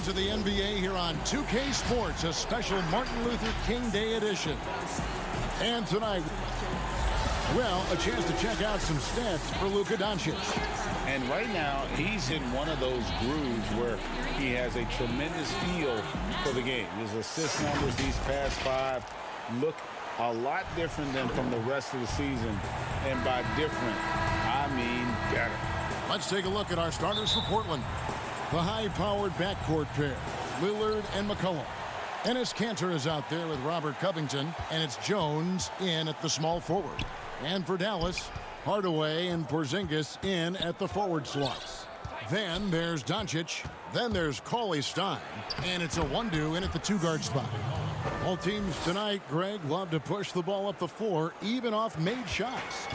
of the NBA here on 2K Sports, a special Martin Luther King Day edition. And tonight, well, a chance to check out some stats for Luka Doncic. And right now, he's in one of those grooves where he has a tremendous feel for the game. His assist numbers these past 5 look a lot different than from the rest of the season. And by different, I mean better. Let's take a look at our starters for Portland. The high-powered backcourt pair, Lillard and McCollum. Enes Kanter is out there with Robert Covington, and it's Jones in at the small forward. And for Dallas, Hardaway and Porzingis in at the forward slots. Then there's Doncic. Then there's Cauley Stein. And it's a 1-2 in at the 2-guard spot. All teams tonight, Greg, love to push the ball up the floor, even off made shots.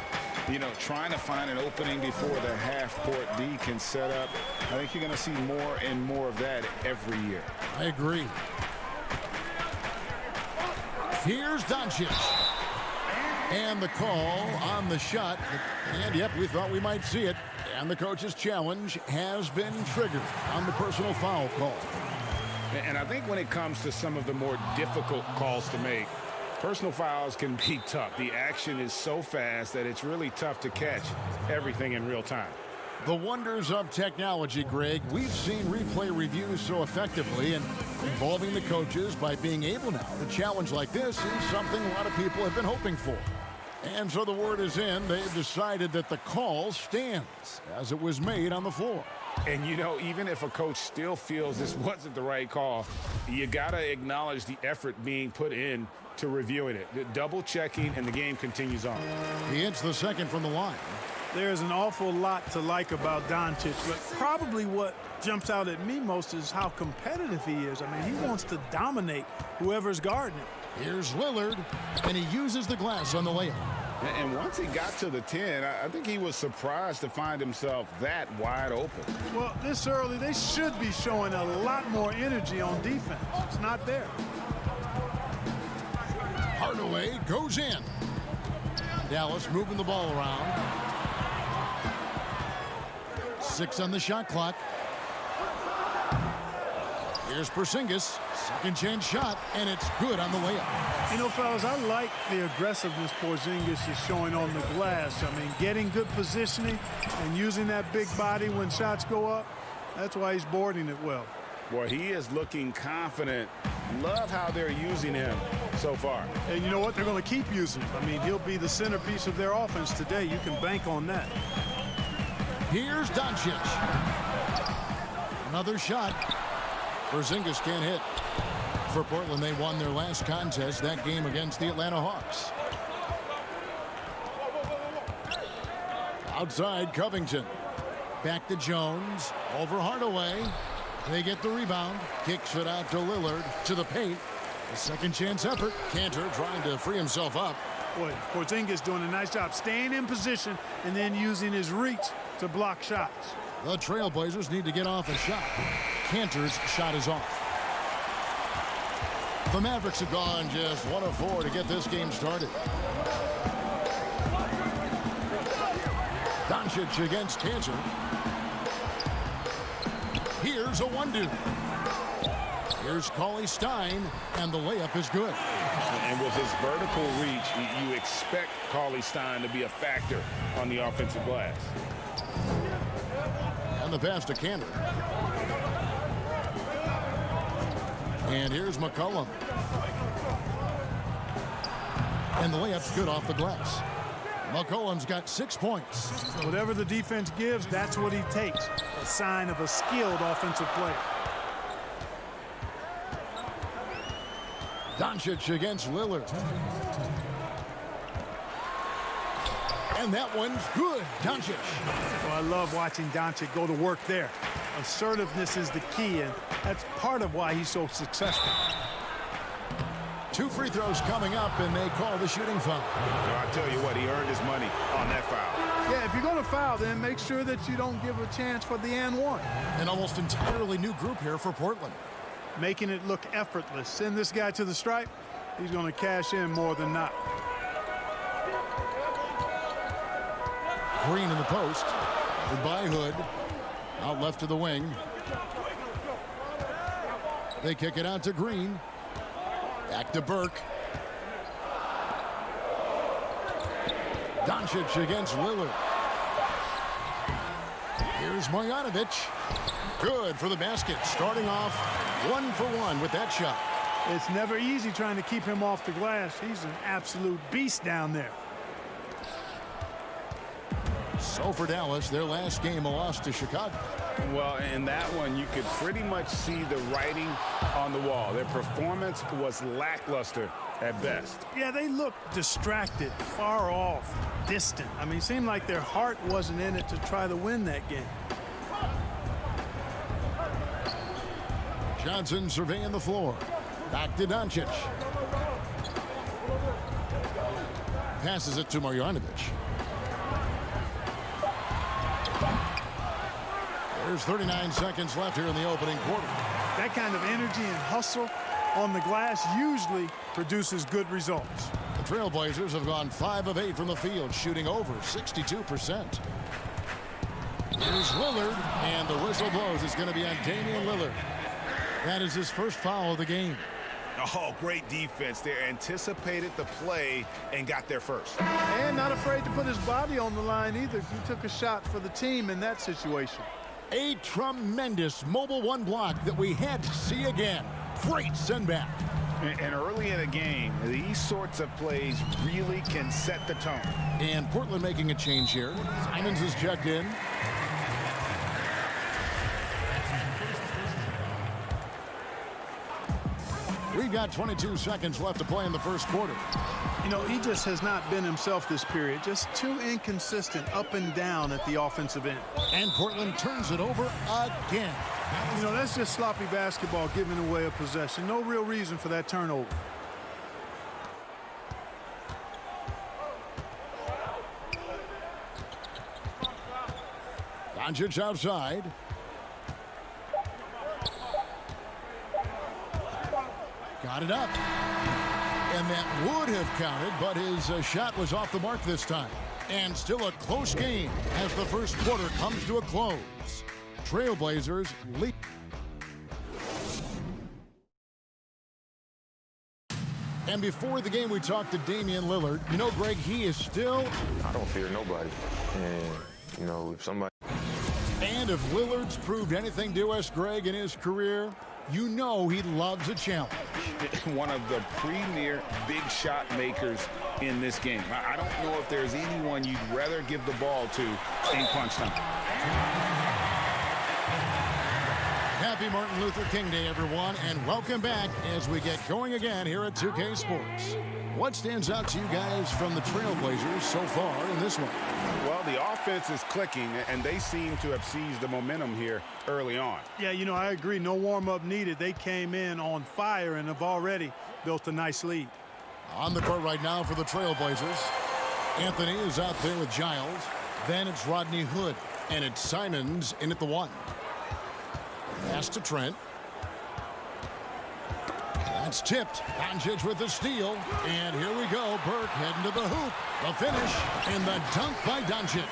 You know, trying to find an opening before the half-court D can set up. I think you're going to see more and more of that every year. I agree. Here's Doncic. And the call on the shot. And, yep, we thought we might see it. And the coach's challenge has been triggered on the personal foul call. And I think when it comes to some of the more difficult calls to make, personal fouls can be tough. The action is so fast that it's really tough to catch everything in real time. The wonders of technology, Greg. We've seen replay reviews so effectively, and involving the coaches by being able now to challenge like this is something a lot of people have been hoping for. And so the word is in. They've decided that the call stands as it was made on the floor. And, you know, even if a coach still feels this wasn't the right call, you got to acknowledge the effort being put in to reviewing it. The double checking, and the game continues on. He hits the second from the line. There's an awful lot to like about Doncic, but probably what jumps out at me most is how competitive he is. I mean, he wants to dominate whoever's guarding him. Here's Lillard, and he uses the glass on the layup. And once he got to the 10, I think he was surprised to find himself that wide open. Well, this early, they should be showing a lot more energy on defense. It's not there. Hardaway goes in. Dallas moving the ball around. 6 on the shot clock. Here's Porzingis. Second chance shot, and it's good on the layup. You know, fellas, I like the aggressiveness Porzingis is showing on the glass. I mean, getting good positioning and using that big body when shots go up, that's why he's boarding it well. Well, he is looking confident. Love how they're using him so far. And you know what? They're going to keep using him. I mean, he'll be the centerpiece of their offense today. You can bank on that. Here's Doncic. Another shot. Porzingis can't hit. For Portland, they won their last contest, that game against the Atlanta Hawks. Outside, Covington. Back to Jones. Over Hardaway. They get the rebound. Kicks it out to Lillard. To the paint. A second chance effort. Kanter trying to free himself up. Boy, Porzingis doing a nice job staying in position and then using his reach to block shots. The Trailblazers need to get off a shot. Kanter's shot is off. The Mavericks have gone just 1 of 4 to get this game started. Doncic against Kanter. Here's a 1-2. Here's Cauley Stein, and the layup is good. And with his vertical reach, you expect Cauley Stein to be a factor on the offensive glass. And the pass to Kanter. And here's McCollum. And the layup's good off the glass. McCollum's got 6 points. Whatever the defense gives, that's what he takes. A sign of a skilled offensive player. Doncic against Lillard. And that one's good. Doncic. Well, I love watching Doncic go to work there. Assertiveness is the key, and that's part of why he's so successful. 2 free throws coming up, and they call the shooting foul. Well, I'll tell you what, he earned his money on that foul. Yeah, if you're going to foul, then make sure that you don't give a chance for the and one. An almost entirely new group here for Portland. Making it look effortless. Send this guy to the stripe, he's going to cash in more than not. Green in the post. Goodbye, Hood. Out left to the wing. They kick it out to Green. Back to Burke. Doncic against Lillard. Here's Marjanovic. Good for the basket. Starting off 1 for 1 with that shot. It's never easy trying to keep him off the glass. He's an absolute beast down there. So for Dallas, their last game, a loss to Chicago. Well, in that one, you could pretty much see the writing on the wall. Their performance was lackluster at best. Yeah, they looked distracted, far off, distant. I mean, it seemed like their heart wasn't in it to try to win that game. Johnson surveying the floor. Back to Doncic. Passes it to Marjanovic. There's 39 seconds left here in the opening quarter. That kind of energy and hustle on the glass usually produces good results. The Trailblazers have gone 5 of 8 from the field, shooting over 62%. Here's Lillard, and the whistle blows. It's going to be on Damian Lillard. That is his first foul of the game. Oh, great defense. They anticipated the play and got there first. And not afraid to put his body on the line either. He took a shot for the team in that situation. A tremendous mobile one block that we had to see again. Great send back. And early in a game, these sorts of plays really can set the tone. And Portland making a change here. Simons is checked in. We've got 22 seconds left to play in the first quarter. You know, he just has not been himself this period. Just too inconsistent up and down at the offensive end. And Portland turns it over again. You know, that's just sloppy basketball giving away a possession. No real reason for that turnover. Doncic outside. Got it up. And that would have counted, but his shot was off the mark this time. And still a close game as the first quarter comes to a close. Trailblazers lead. And before the game, we talked to Damian Lillard. You know, Greg, he is still... I don't fear nobody. And, you know, if somebody... And if Lillard's proved anything to us, Greg, in his career, you know he loves a challenge. One of the premier big shot makers in this game. I don't know if there's anyone you'd rather give the ball to in crunch time. Happy Martin Luther King Day, everyone, and welcome back as we get going again here at 2K Sports. What stands out to you guys from the Trailblazers so far in this one? Well, the offense is clicking, and they seem to have seized the momentum here early on. Yeah, you know, I agree. No warm-up needed. They came in on fire and have already built a nice lead. On the court right now for the Trailblazers. Anthony is out there with Giles. Then it's Rodney Hood, and it's Simons in at the 1. Pass to Trent. That's tipped. Doncic with the steal. And here we go. Burke heading to the hoop. The finish and the dunk by Doncic.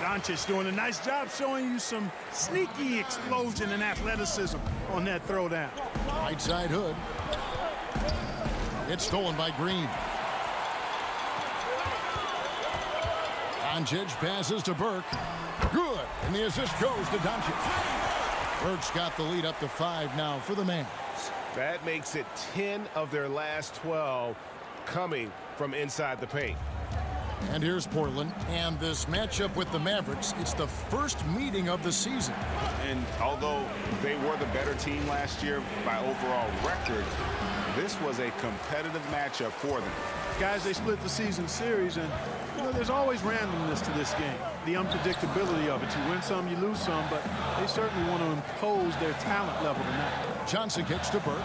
Doncic doing a nice job showing you some sneaky explosion and athleticism on that throwdown. Right side Hood. It's stolen by Green. Doncic passes to Burke. Good. And the assist goes to Doncic. Burke's got the lead up to 5 now for the Mavs. That makes it 10 of their last 12 coming from inside the paint. And here's Portland. And this matchup with the Mavericks, it's the first meeting of the season. And although they were the better team last year by overall record, this was a competitive matchup for them. Guys, they split the season series, and you know, there's always randomness to this game. The unpredictability of it. You win some, you lose some, but they certainly want to impose their talent level tonight. Johnson kicks to Burke.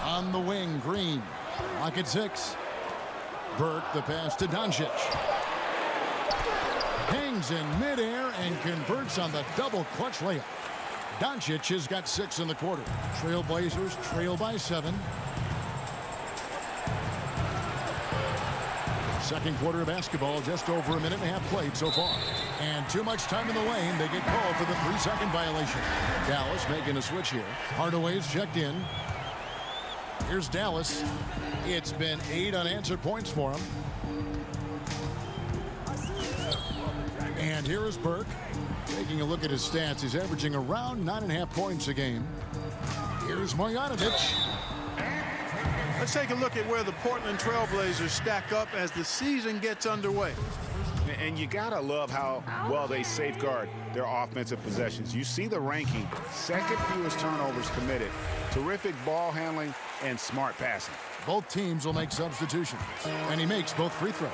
On the wing, Green. Lock at 6. Burke, the pass to Doncic. Hangs in midair and converts on the double clutch layup. Doncic has got 6 in the quarter. Trailblazers trail by 7. Second quarter of basketball, just over a minute and a half played so far. And too much time in the lane. They get called for the 3-second violation. Dallas making a switch here. Hardaway's checked in. Here's Dallas. It's been 8 unanswered points for him. And here is Burke. Taking a look at his stats, he's averaging around 9.5 points a game. Here's Marjanovic. Let's take a look at where the Portland Trailblazers stack up as the season gets underway. And you got to love how well they safeguard their offensive possessions. You see the ranking, second fewest turnovers committed, terrific ball handling, and smart passing. Both teams will make substitutions, and he makes both free throws.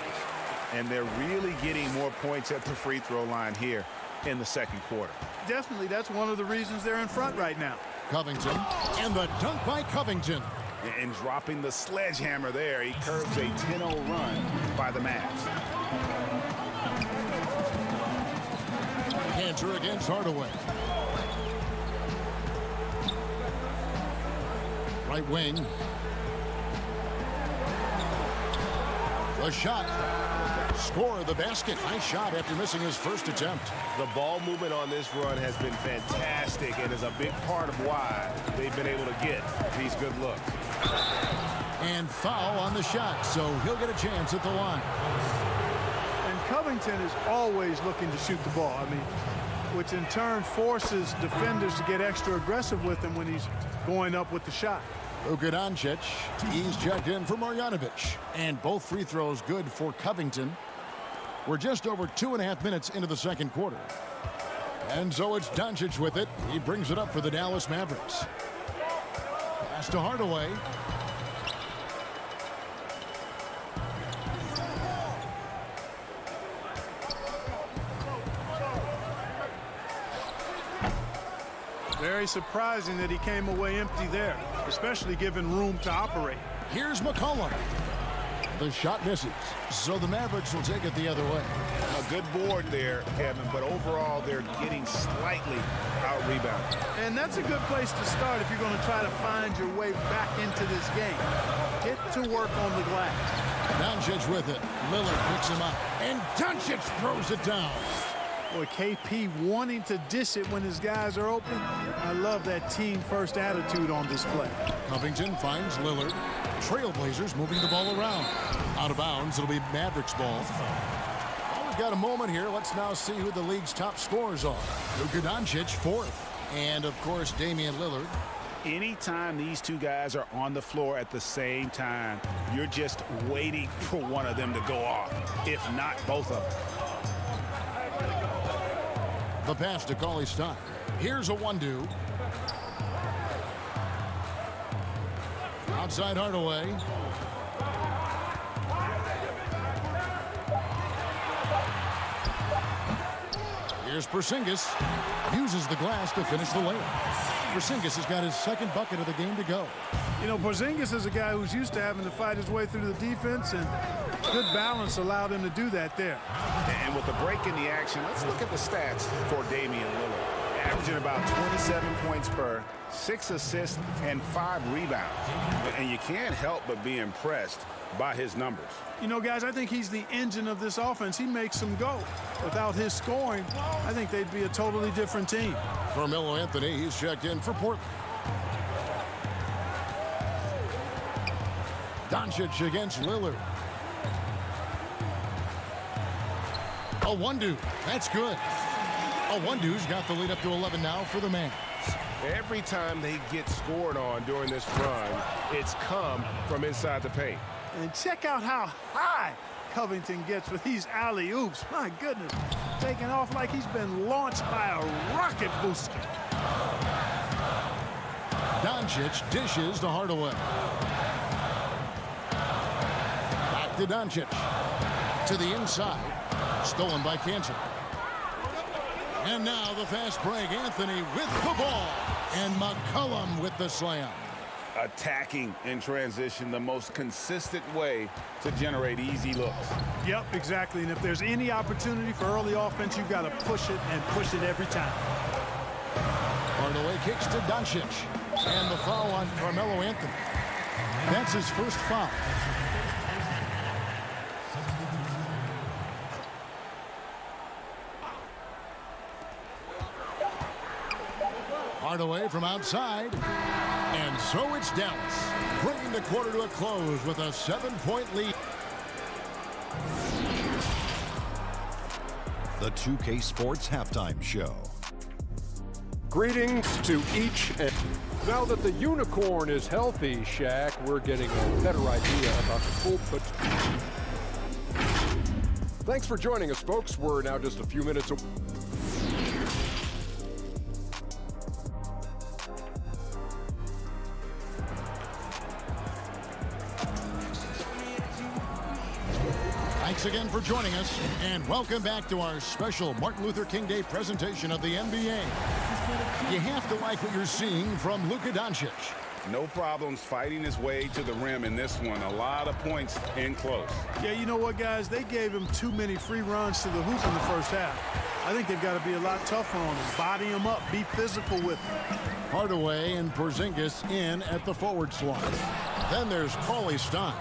And they're really getting more points at the free throw line here in the second quarter. Definitely, that's one of the reasons they're in front right now. Covington, and the dunk by Covington. And dropping the sledgehammer there, he curves a 10-0 run by the Mavs. Cantor against Hardaway. Right wing. The shot. Score the basket. Nice shot after missing his first attempt. The ball movement on this run has been fantastic and is a big part of why they've been able to get these good looks. And foul on the shot, so he'll get a chance at the line. And Covington is always looking to shoot the ball. I mean, which in turn forces defenders to get extra aggressive with him when he's going up with the shot. Luka Doncic, he's checked in for Marjanovic. And both free throws good for Covington. We're just over 2.5 minutes into the second quarter. And so it's Doncic with it. He brings it up for the Dallas Mavericks. Pass to Hardaway. Very surprising that he came away empty there, especially given room to operate. Here's McCollum. The shot misses, so the Mavericks will take it the other way. A good board there, Kevin, but overall they're getting slightly out-rebounded. And that's a good place to start if you're going to try to find your way back into this game. Get to work on the glass. Doncic with it. Lillard picks him up, and Doncic throws it down. Boy, KP wanting to dish it when his guys are open. I love that team-first attitude on display. Covington finds Lillard. Trailblazers moving the ball around. Out of bounds, it'll be Mavericks ball. Well, we've got a moment here. Let's now see who the league's top scorers are. Luka Doncic, 4th. And, of course, Damian Lillard. Anytime these two guys are on the floor at the same time, you're just waiting for one of them to go off, if not both of them. The pass to Cauley-Stein. Here's a 1-2. Outside Hardaway. Here's Porzingis. Uses the glass to finish the layup. Porzingis has got his second bucket of the game to go. You know, Porzingis is a guy who's used to having to fight his way through the defense, and good balance allowed him to do that there. And with the break in the action, let's look at the stats for Damian Lillard. Averaging about 27 points per, 6 assists, and 5 rebounds. And you can't help but be impressed by his numbers. You know, guys, I think he's the engine of this offense. He makes them go. Without his scoring, I think they'd be a totally different team. Carmelo Anthony, he's checked in for Portland. Doncic against Lillard. A 1-2. That's good. A 1-2's got the lead up to 11 now for the Mavs. Every time they get scored on during this run, it's come from inside the paint. And check out how high Covington gets with these alley-oops. My goodness, taking off like he's been launched by a rocket booster. Doncic dishes to Hardaway. Back to Doncic. To the inside. Stolen by Cantor. And now the fast break. Anthony with the ball. And McCollum with the slam. Attacking in transition, the most consistent way to generate easy looks. Yep, exactly. And if there's any opportunity for early offense, you've got to push it and push it every time. Hardaway kicks to Doncic. And the foul on Carmelo Anthony. That's his first foul. Hardaway from outside. And so it's Dallas, bringing the quarter to a close with a 7-point lead. The 2K Sports Halftime Show. Greetings to each and now that the unicorn is healthy, Shaq, we're getting a better idea about the full potential. Thanks for joining us, folks. We're now just a few minutes away. Thanks again for joining us, and welcome back to our special Martin Luther King Day presentation of the NBA. You have to like what you're seeing from Luka Doncic. No problems fighting his way to the rim in this one. A lot of points in close. Yeah, you know what, guys? They gave him too many free runs to the hoop in the first half. I think they've got to be a lot tougher on him. Body him up. Be physical with him. Hardaway and Porzingis in at the forward slot. Then there's Cauley Stein.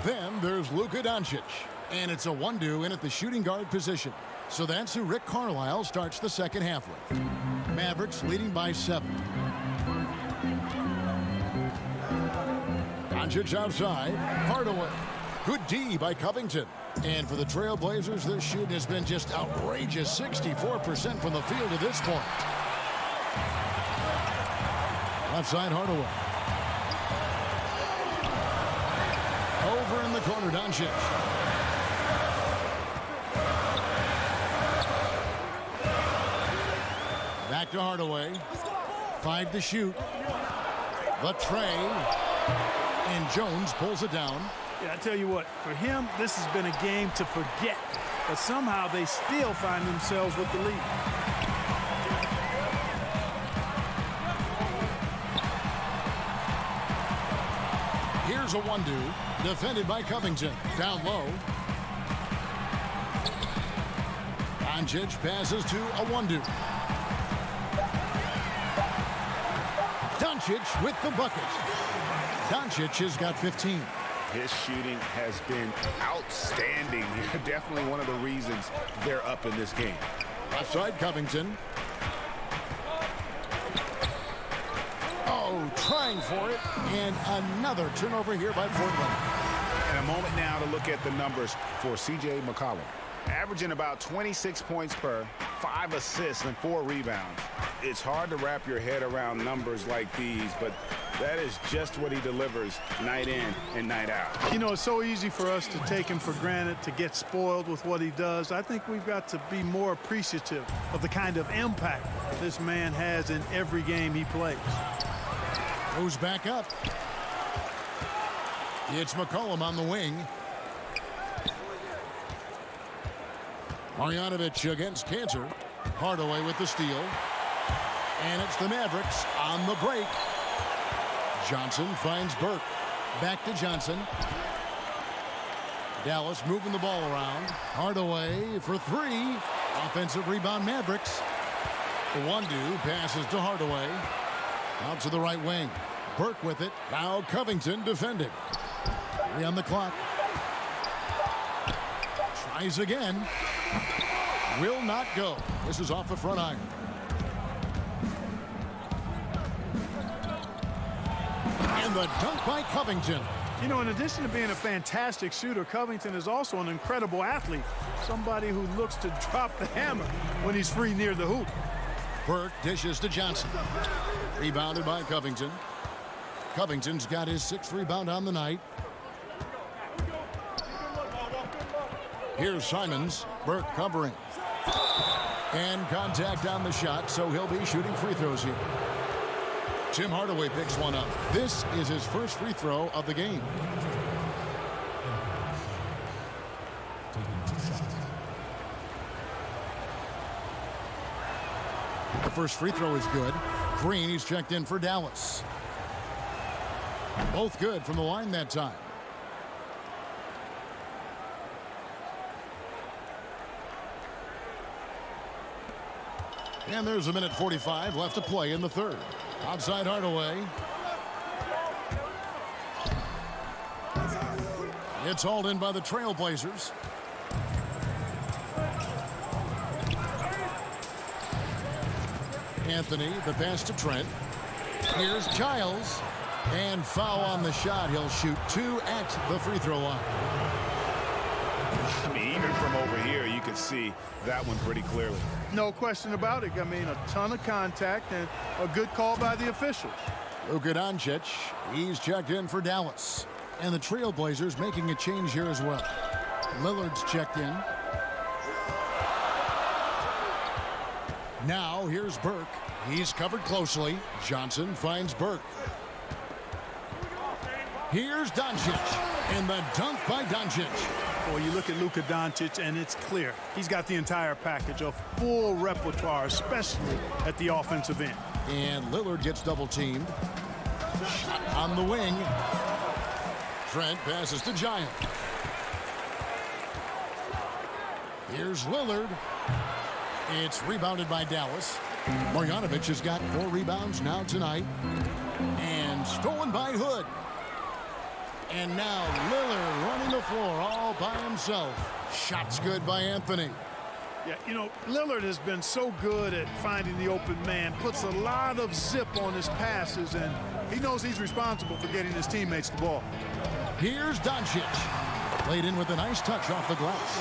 Then there's Luka Doncic. And it's a 1-2 in at the shooting guard position. So that's who Rick Carlisle starts the second half with. Mavericks leading by 7. Doncic outside. Hardaway. Good D by Covington. And for the Trailblazers, their shooting has been just outrageous. 64% from the field at this point. Left side, Hardaway. Over in the corner, Doncic. Back to Hardaway. 5 to shoot. The tray. And Jones pulls it down. Yeah, I tell you what, for him, this has been a game to forget. But somehow they still find themselves with the lead. Here's a 1-2. Defended by Covington. Down low. Doncic passes to a 1-2. Doncic with the bucket. Doncic has got 15. His shooting has been outstanding. Definitely one of the reasons they're up in this game. Left side, Covington. Oh, trying for it. And another turnover here by Portland. And a moment now to look at the numbers for C.J. McCollum. Averaging about 26 points per, 5 assists, and 4 rebounds. It's hard to wrap your head around numbers like these, but that is just what he delivers night in and night out. You know, it's so easy for us to take him for granted, to get spoiled with what he does. I think we've got to be more appreciative of the kind of impact this man has in every game he plays. Goes back up. It's McCollum on the wing. Marjanovic against Cantor. Hardaway with the steal. And it's the Mavericks on the break. Johnson finds Burke. Back to Johnson. Dallas moving the ball around. Hardaway for 3. Offensive rebound, Mavericks. The 1-2 passes to Hardaway. Out to the right wing. Burke with it. Now Covington defending. 3 on the clock. Tries again. Will not go. This is off the front iron. And the dunk by Covington. You know, in addition to being a fantastic shooter, Covington is also an incredible athlete. Somebody who looks to drop the hammer when he's free near the hoop. Burke dishes to Johnson. Rebounded by Covington. Covington's got his 6th rebound on the night. Here's Simons. Burke covering. And contact on the shot, so he'll be shooting free throws here. Tim Hardaway picks one up. This is his first free throw of the game. The first free throw is good. Green, he's checked in for Dallas. Both good from the line that time. And there's a minute 45 left to play in the third. Outside Hardaway. It's hauled in by the Trailblazers. Anthony, the pass to Trent. Here's Giles. And foul on the shot. He'll shoot 2 at the free throw line. I mean, even from over here, you can see that one pretty clearly. No question about it. I mean, a ton of contact and a good call by the officials. Luka Doncic, he's checked in for Dallas. And the Trailblazers making a change here as well. Lillard's checked in. Now here's Burke. He's covered closely. Johnson finds Burke. Here's Doncic. And the dunk by Doncic. Well, you look at Luka Doncic, and it's clear. He's got the entire package, a full repertoire, especially at the offensive end. And Lillard gets double-teamed. Shot on the wing. Trent passes to Giant. Here's Lillard. It's rebounded by Dallas. Marjanovic has got 4 rebounds now tonight. And stolen by Hood. And now Lillard running the floor all by himself. Shots good by Anthony. Yeah, you know, Lillard has been so good at finding the open man, puts a lot of zip on his passes, and he knows he's responsible for getting his teammates the ball. Here's Doncic. Played in with a nice touch off the glass.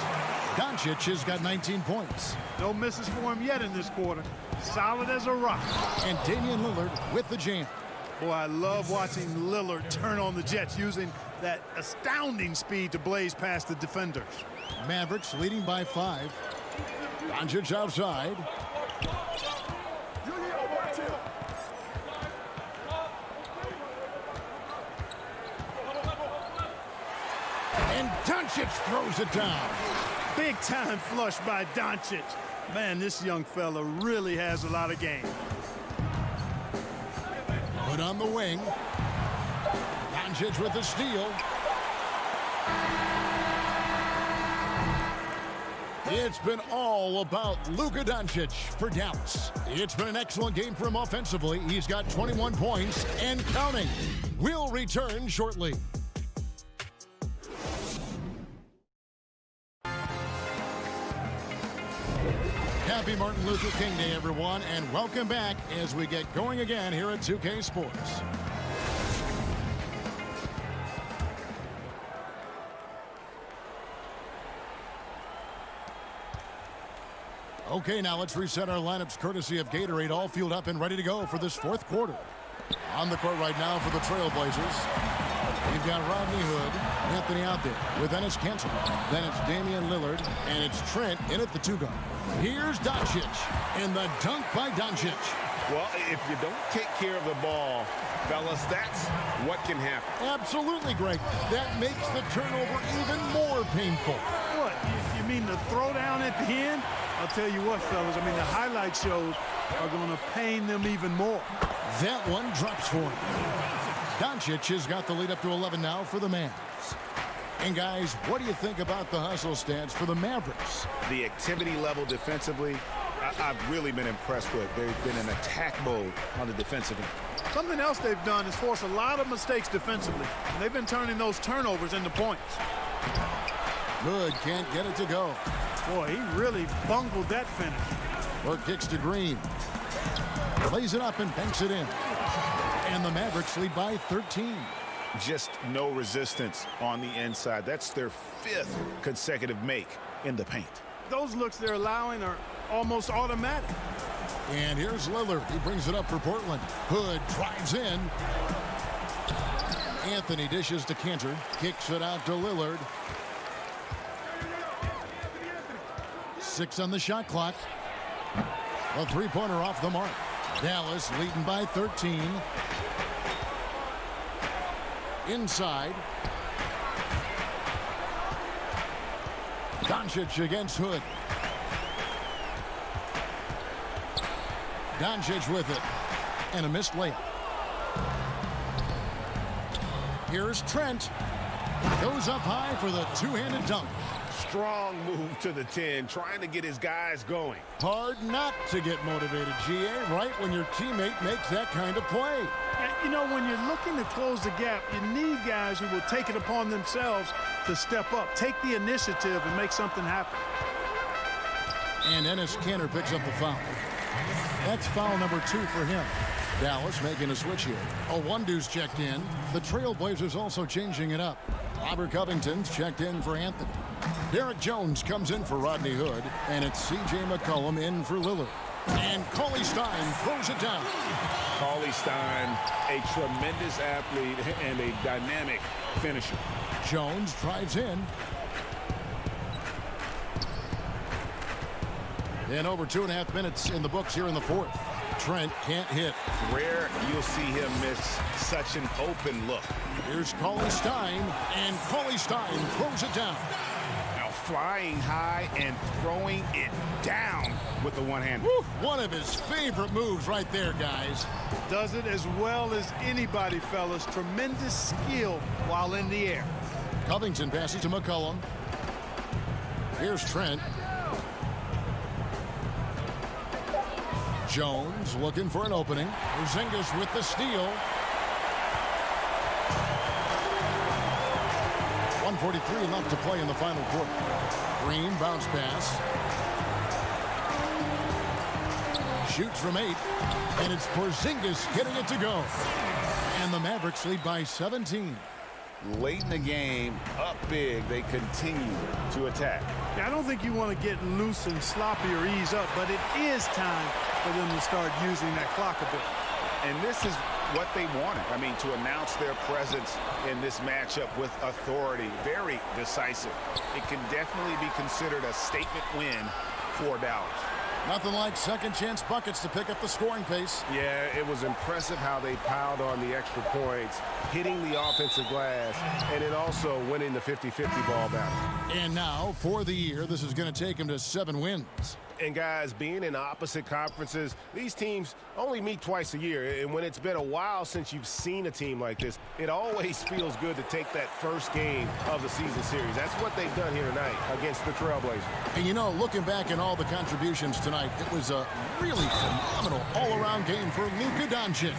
Doncic has got 19 points. No misses for him yet in this quarter. Solid as a rock. And Damian Lillard with the jam. Boy, I love watching Lillard turn on the Jets, using that astounding speed to blaze past the defenders. Mavericks leading by 5. Doncic outside. And Doncic throws it down. Big time flush by Doncic. Man, this young fella really has a lot of game. Put on the wing. Doncic with the steal. It's been all about Luka Doncic for Dallas. It's been an excellent game for him offensively. He's got 21 points and counting. We'll return shortly. Happy Martin Luther King Day, everyone, and welcome back as we get going again here at 2K Sports. Okay, now let's reset our lineups courtesy of Gatorade, all fueled up and ready to go for this 4th quarter. On the court right now for the Trailblazers, we've got Rodney Hood, Anthony out there with Enes Kanter. Then it's Damian Lillard, and it's Trent in at the 2-guard. Here's Doncic, and the dunk by Doncic. Well, if you don't take care of the ball, fellas, that's what can happen. Absolutely, Greg. That makes the turnover even more painful. What? You mean the throwdown at the end? I'll tell you what, fellas. I mean, the highlight shows are going to pain them even more. That one drops for him. Doncic has got the lead up to 11 now for the Mavs. And guys, what do you think about the hustle stats for the Mavericks? The activity level defensively, I've really been impressed with. They've been in attack mode on the defensive end. Something else they've done is force a lot of mistakes defensively. And they've been turning those turnovers into points. Good, can't get it to go. Boy, he really bungled that finish. Burke kicks to Green. Lays it up and banks it in. And the Mavericks lead by 13. Just no resistance on the inside. That's their 5th consecutive make in the paint. Those looks they're allowing are almost automatic. And here's Lillard. He brings it up for Portland. Hood drives in. Anthony dishes to Kanter. Kicks it out to Lillard. 6 on the shot clock. A 3-pointer off the mark. Dallas leading by 13. Inside. Doncic against Hood. Doncic with it. And a missed layup. Here's Trent. Goes up high for the 2-handed dunk. Strong move to the 10, trying to get his guys going. Hard not to get motivated, GA, right when your teammate makes that kind of play. You know, when you're looking to close the gap, you need guys who will take it upon themselves to step up, take the initiative, and make something happen. And Enes Kanter picks up the foul. That's foul number 2 for him. Dallas making a switch here. A one-deuce checked in. The Trailblazers also changing it up. Robert Covington's checked in for Anthony. Derek Jones comes in for Rodney Hood, and it's C.J. McCollum in for Lillard. And Cauley Stein throws it down. Cauley Stein, a tremendous athlete and a dynamic finisher. Jones drives in. And over 2.5 minutes in the books here in the fourth. Trent can't hit. Rare you'll see him miss such an open look. Here's Cauley Stein, and Cauley Stein throws it down. Now flying high and throwing it down with the one hand. One of his favorite moves right there, guys. Does it as well as anybody, fellas. Tremendous skill while in the air. Covington passes to McCollum. Here's Trent. Jones looking for an opening. Porzingis with the steal. 1:43 left to play in the final quarter. Green bounce pass. Shoots from 8. And it's Porzingis getting it to go. And the Mavericks lead by 17. Late in the game, up big, they continue to attack. I don't think you want to get loose and sloppy or ease up, but it is time for them to start using that clock a bit. And this is what they wanted. I mean, to announce their presence in this matchup with authority. Very decisive. It can definitely be considered a statement win for Dallas. Nothing like second chance buckets to pick up the scoring pace. Yeah, it was impressive how they piled on the extra points, hitting the offensive glass, and then also winning the 50-50 ball battle. And now, for the year, this is going to take him to 7 wins. And guys, being in opposite conferences, these teams only meet twice a year. And when it's been a while since you've seen a team like this, it always feels good to take that first game of the season series. That's what they've done here tonight against the Trailblazers. And you know, looking back at all the contributions tonight, it was a really phenomenal all-around game for Luka Doncic.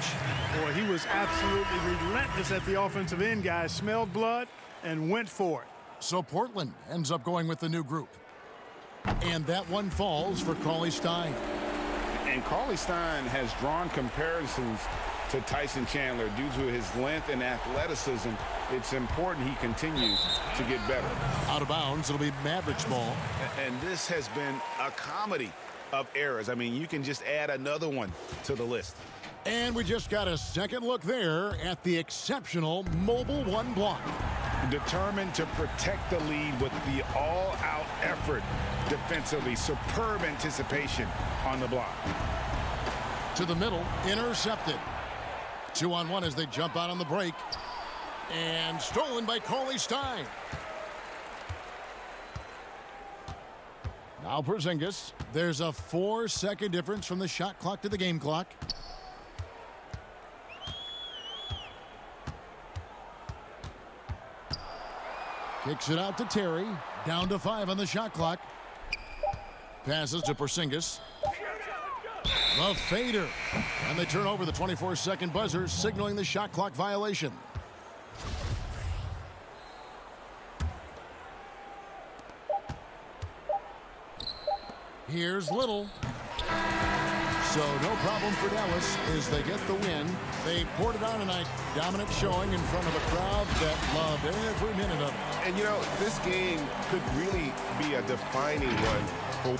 Boy, he was absolutely relentless at the offensive end, guys. Smelled blood and went for it. So Portland ends up going with the new group. And that one falls for Cauley Stein. And Cauley Stein has drawn comparisons to Tyson Chandler due to his length and athleticism. It's important he continues to get better. Out of bounds, it'll be Mavericks ball. And this has been a comedy of errors. I mean, you can just add another one to the list. And we just got a second look there at the exceptional Mobile One block. Determined to protect the lead with the all-out effort defensively. Superb anticipation on the block. To the middle, intercepted. 2-on-1 as they jump out on the break. And stolen by Cauley Stein. Now Porzingis. There's a 4-second difference from the shot clock to the game clock. Kicks it out to Terry. Down to 5 on the shot clock. Passes to Porzingis. The fader. And they turn over the 24-second buzzer, signaling the shot clock violation. Here's Little. So no problem for Dallas as they get the win. They poured it on tonight. Dominant showing in front of a crowd that loved every minute of it. And, you know, this game could really be a defining one for...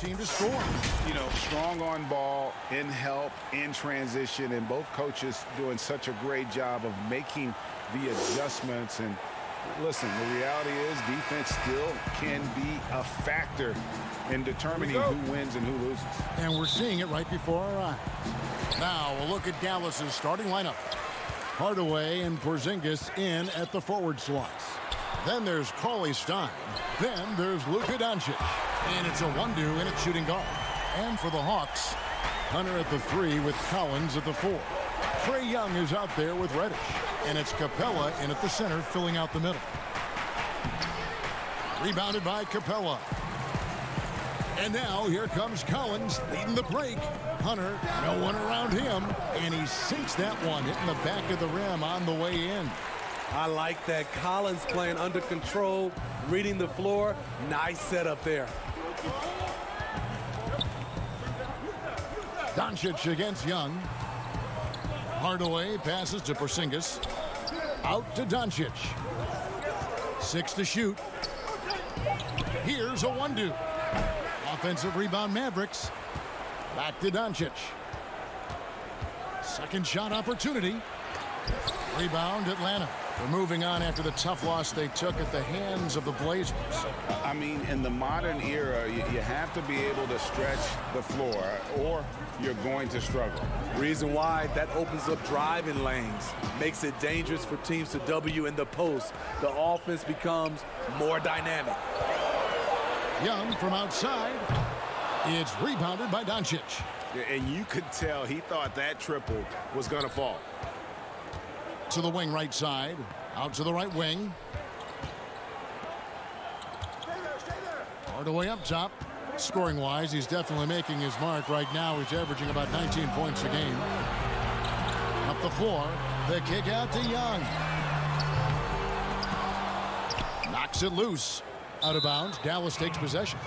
team to score. You know, strong on ball, in help, in transition, and both coaches doing such a great job of making the adjustments. And listen, the reality is defense still can be a factor in determining who wins and who loses. And we're seeing it right before our eyes. Now we'll look at Dallas's starting lineup. Hardaway and Porzingis in at the forward slots. Then there's Cauley Stein. Then there's Luka Doncic. And it's a 1-2 in at shooting guard. And for the Hawks, Hunter at the 3 with Collins at the 4. Trae Young is out there with Reddish. And it's Capella in at the center, filling out the middle. Rebounded by Capella. And now here comes Collins leading the break. Hunter, no one around him. And he sinks that one, hitting the back of the rim on the way in. I like that. Collins playing under control, reading the floor. Nice setup there. Doncic against Young. Hardaway passes to Porzingis. Out to Doncic. 6 to shoot. Here's a 1-2. Offensive rebound Mavericks. Back to Doncic. Second shot opportunity. Rebound Atlanta. They're moving on after the tough loss they took at the hands of the Blazers. I mean, in the modern era, you have to be able to stretch the floor or you're going to struggle. Reason why, that opens up driving lanes, makes it dangerous for teams to W in the post. The offense becomes more dynamic. Young from outside. It's rebounded by Doncic. And you could tell he thought that triple was going to fall. To the wing right side. Out to the right wing. Hardaway up top. Scoring-wise, he's definitely making his mark. Right now, he's averaging about 19 points a game. Up the floor. The kick out to Young. Knocks it loose. Out of bounds. Dallas takes possession.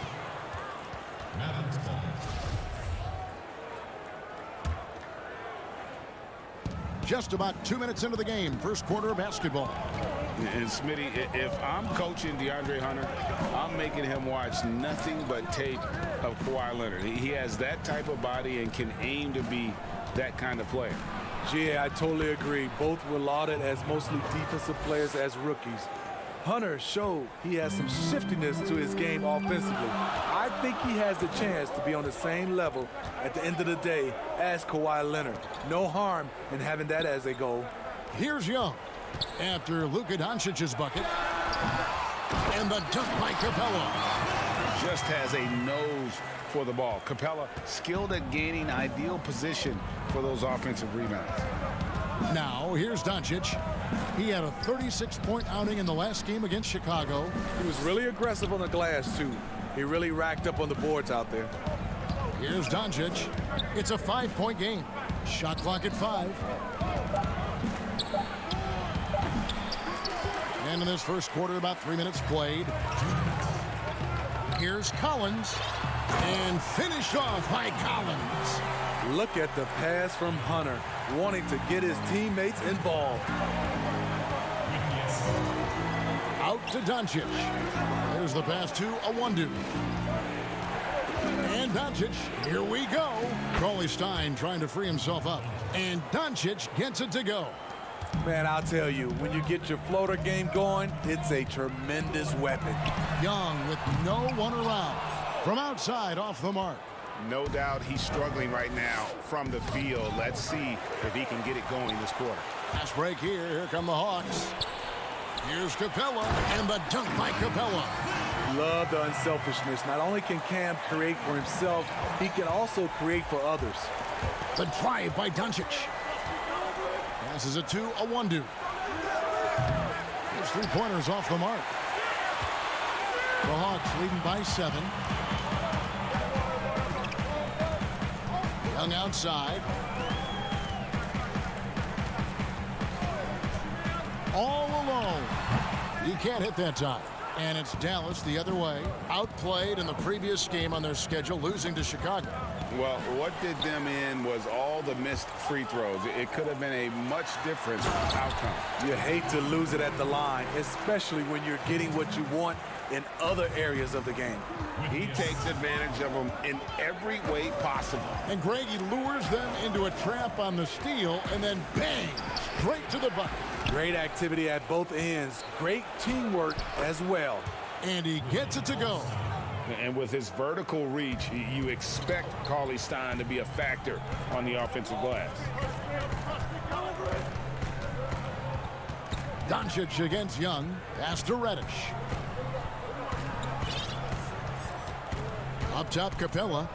Just about 2 minutes into the game. First quarter of basketball. And Smitty, if I'm coaching DeAndre Hunter, I'm making him watch nothing but tape of Kawhi Leonard. He has that type of body and can aim to be that kind of player. Yeah, I totally agree. Both were lauded as mostly defensive players as rookies. Hunter showed he has some shiftiness to his game offensively. I think he has the chance to be on the same level at the end of the day as Kawhi Leonard. No harm in having that as a goal. Here's Young after Luka Doncic's bucket. And the dunk by Capella. Just has a nose for the ball. Capella skilled at gaining ideal position for those offensive rebounds. Now, here's Doncic. He had a 36-point outing in the last game against Chicago. He was really aggressive on the glass, too. He really racked up on the boards out there. Here's Doncic. It's a 5-point game. Shot clock at 5. And in this first quarter, about 3 minutes played. Here's Collins. And finished off by Collins. Look at the pass from Hunter, wanting to get his teammates involved. Out to Doncic. There's the pass to a 1-2. And Doncic, here we go. Cauley Stein trying to free himself up. And Doncic gets it to go. Man, I'll tell you, when you get your floater game going, it's a tremendous weapon. Young with no one around. From outside, off the mark. No doubt he's struggling right now from the field. Let's see if he can get it going this quarter. Fast break here. Here come the Hawks. Here's Capella, and the dunk by Capella. Love the unselfishness. Not only can Cam create for himself, he can also create for others. The drive by Doncic. Passes it to a 1-2. His three-pointers off the mark. The Hawks leading by 7. Young outside. All alone. He can't hit that time. And it's Dallas the other way. Outplayed in the previous game on their schedule, losing to Chicago. Well, what did them in was all the missed free throws. It could have been a much different outcome. You hate to lose it at the line, especially when you're getting what you want in other areas of the game. He takes advantage of them in every way possible. And Greg, he lures them into a trap on the steal and then bang, straight to the bucket. Great activity at both ends. Great teamwork as well. And he gets it to go. And with his vertical reach, you expect Cauley Stein to be a factor on the offensive glass. Doncic against Young. Pass to Reddish. Up top, Capella.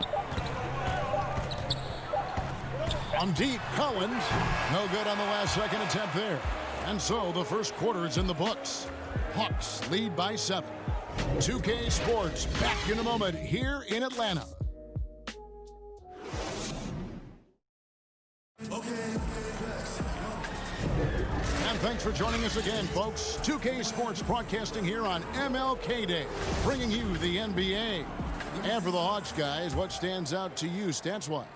On deep, Collins. No good on the last second attempt there. And so the first quarter is in the books. Hawks lead by 7. 2K Sports back in a moment here in Atlanta. And thanks for joining us again, folks. 2K Sports broadcasting here on MLK Day, bringing you the NBA. And for the Hawks, guys, what stands out to you stats-wise?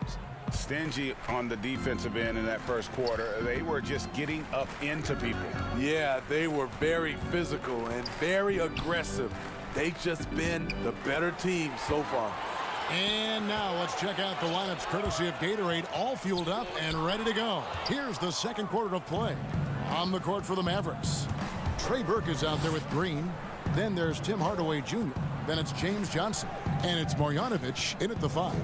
Stingy on the defensive end in that first quarter. They were just getting up into people. Yeah, they were very physical and very aggressive. They've just been the better team so far. And now let's check out the lineups courtesy of Gatorade, all fueled up and ready to go. Here's the second quarter of play. On the court for the Mavericks, Trey Burke is out there with Green. Then there's Tim Hardaway Jr. Then it's James Johnson. And it's Marjanovic in at the 5.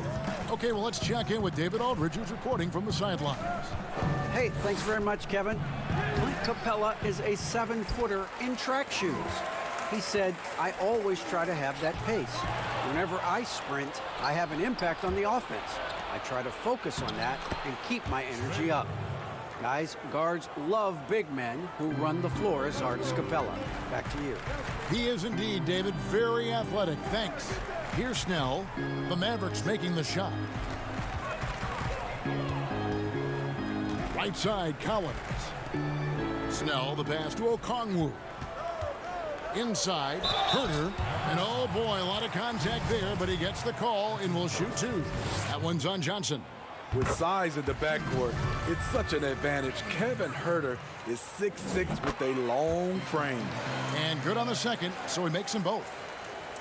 Okay, well, let's check in with David Aldridge, who's reporting from the sidelines. Hey, thanks very much, Kevin. Clint Capella is a 7-footer in track shoes. He said, I always try to have that pace. Whenever I sprint, I have an impact on the offense. I try to focus on that and keep my energy up. Guys, guards love big men who run the floor as hard as Capella. Back to you. He is indeed, David, very athletic. Thanks. Here's Snell. The Mavericks making the shot. Right side, Collins. Snell, the pass to Okongwu. Inside, Herter. And oh boy, a lot of contact there, but he gets the call and will shoot 2. That one's on Johnson. With size in the backcourt, it's such an advantage. Kevin Herter is 6'6" with a long frame. And good on the second, so he makes them both.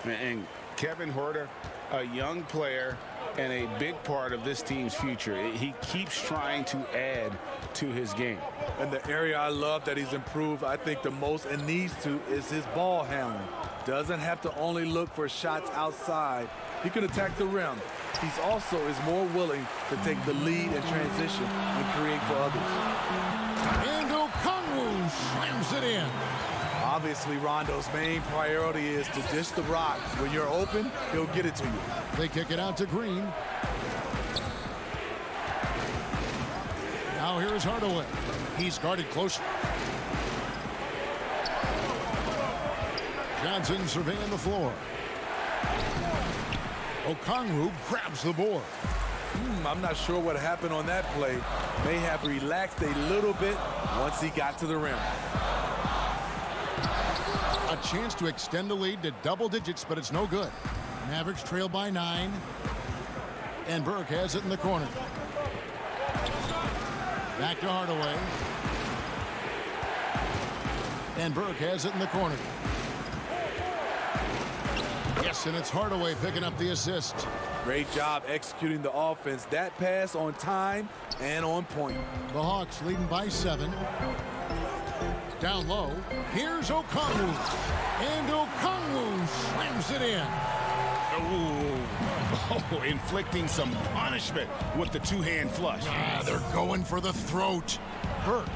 And Kevin Herter, a young player and a big part of this team's future. He keeps trying to add to his game. And the area I love that he's improved, I think the most and needs to, is his ball handling. Doesn't have to only look for shots outside. He can attack the rim. He's also is more willing to take the lead in transition and create for others. And Okongwu slams it in. Obviously, Rondo's main priority is to dish the rock. When you're open, he'll get it to you. They kick it out to Green. Now here's Hardaway. He's guarded closely. Johnson surveying the floor. Okongwu grabs the board. I'm not sure what happened on that play. May have relaxed a little bit once he got to the rim. A chance to extend the lead to double digits, but it's no good. Mavericks trail by 9. And Burke has it in the corner. Back to Hardaway. And Burke has it in the corner. Yes, and it's Hardaway picking up the assist. Great job executing the offense. That pass on time and on point. The Hawks leading by 7. Down low, here's Okongwu. And Okongwu slams it in. Oh, inflicting some punishment with the two-hand flush. They're going for the throat. Burke.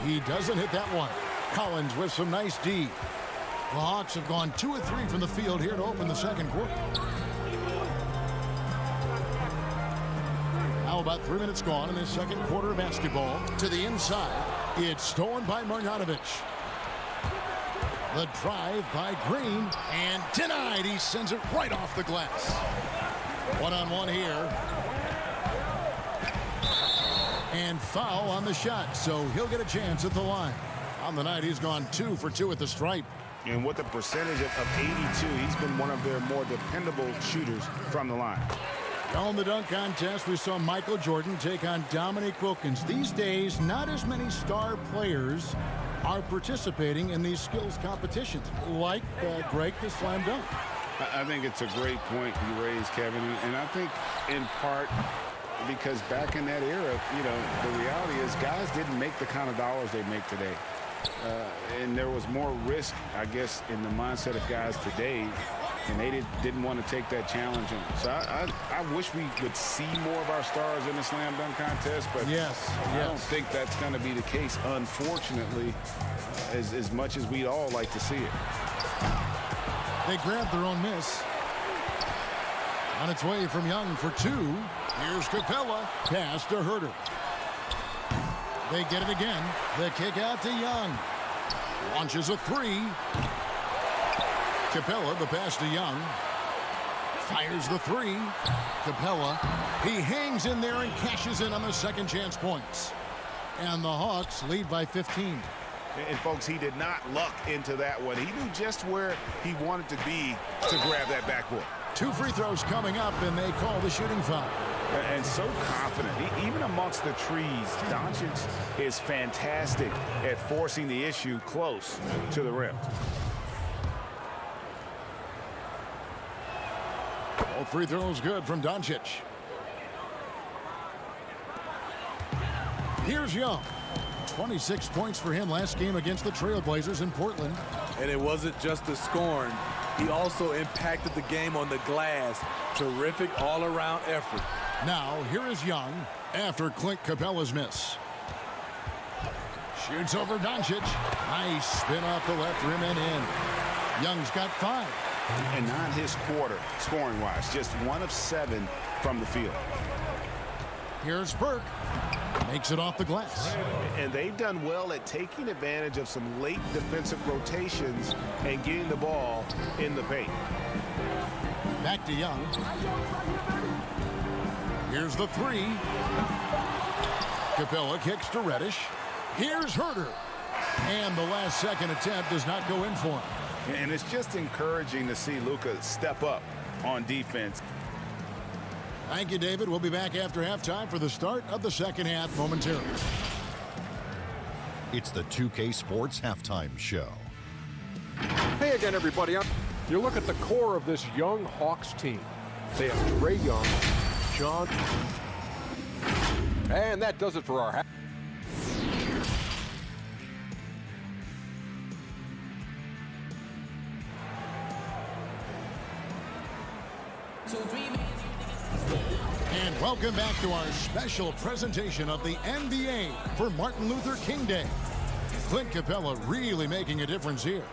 He doesn't hit that one. Collins with some nice D. The Hawks have gone 2 of 3 from the field here to open the second quarter. Now about 3 minutes gone in this second quarter of basketball. To the inside. It's stolen by Marjanovic. The drive by Green. And denied. He sends it right off the glass. One-on-one here. And foul on the shot. So he'll get a chance at the line. On the night, he's gone 2 for 2 at the stripe. And with a percentage of 82, he's been one of their more dependable shooters from the line. On the dunk contest, we saw Michael Jordan take on Dominique Wilkins. These days, not as many star players are participating in these skills competitions, like Greg the slam dunk. I think it's a great point you raised, Kevin, and I think in part because back in that era, you know, the reality is guys didn't make the kind of dollars they make today. And there was more risk, I guess, in the mindset of guys today, and they didn't want to take that challenge. And so I wish we would see more of our stars in the slam dunk contest, but I don't think that's going to be the case, unfortunately, as much as we'd all like to see it. They grab their own miss. On its way from Young for two. Here's Capella. Pass to Herter. They get it again. The kick out to Young. Launches a three. Capella, the pass to Young. Fires the three. Capella. He hangs in there and cashes in on the second chance points. And the Hawks lead by 15. And folks, he did not luck into that one. He knew just where he wanted to be to grab that backboard. Two free throws coming up, and they call the shooting foul. And so confident. Even amongst the trees, Doncic is fantastic at forcing the issue close to the rim. All free throws good from Doncic. Here's Young. 26 points for him last game against the Trailblazers in Portland. And it wasn't just the scoring. He also impacted the game on the glass. Terrific all-around effort. Now, here is Young after Clint Capella's miss. Shoots over Doncic. Nice spin off the left rim and in. Young's got 5. And not his quarter, scoring-wise. Just 1 of 7 from the field. Here's Burke. Makes it off the glass. And they've done well at taking advantage of some late defensive rotations and getting the ball in the paint. Back to Young. Here's the three. Capella kicks to Reddish. Here's Herter. And the last second attempt does not go in for him. And it's just encouraging to see Luka step up on defense. Thank you, David. We'll be back after halftime for the start of the second half momentarily. It's the 2K Sports Halftime Show. Hey again, everybody. You look at the core of this young Hawks team. They have Trae Young, John, and that does it for our half. And welcome back to our special presentation of the NBA for Martin Luther King Day. Clint Capella really making a difference here.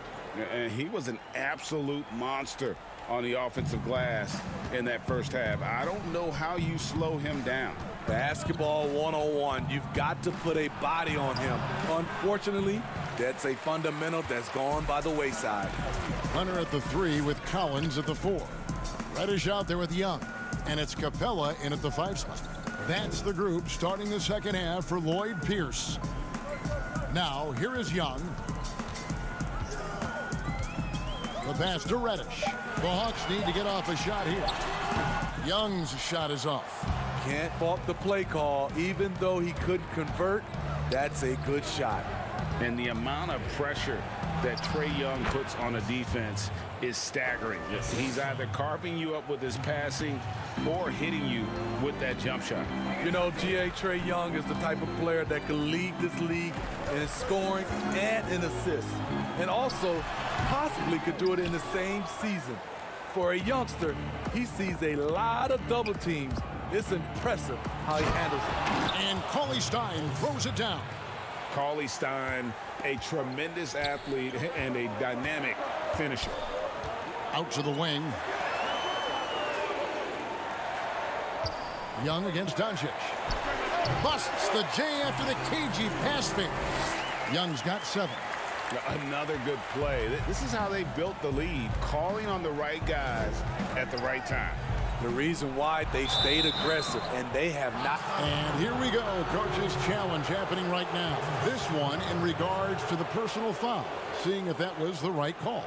And he was an absolute monster on the offensive glass in that first half. I don't know how you slow him down. Basketball 101. You've got to put a body on him. Unfortunately, that's a fundamental that's gone by the wayside. Hunter at the 3 with Collins at the 4. Reddish out there with Young. And it's Capella in at the 5 spot. That's the group starting the second half for Lloyd Pierce. Now, here is Young. The pass to Reddish. The Hawks need to get off a shot here. Young's shot is off. Can't fault the play call. Even though he couldn't convert, that's a good shot. And the amount of pressure that Trae Young puts on a defense is staggering. He's either carving you up with his passing or hitting you with that jump shot. You know, Trae Young is the type of player that can lead this league in scoring and in assists. And also possibly could do it in the same season. For a youngster, he sees a lot of double teams. It's impressive how he handles it. And Cauley Stein throws it down. Cauley Stein, a tremendous athlete and a dynamic finisher. Out to the wing. Young against Doncic. Busts the J after the cagey pass fake. Young's got 7. Another good play. This is how they built the lead, calling on the right guys at the right time. The reason why they stayed aggressive, and they have not. And here we go. Coach's challenge happening right now. This one in regards to the personal foul, seeing if that was the right call.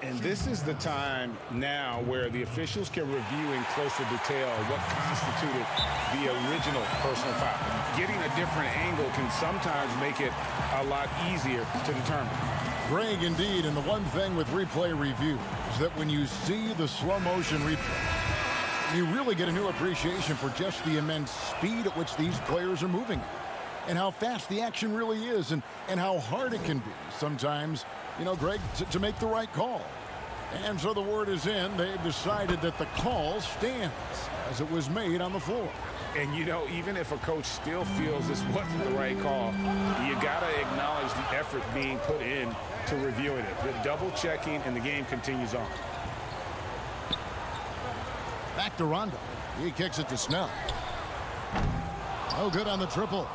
And this is the time now where the officials can review in closer detail what constituted the original personal foul. Getting a different angle can sometimes make it a lot easier to determine. Greg, indeed, and the one thing with replay review is that when you see the slow motion replay, you really get a new appreciation for just the immense speed at which these players are moving and how fast the action really is and how hard it can be sometimes, you know, Greg, to make the right call. And so the word is in. They've decided that the call stands as it was made on the floor. And, you know, even if a coach still feels this wasn't the right call, you got to acknowledge the effort being put in to reviewing it. The double checking, and the game continues on. Back to Rondo. He kicks it to Snell. No good on the triple.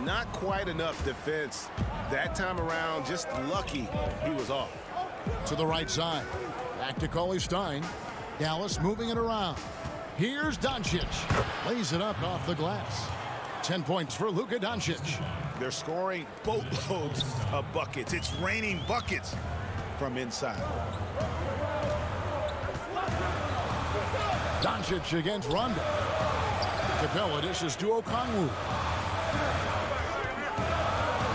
Not quite enough defense that time around. Just lucky he was off. To the right side. Back to Cauley-Stein. Dallas moving it around. Here's Doncic. Lays it up off the glass. 10 points for Luka Doncic. They're scoring boatloads of buckets. It's raining buckets from inside. Doncic against Rondo. Capella dishes to Okongwu.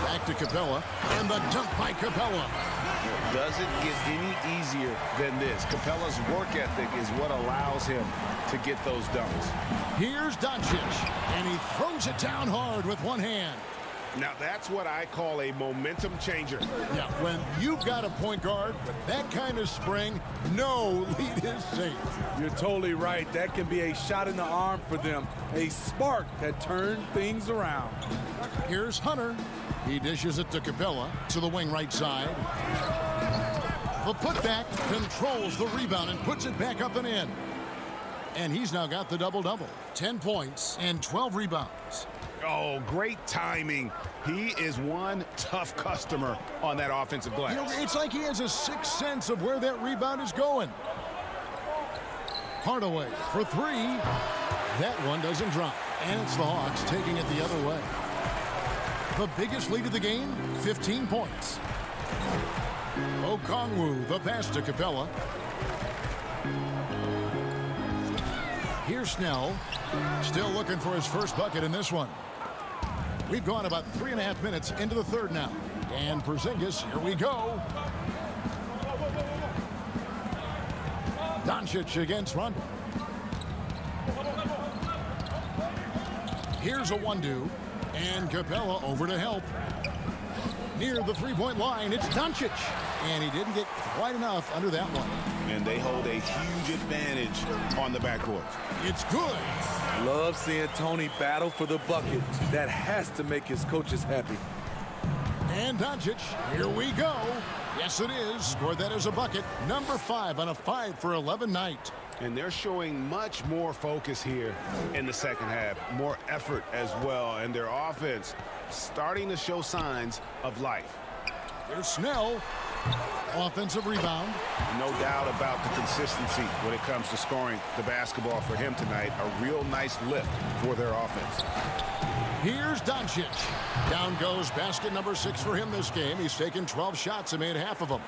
Back to Capella. And the dunk by Capella. Doesn't get any easier than this. Capella's work ethic is what allows him to get those dunks. Here's Doncic. And he throws it down hard with one hand. Now that's what I call a momentum changer. Yeah, when you've got a point guard with that kind of spring, no lead is safe. You're totally right. That can be a shot in the arm for them. A spark that turned things around. Here's Hunter. He dishes it to Capella to the wing right side. The putback controls the rebound and puts it back up and in. And he's now got the double-double. 10 points and 12 rebounds. Oh, great timing. He is one tough customer on that offensive glass. You know, it's like he has a sixth sense of where that rebound is going. Hardaway for three. That one doesn't drop. And it's the Hawks taking it the other way. The biggest lead of the game, 15 points. Okongwu, the pass to Capella. Here's Snell. Still looking for his first bucket in this one. We've gone about 3.5 minutes into the third now. And Porzingis, here we go. Doncic against Rondo. Here's a 1-2. And Capella over to help. Near the three-point line, it's Doncic. And he didn't get quite enough under that one. And they hold a huge advantage on the backcourt. It's good. Love seeing Tony battle for the bucket. That has to make his coaches happy. And Doncic, here we go. Yes, it is. Scored that as a bucket. Number 5 on a 5-for-11 night. And they're showing much more focus here in the second half. More effort as well. And their offense starting to show signs of life. Here's Snell. Offensive rebound. No doubt about the consistency when it comes to scoring the basketball for him tonight. A real nice lift for their offense. Here's Doncic. Down goes basket number 6 for him this game. He's taken 12 shots and made half of them.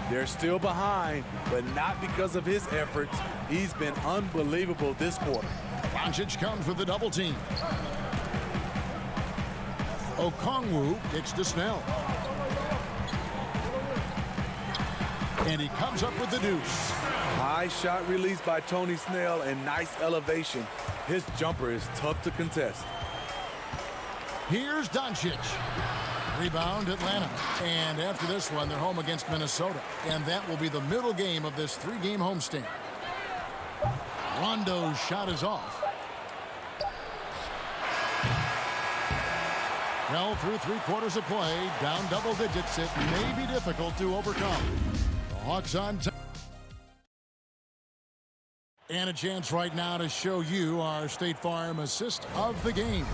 They're still behind, but not because of his efforts. He's been unbelievable this quarter. Doncic comes with the double team. Okongwu kicks to Snell. And he comes up with the deuce. High shot release by Tony Snell and nice elevation. His jumper is tough to contest. Here's Doncic. Rebound Atlanta. And after this one, they're home against Minnesota. And that will be the middle game of this 3-game homestand. Rondo's shot is off. Well, through 3 quarters of play, down double digits, it may be difficult to overcome. The Hawks on top. And a chance right now to show you our State Farm assist of the game.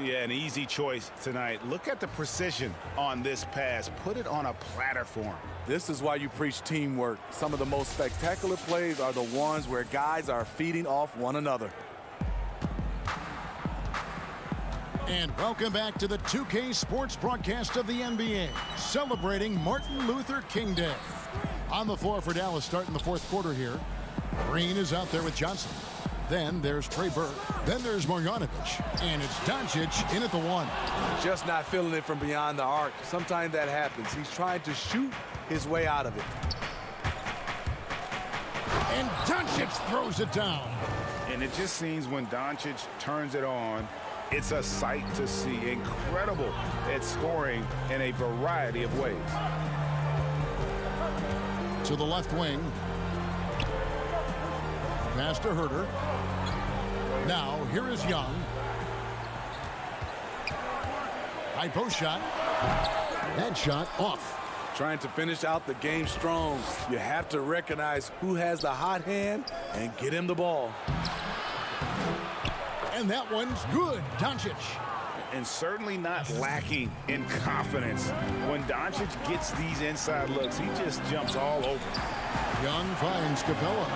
Yeah, an easy choice tonight. Look at the precision on this pass. Put it on a platter for him. This is why you preach teamwork. Some of the most spectacular plays are the ones where guys are feeding off one another. And welcome back to the 2K Sports broadcast of the NBA, celebrating Martin Luther King Day. On the floor for Dallas starting the fourth quarter here. Green is out there with Johnson. Then there's Trey Burke. Then there's Marjanovic. And it's Doncic in at the one. Just not feeling it from beyond the arc. Sometimes that happens. He's trying to shoot his way out of it. And Doncic throws it down. And it just seems when Doncic turns it on, it's a sight to see. Incredible at scoring in a variety of ways. To the left wing. Pass to Herter. Now, here is Young. High post shot. That shot off. Trying to finish out the game strong. You have to recognize who has the hot hand and get him the ball. And that one's good. Doncic. And certainly not lacking in confidence. When Doncic gets these inside looks, he just jumps all over. Young finds Capella.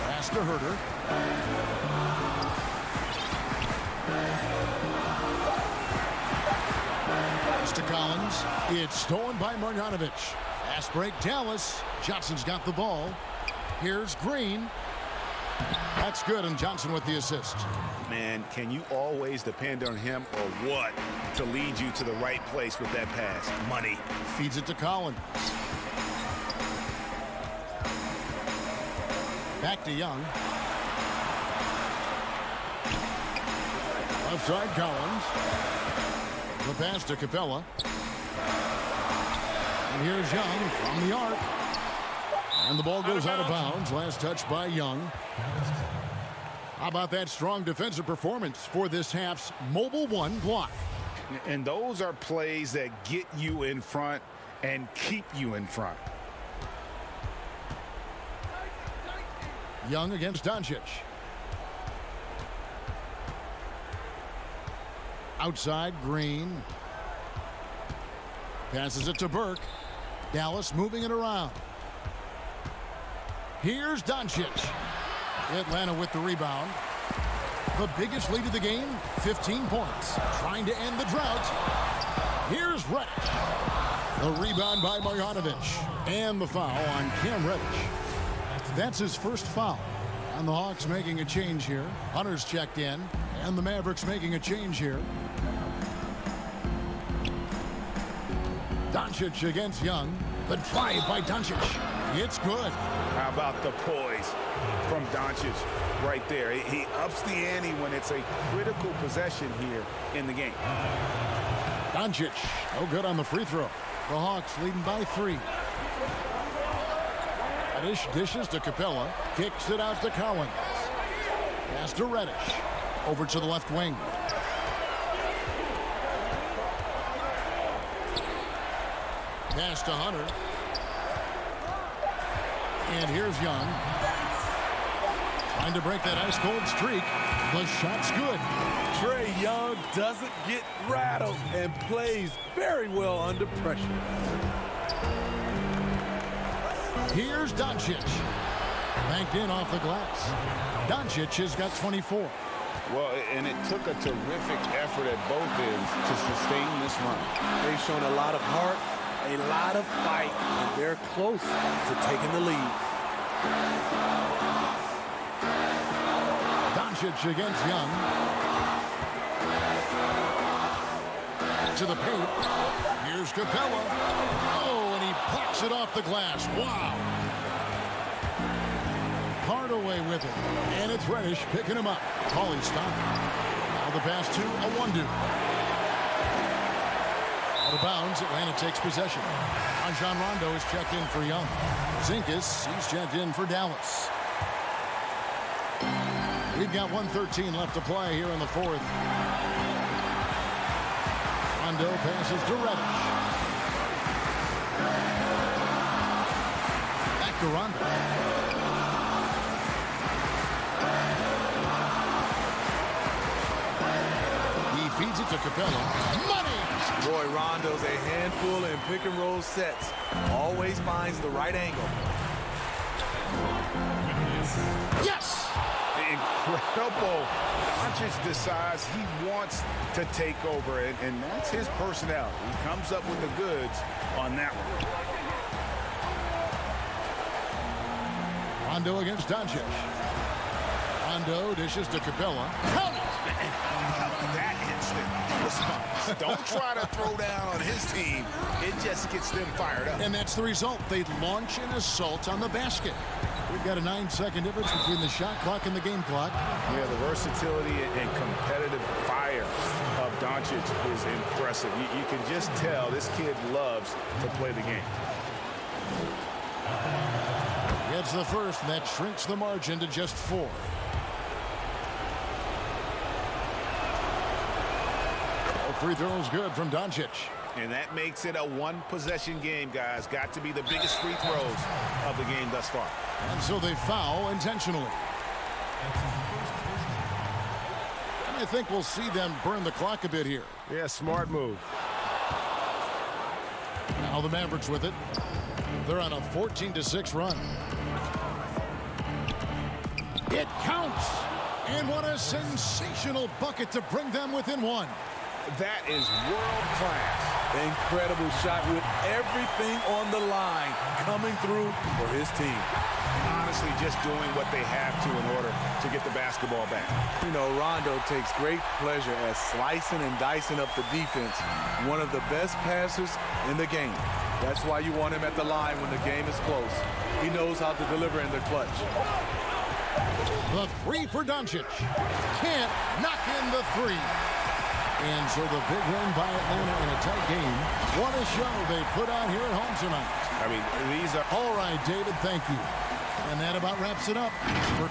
Pass to Herter. Pass to Collins. It's stolen by Marjanovic. Fast break, Dallas. Johnson's got the ball. Here's Green. That's good, and Johnson with the assist. Man, can you always depend on him or what to lead you to the right place with that pass? Money. Feeds it to Collins. Back to Young. Left side, Collins. The pass to Capella. And here's Young from the arc. And the ball goes out of bounds. Last touch by Young. How about that strong defensive performance for this half's Mobile One block? And those are plays that get you in front and keep you in front. Young against Doncic. Outside, Green. Passes it to Burke. Dallas moving it around. Here's Doncic. Atlanta with the rebound. The biggest lead of the game, 15 points. Trying to end the drought. Here's Reddish. The rebound by Marjanovic. And the foul on Cam Reddish. That's his first foul. And the Hawks making a change here. Hunter's checked in. And the Mavericks making a change here. Doncic against Young. The drive by Doncic. It's good. How about the poise from Doncic right there? He ups the ante when it's a critical possession here in the game. Doncic, no good on the free throw. The Hawks leading by 3. Reddish dishes to Capella. Kicks it out to Collins. Pass to Reddish. Over to the left wing. Pass to Hunter. And here's Young. Trying to break that ice-cold streak. The shot's good. Trae Young doesn't get rattled and plays very well under pressure. Here's Doncic. Banked in off the glass. Doncic has got 24. Well, and it took a terrific effort at both ends to sustain this run. They've shown a lot of heart, a lot of fight, and they're close to taking the lead. Doncic against Young. To the paint. Here's Capella. Oh, and he pops it off the glass. Wow. Hardaway with it. And it's Reddish picking him up. Paulie stopped. Now the pass to Awundu. Out of bounds, Atlanta takes possession. Rajon Rondo is checked in for Young. Zinkas, he's checked in for Dallas. We've got 1:13 left to play here in the fourth. Rondo passes to Reddish. Back to Rondo. He feeds it to Capella. Money! Boy, Rondo's a handful in pick and roll sets. Always finds the right angle. Yes! incredible. Doncic decides he wants to take over, and that's his personality. He comes up with the goods on that one. Rondo against Doncic. Rondo dishes to Capella. Count it! That instant response. Don't try to throw down on his team. It just gets them fired up. And that's the result. They launch an assault on the basket. We've got a 9-second difference between the shot clock and the game clock. Yeah, the versatility and competitive fire of Doncic is impressive. You can just tell this kid loves to play the game. Gets the first, and that shrinks the margin to just 4. Free throws good from Doncic. And that makes it a one-possession game, guys. Got to be the biggest free throws of the game thus far. And so they foul intentionally. And I think we'll see them burn the clock a bit here. Yeah, smart move. Now the Mavericks with it. They're on a 14-6 run. It counts. And what a sensational bucket to bring them within 1. That is world-class. Incredible shot with everything on the line coming through for his team. Honestly, just doing what they have to in order to get the basketball back. You know, Rondo takes great pleasure at slicing and dicing up the defense. One of the best passers in the game. That's why you want him at the line when the game is close. He knows how to deliver in the clutch. The 3 for Doncic. Can't knock in the 3. And so the big win by Atlanta in a tight game. What a show they put on here at home tonight. I mean, these are... All right, David, thank you. And that about wraps it up for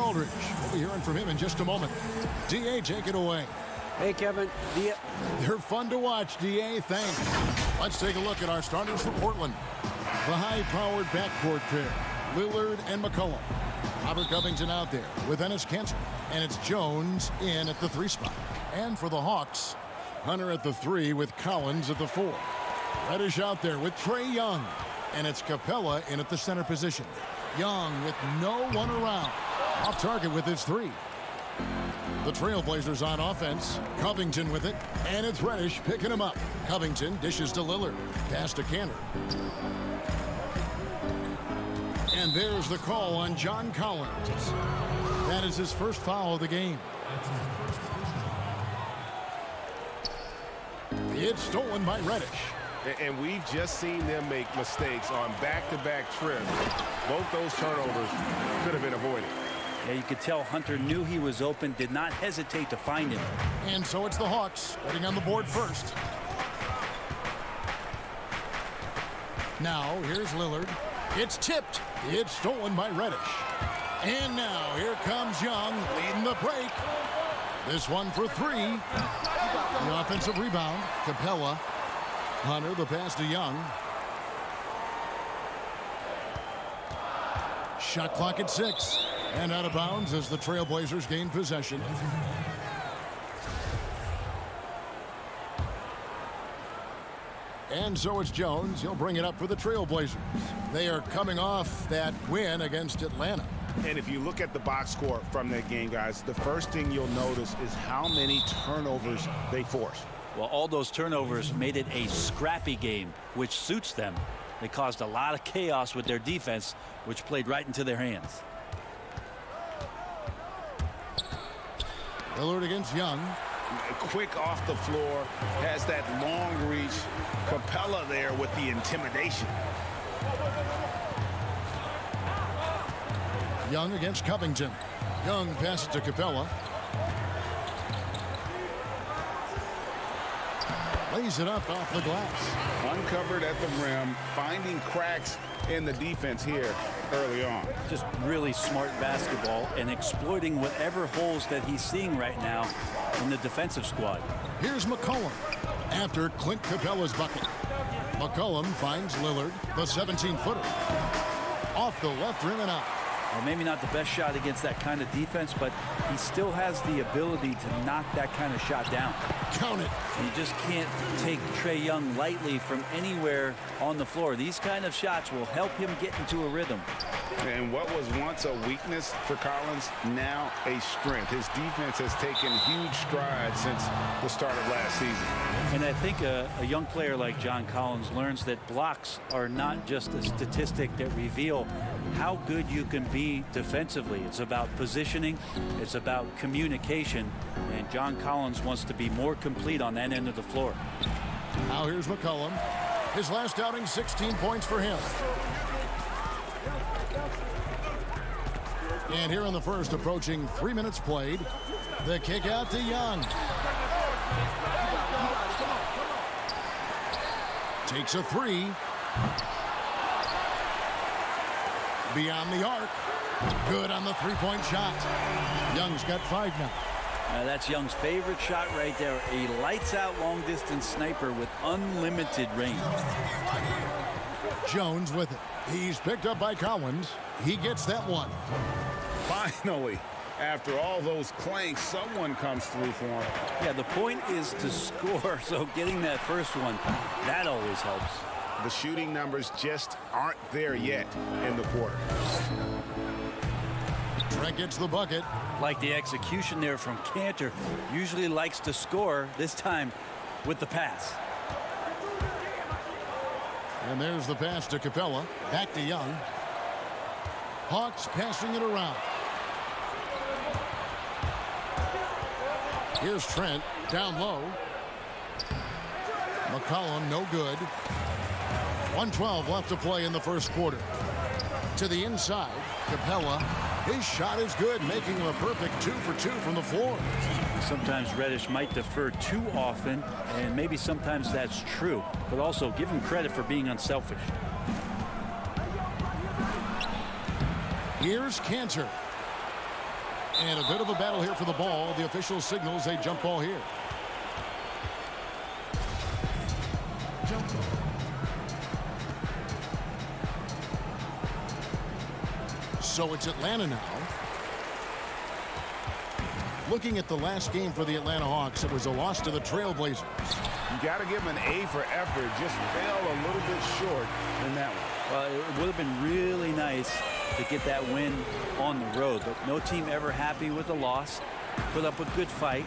Aldridge. We'll be hearing from him in just a moment. D.A., take it away. Hey, Kevin. They're fun to watch, D.A. Thanks. Let's take a look at our starters for Portland. The high-powered backcourt pair, Lillard and McCollum. Robert Covington out there with Enes Kanter. And it's Jones in at the 3 spot. And for the Hawks, Hunter at the 3 with Collins at the 4. Reddish out there with Trae Young. And it's Capella in at the center position. Young with no one around. Off target with his 3. The Trailblazers on offense. Covington with it. And it's Reddish picking him up. Covington dishes to Lillard. Pass to Kanter. And there's the call on John Collins. That is his first foul of the game. It's stolen by Reddish. And we've just seen them make mistakes on back-to-back trips. Both those turnovers could have been avoided. Yeah, you could tell Hunter knew he was open, did not hesitate to find him. And so it's the Hawks getting on the board first. Now here's Lillard. It's tipped. It's stolen by Reddish. And now here comes Young leading the break. This one for 3. The offensive rebound. Capella. Hunter, the pass to Young. Shot clock at 6. And out of bounds as the Trailblazers gain possession. And so it's Jones. He'll bring it up for the Trailblazers. They are coming off that win against Atlanta. And if you look at the box score from that game, guys, the first thing you'll notice is how many turnovers they forced. Well, all those turnovers made it a scrappy game, which suits them. They caused a lot of chaos with their defense, which played right into their hands. Lillard against Young. Quick off the floor, has that long reach. Capella there with the intimidation. Young against Covington. Young passes to Capella. Lays it up off the glass. Uncovered at the rim, finding cracks in the defense here early on. Just really smart basketball and exploiting whatever holes that he's seeing right now in the defensive squad. Here's McCollum after Clint Capella's bucket. McCollum finds Lillard, the 17-footer. Off the left rim and out. Well, maybe not the best shot against that kind of defense, but he still has the ability to knock that kind of shot down. Count it. You just can't take Trae Young lightly from anywhere on the floor. These kind of shots will help him get into a rhythm. And what was once a weakness for Collins, now a strength. His defense has taken huge strides since the start of last season. And I think a young player like John Collins learns that blocks are not just a statistic that reveal how good you can be defensively. It's about positioning. It's about communication. And John Collins wants to be more complete on that end of the floor. Now here's McCollum. His last outing, 16 points for him. And here in the first, approaching 3 minutes played, the kick out to Young. Takes a 3. Beyond the arc. Good on the three-point shot. Young's got 5 now. That's Young's favorite shot right there. A lights-out long-distance sniper with unlimited range. Jones with it. He's picked up by Collins. He gets that one. Finally, after all those clanks, someone comes through for him. Yeah, the point is to score, so getting that first one, that always helps. The shooting numbers just aren't there yet in the quarter. Trent gets the bucket. Like the execution there from Kanter. Usually likes to score, this time with the pass. And there's the pass to Capella. Back to Young. Hawks passing it around. Here's Trent down low. McCollum no good. 1:12 left to play in the first quarter. To the inside, Capella. His shot is good, making him a perfect 2 for 2 from the floor. Sometimes Reddish might defer too often, and maybe sometimes that's true, but also give him credit for being unselfish. Here's Kanter. And a bit of a battle here for the ball. The official signals a jump ball here. So it's Atlanta now. Looking at the last game for the Atlanta Hawks, it was a loss to the Trailblazers. You got to give them an A for effort. Just fell a little bit short in that one. Well, it would have been really nice to get that win on the road, but no team ever happy with the loss. Put up a good fight,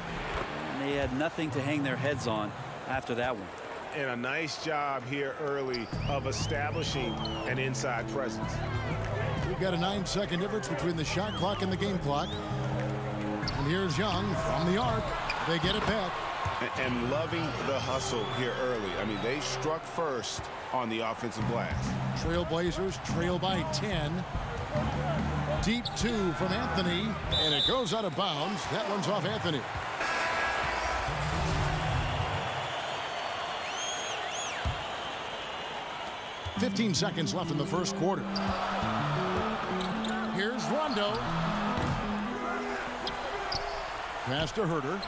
and they had nothing to hang their heads on after that one. And a nice job here early of establishing an inside presence. We've got a 9-second difference between the shot clock and the game clock. And here's Young from the arc. They get it back. And loving the hustle here early. I mean, they struck first on the offensive glass. Trailblazers trail by 10. Deep 2 from Anthony. And it goes out of bounds. That one's off Anthony. "15 seconds left in the first quarter. Here's Rondo. Pass to Herter.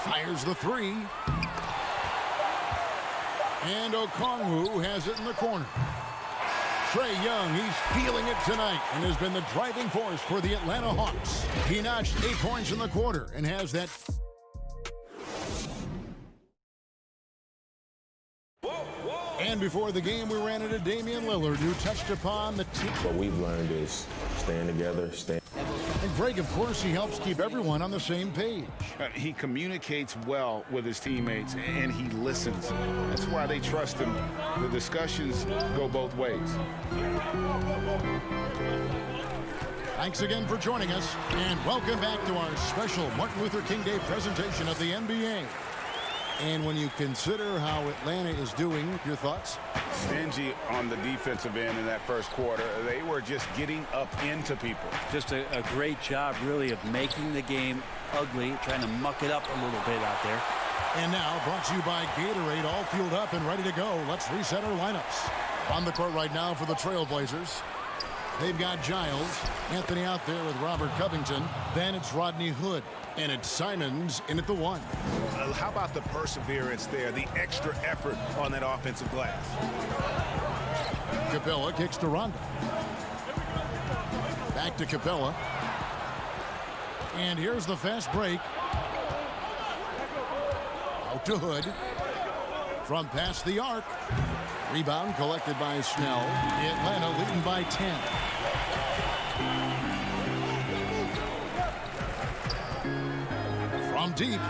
Fires the 3. And Okongwu has it in the corner. Trae Young, he's feeling it tonight and has been the driving force for the Atlanta Hawks. He notched 8 points in the quarter and has that. And before the game, we ran into Damian Lillard, who touched upon the team. What we've learned is staying together, And Greg, of course, he helps keep everyone on the same page. He communicates well with his teammates, and he listens. That's why they trust him. The discussions go both ways. Thanks again for joining us, and welcome back to our special Martin Luther King Day presentation of the NBA. And when you consider how Atlanta is doing, your thoughts? Stingy on the defensive end in that first quarter. They were just getting up into people. Just a great job, really, of making the game ugly, trying to muck it up a little bit out there. And now, brought to you by Gatorade, all fueled up and ready to go. Let's reset our lineups. On the court right now for the Trailblazers, they've got Giles, Anthony out there with Robert Covington. Then it's Rodney Hood. And it's Simons in at the 1. How about the perseverance there, the extra effort on that offensive glass? Capella kicks to Rondo. Back to Capella. And here's the fast break. Out to Hood. From past the arc. Rebound collected by Snell. Atlanta leading by 10. From deep.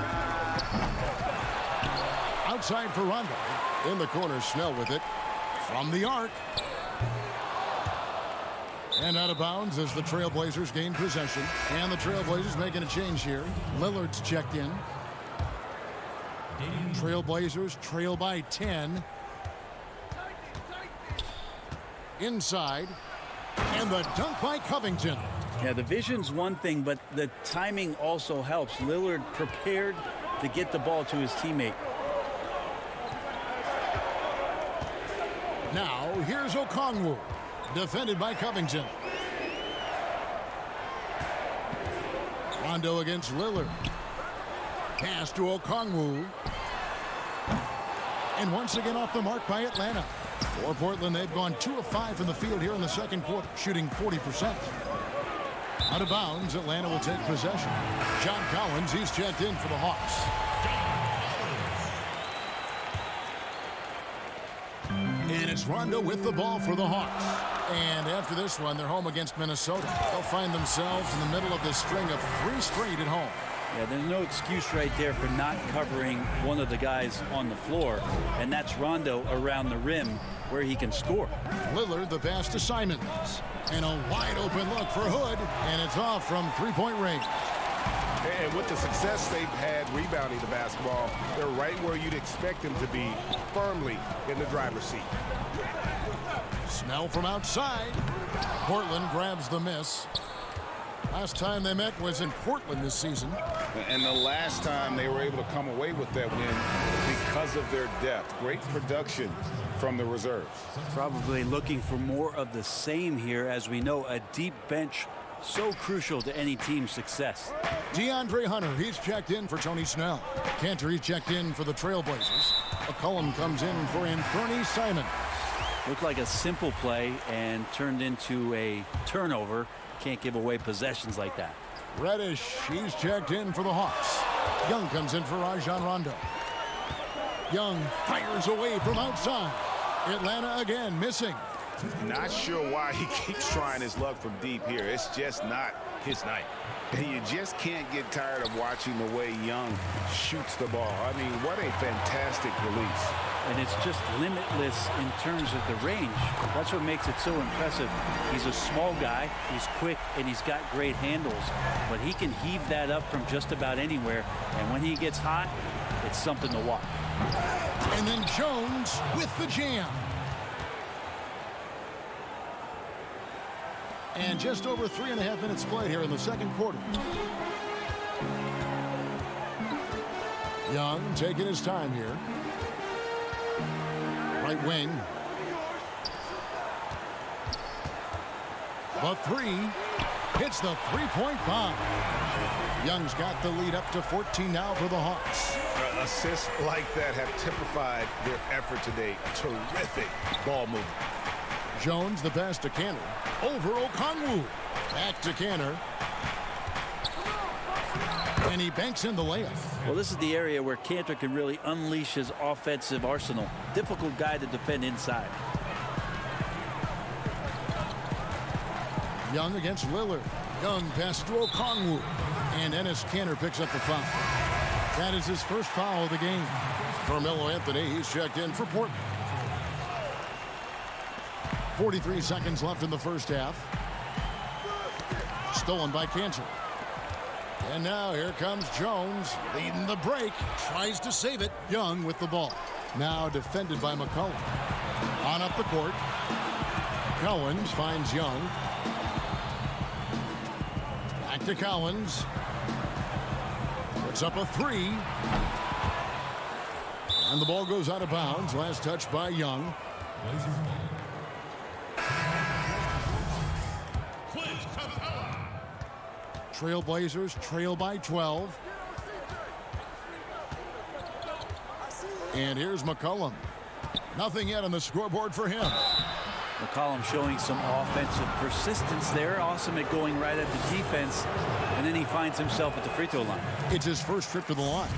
Outside for Rondo. In the corner, Snell with it. From the arc. And out of bounds as the Trailblazers gain possession. And the Trailblazers making a change here. Lillard's checked in. Trailblazers trail by 10. Inside. And the dunk by Covington. Yeah, the vision's one thing, but the timing also helps. Lillard prepared to get the ball to his teammate. Now, here's Okongwu, defended by Covington. Rondo against Lillard. Pass to Okongwu. And once again off the mark by Atlanta. For Portland, they've gone 2 of 5 from the field here in the second quarter, shooting 40%. Out of bounds, Atlanta will take possession. John Collins, he's checked in for the Hawks. And it's Rondo with the ball for the Hawks. And after this one, they're home against Minnesota. They'll find themselves in the middle of this string of 3 straight at home. Yeah, there's no excuse right there for not covering one of the guys on the floor, and that's Rondo around the rim where he can score. Lillard, the pass to Simons. And a wide open look for Hood, and it's off from 3-point range. And with the success they've had rebounding the basketball, they're right where you'd expect them to be, firmly in the driver's seat. Snell from outside. Portland grabs the miss. Last time they met was in Portland this season. And the last time they were able to come away with that win because of their depth. Great production from the reserves. Probably looking for more of the same here. As we know, a deep bench So crucial to any team's success. DeAndre Hunter, he's checked in for Tony Snell. Cantor, he's checked in for the Trailblazers. McCollum comes in for Anthony Simon. Looked like a simple play and turned into a turnover. Can't give away possessions like that. Reddish, he's checked in for the Hawks. Young comes in for Rajon Rondo. Young fires away from outside. Atlanta again missing. Not sure why he keeps trying his luck from deep here. It's just not his night. And you just can't get tired of watching the way Young shoots the ball. I mean, what a fantastic release. And it's just limitless in terms of the range. That's what makes it so impressive. He's a small guy, he's quick, and he's got great handles. But he can heave that up from just about anywhere. And when he gets hot, it's something to watch. And then Jones with the jam. And just over 3.5 minutes played here in the second quarter. Young taking his time here. Right wing. The three. Hits the three-point bomb. Young's got the lead up to 14 now for the Hawks. Assists like that have typified their effort today. Terrific ball movement. Jones the pass to Cantor. Over Okongwu. Back to Cantor. And he banks in the layup. Well, this is the area where Cantor can really unleash his offensive arsenal. Difficult guy to defend inside. Young against Lillard. Young pass to Okongwu. And Enes Kanter picks up the foul. That is his first foul of the game. Carmelo Anthony, he's checked in for Portland. 43 seconds left in the first half. Stolen by Cantor. And now here comes Jones leading the break. Tries to save it. Young with the ball. Now defended by McCollum. On up the court. Cowens finds Young. Back to Cowens. Puts up a three. And the ball goes out of bounds. Last touch by Young. Trailblazers trail by 12. And here's McCollum. Nothing yet on the scoreboard for him. McCollum showing some offensive persistence there. Awesome at going right at the defense. And then he finds himself at the free throw line. It's his first trip to the line.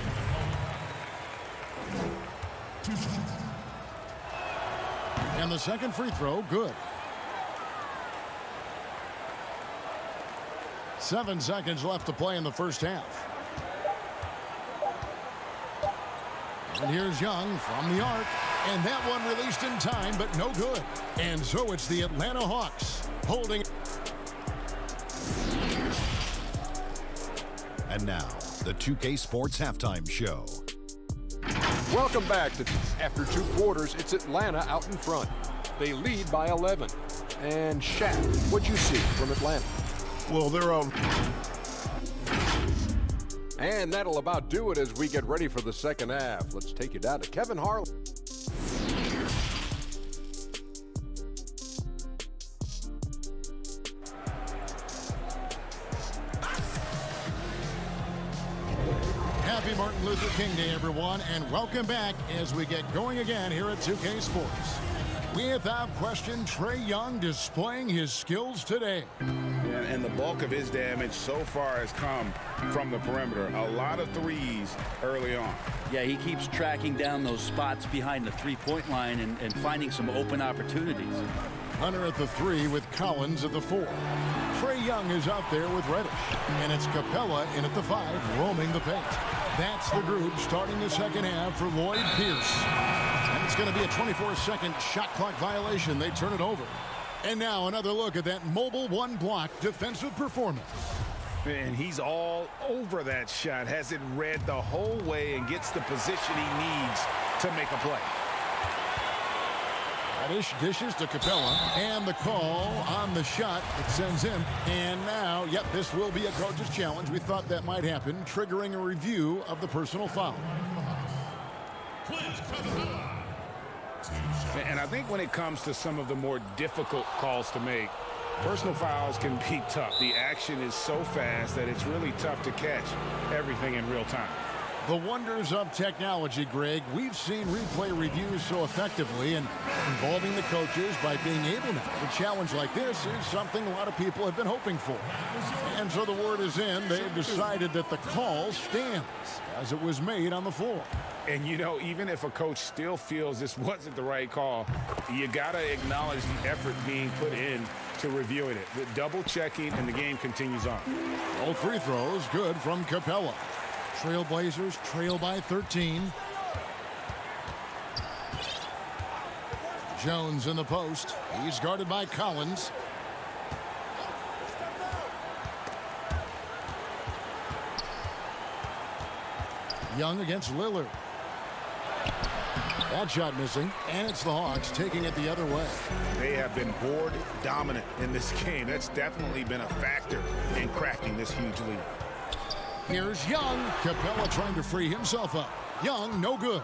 And the second free throw, good. 7 seconds left to play in the first half. And here's Young from the arc. And that one released in time, but no good. And so it's the Atlanta Hawks holding. And now, the 2K Sports Halftime Show. Welcome back to after 2 quarters. It's Atlanta out in front. They lead by 11. And Shaq, what'd you see from Atlanta? Well, they're And that'll about do it as we get ready for the second half. Let's take you down to Kevin Harlan. Happy Martin Luther King Day, everyone, and welcome back as we get going again here at 2K Sports. Without question, Trae Young displaying his skills today. And the bulk of his damage so far has come from the perimeter. A lot of threes early on. Yeah, he keeps tracking down those spots behind the three-point line and finding some open opportunities. Hunter at the 3 with Collins at the 4. Trae Young is out there with Reddish. And it's Capella in at the 5, roaming the paint. That's the group starting the second half for Lloyd Pierce. And it's going to be a 24-second shot clock violation. They turn it over. And now another look at that mobile one-block defensive performance. And he's all over that shot. Has it read the whole way and gets the position he needs to make a play. Reddish dishes to Capella. And the call on the shot that sends him. And now, yep, this will be a coach's challenge. We thought that might happen, triggering a review of the personal foul. And I think when it comes to some of the more difficult calls to make, Personal fouls can be tough. The action is so fast that it's really tough to catch everything in real time. The wonders of technology, Greg. We've seen replay reviews so effectively, and involving the coaches by being able now to challenge like this is something a lot of people have been hoping for. And so the word is in. They've decided that the call stands as it was made on the floor. And, you know, even if a coach still feels this wasn't the right call, you got to acknowledge the effort being put in to reviewing it. The double checking, and the game continues on. All free throws good from Capella. Trailblazers trail by 13. Jones in the post. He's guarded by Collins. Young against Lillard. That shot missing, and it's the Hawks taking it the other way. They have been board dominant in this game. That's definitely been a factor in crafting this huge lead. Here's Young. Capella trying to free himself up. Young, no good.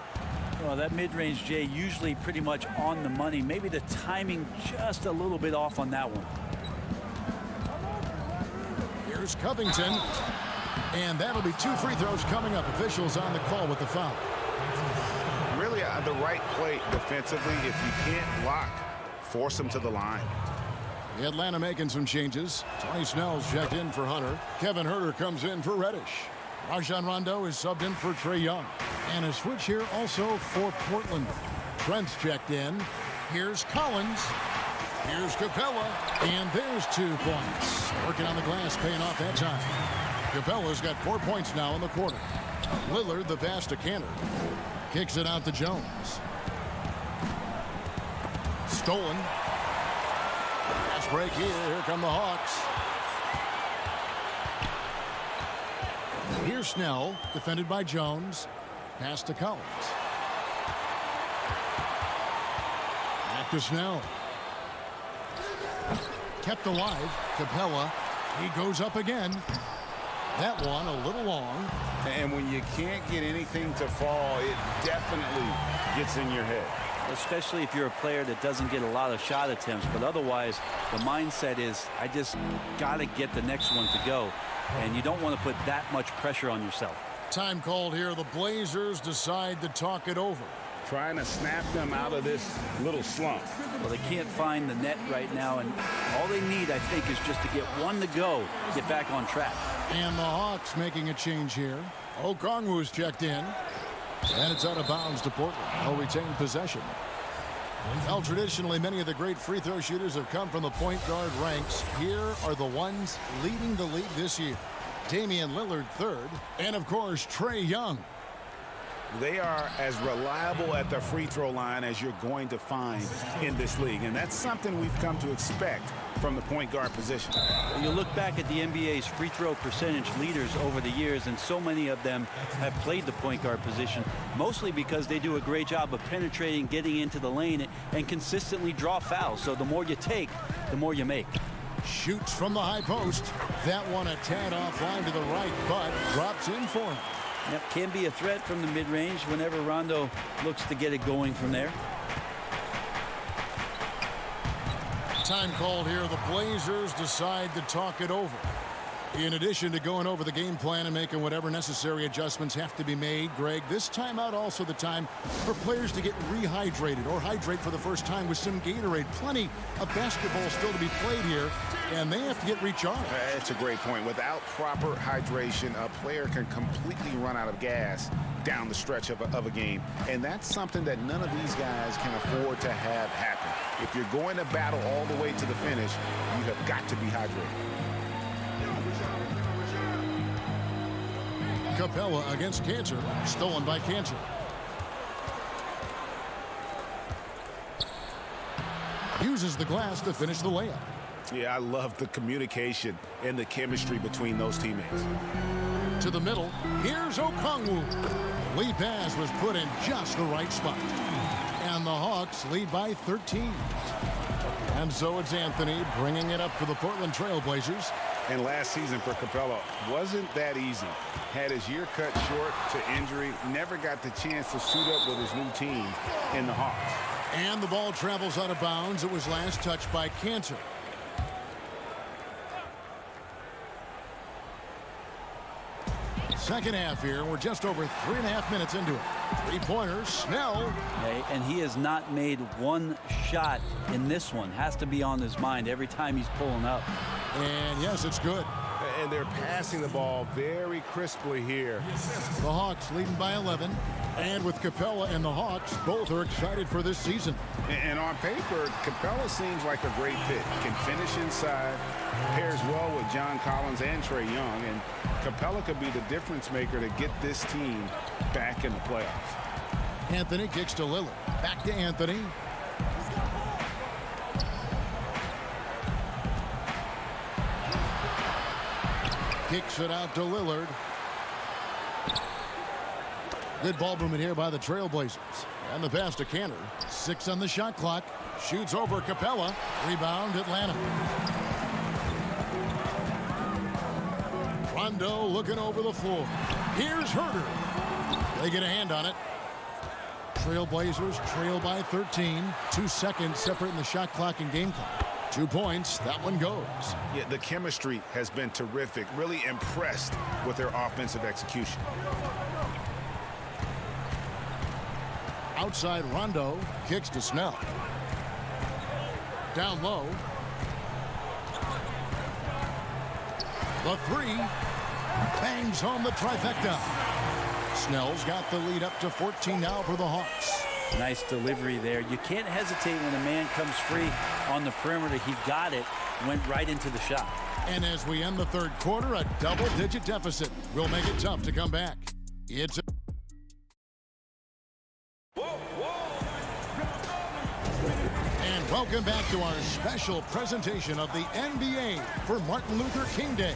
Well, that mid-range, Jay, usually pretty much on the money. Maybe the timing just a little bit off on that one. Here's Covington. And that'll be 2 free throws coming up. Officials on the call with the foul. Really the right play defensively. If you can't block, force them to the line. Atlanta making some changes. Tony Snell's checked in for Hunter. Kevin Huerter comes in for Reddish. Rajon Rondo is subbed in for Trae Young. And a switch here also for Portland. Trent's checked in. Here's Collins. Here's Capella. And there's 2 points. Working on the glass, paying off that time. Capella's got 4 points now in the quarter. Lillard, the pass to Cantor. Kicks it out to Jones. Stolen. Fast break here. Here come the Hawks. Here's Snell, defended by Jones. Pass to Collins. Back to Snell. Kept alive. Capella. He goes up again. That one a little long. And when you can't get anything to fall, it definitely gets in your head. Especially if you're a player that doesn't get a lot of shot attempts. But otherwise, the mindset is, I just got to get the next one to go. And you don't want to put that much pressure on yourself. Time called here. The Blazers decide to talk it over. Trying to snap them out of this little slump. Well, they can't find the net right now, and all they need, I think, is just to get one to go, get back on track. And the Hawks making a change here. Okongwu's checked in. And it's out of bounds to Portland. They'll retain possession. Well, traditionally, many of the great free throw shooters have come from the point guard ranks. Here are the ones leading the league this year. Damian Lillard, 3rd. And, of course, Trae Young. They are as reliable at the free throw line as you're going to find in this league. And that's something we've come to expect from the point guard position. You look back at the NBA's free throw percentage leaders over the years, and so many of them have played the point guard position, mostly because they do a great job of penetrating, getting into the lane, and consistently draw fouls. So the more you take, the more you make. Shoots from the high post. That one a tad offline to the right, but drops in for him. Yep, can be a threat from the mid-range whenever Rondo looks to get it going from there. Time called here. The Blazers decide to talk it over. In addition to going over the game plan and making whatever necessary adjustments have to be made, Greg, this timeout also the time for players to get rehydrated or hydrate for the first time with some Gatorade. Plenty of basketball still to be played here, and they have to get recharged. That's a great point. Without proper hydration, a player can completely run out of gas down the stretch of a game. And that's something that none of these guys can afford to have happen. If you're going to battle all the way to the finish, you have got to be hydrated. Capella against Cantor. Stolen by Cantor. Uses the glass to finish the layup. Yeah, I love the communication and the chemistry between those teammates. To the middle. Here's Okongwu. Lead pass was put in just the right spot. And the Hawks lead by 13. And so it's Anthony bringing it up for the Portland Trailblazers. And last season for Capella wasn't that easy. Had his year cut short to injury, never got the chance to suit up with his new team in the Hawks. And the ball travels out of bounds. It was last touched by Cantor. second half here. We're just over 3.5 minutes into it. Three-pointer, Snell. And he has not made one shot in this one. Has to be on his mind every time he's pulling up. And yes, it's good. And they're passing the ball very crisply here. The Hawks leading by 11. And with Capella and the Hawks, both are excited for this season. And on paper, Capella seems like a great fit. Can finish inside, pairs well with John Collins and Trae Young, and Capella could be the difference maker to get this team back in the playoffs. Anthony kicks to Lillard. Back to Anthony. Kicks it out to Lillard. Good ball movement here by the Trailblazers. And the pass to Cantor. 6 on the shot clock. Shoots over Capella. Rebound Atlanta. Rondo looking over the floor. Here's Herter. They get a hand on it. Trailblazers trail by 13. 2 seconds separating the shot clock and game clock. 2 points. That one goes. Yeah, the chemistry has been terrific. Really impressed with their offensive execution. Outside Rondo kicks to Snell. Down low. The three. Bangs home the trifecta. Snell's got the lead up to 14 now for the Hawks. Nice delivery there. You can't hesitate when a man comes free on the perimeter. He got it, went right into the shot. And as we end the third quarter, a double-digit deficit will make it tough to come back. It's a And welcome back to our special presentation of the NBA for Martin Luther King Day.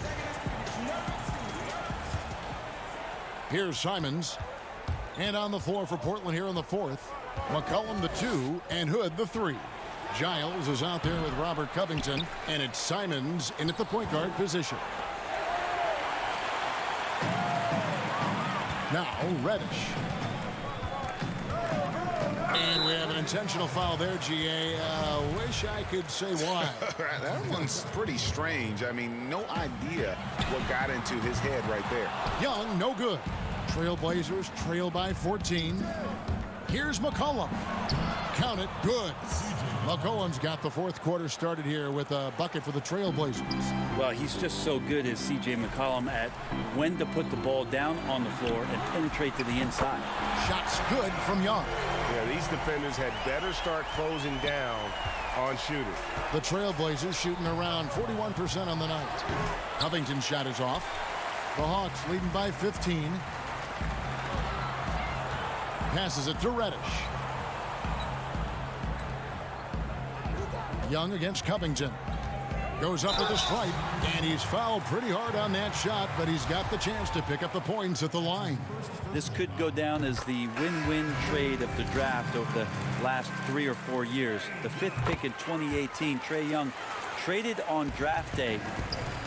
Here's Simons. And on the floor for Portland here in the fourth. McCollum the 2 and Hood the 3. Giles is out there with Robert Covington, and it's Simons in at the point guard position. Now Reddish. And we have an intentional foul there, GA. Wish I could say why. That one's pretty strange. I mean, no idea what got into his head right there. Young, no good. Trailblazers trail by 14. Here's McCollum. Count it, good. McCollum's got the fourth quarter started here with a bucket for the Trailblazers. Well, he's just so good as C.J. McCollum at when to put the ball down on the floor and penetrate to the inside. Shots good from Young. Yeah, these defenders had better start closing down on shooters. The Trailblazers shooting around 41% on the night. Covington's shot is off. The Hawks leading by 15. Passes it to Reddish. Young against Covington. Goes up with a stripe, and he's fouled pretty hard on that shot, but he's got the chance to pick up the points at the line. This could go down as the win-win trade of the draft over the last 3 or 4 years. The 5th pick in 2018, Trae Young traded on draft day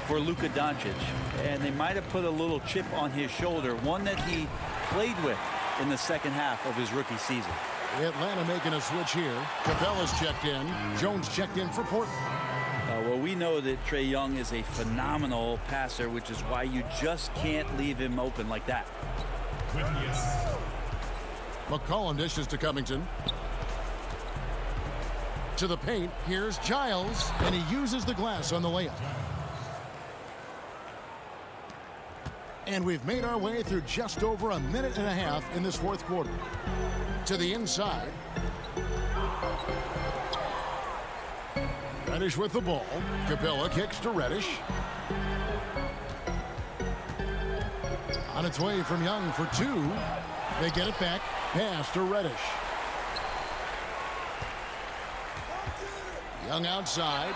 for Luka Doncic, and they might have put a little chip on his shoulder, one that he played with in the second half of his rookie season. Atlanta making a switch here. Capella's checked in. Jones checked in for Portland. Well, we know that Trae Young is a phenomenal passer, which is why you just can't leave him open like that. McCollum dishes to Covington. To the paint, here's Giles, and he uses the glass on the layup. And we've made our way through just over a minute and a half in this fourth quarter. To the inside. Reddish with the ball. Capella kicks to Reddish. On its way from Young for 2. They get it back. Pass to Reddish. Young outside.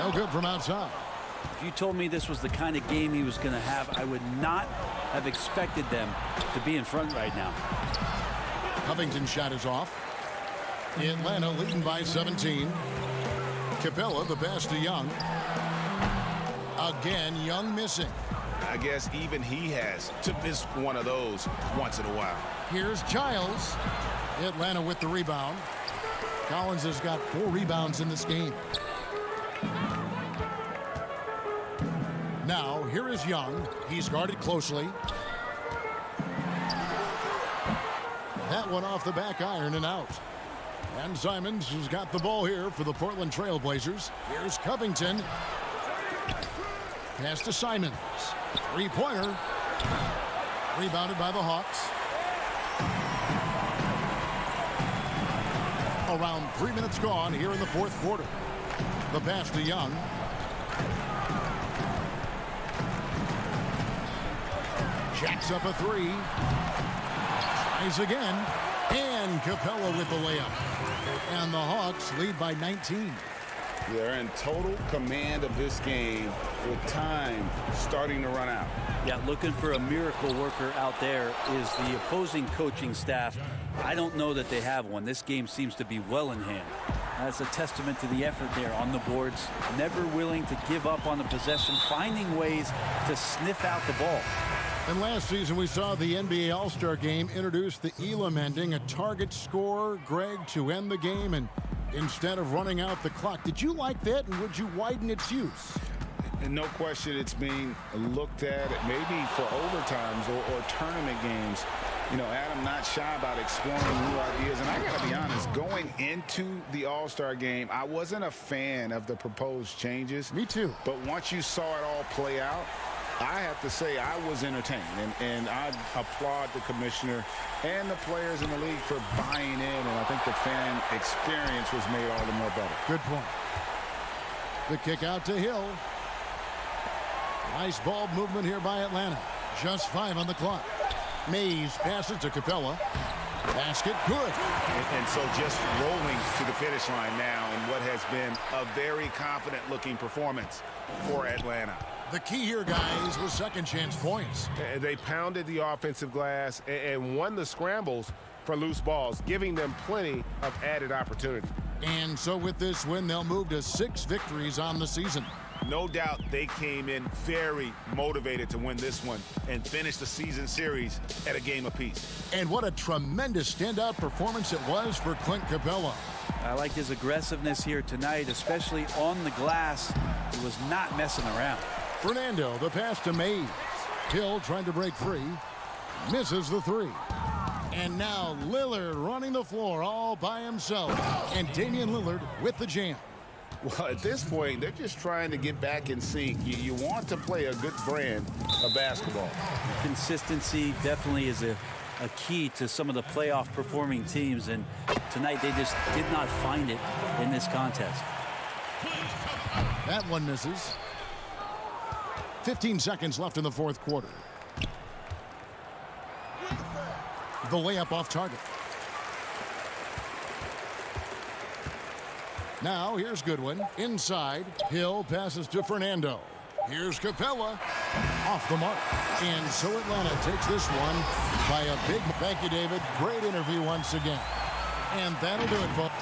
No good from outside. If you told me this was the kind of game he was going to have, I would not have expected them to be in front right now. Covington's shot is off. Atlanta leading by 17. Capella the pass to Young. Again, Young missing. I guess even he has to miss one of those once in a while. Here's Giles. Atlanta with the rebound. Collins has got 4 rebounds in this game. Now, here is Young. He's guarded closely. That one off the back iron and out. And Simons has got the ball here for the Portland Trail Blazers. Here's Covington. Pass to Simons. Three-pointer. Rebounded by the Hawks. Around 3 minutes gone here in the fourth quarter. The pass to Young. Jacks up a three. Tries again. And Capella with the layup. And the Hawks lead by 19. They're in total command of this game with time starting to run out. Yeah, looking for a miracle worker out there is the opposing coaching staff. I don't know that they have one. This game seems to be well in hand. That's a testament to the effort there on the boards. Never willing to give up on the possession, finding ways to sniff out the ball. And last season we saw the NBA All-Star Game introduce the Elam ending, a target score, Greg, to end the game and instead of running out the clock. Did you like that, and would you widen its use? And no question it's being looked at maybe for overtimes or tournament games. You know, Adam not shy about exploring new ideas. And I got to be honest, going into the All-Star game, I wasn't a fan of the proposed changes. Me too. But once you saw it all play out, I have to say I was entertained. And I applaud the commissioner and the players in the league for buying in. And I think the fan experience was made all the more better. Good point. The kick out to Hill. Nice ball movement here by Atlanta. Just 5 on the clock. Mays passes to Capella. Basket good. And so just rolling to the finish line now in what has been a very confident looking performance for Atlanta. The key here, guys, was second chance points. They pounded the offensive glass and won the scrambles for loose balls, giving them plenty of added opportunity. And so with this win, they'll move to 6 victories on the season. No doubt they came in very motivated to win this one and finish the season series at a game apiece. And what a tremendous standout performance it was for Clint Capella. I like his aggressiveness here tonight, especially on the glass. He was not messing around. Fernando, the pass to Mays. Hill trying to break free. Misses the three. And now Lillard running the floor all by himself. And Damian Lillard with the jam. Well, at this point, they're just trying to get back in sync. You want to play a good brand of basketball. Consistency definitely is a key to some of the playoff performing teams, and tonight they just did not find it in this contest. That one misses. 15 seconds left in the fourth quarter. The layup off target. Now here's Goodwin inside. Hill passes to Fernando. Here's Capella off the mark. And so Atlanta takes this one by a big. Thank you, David. Great interview once again. And that'll do it, folks.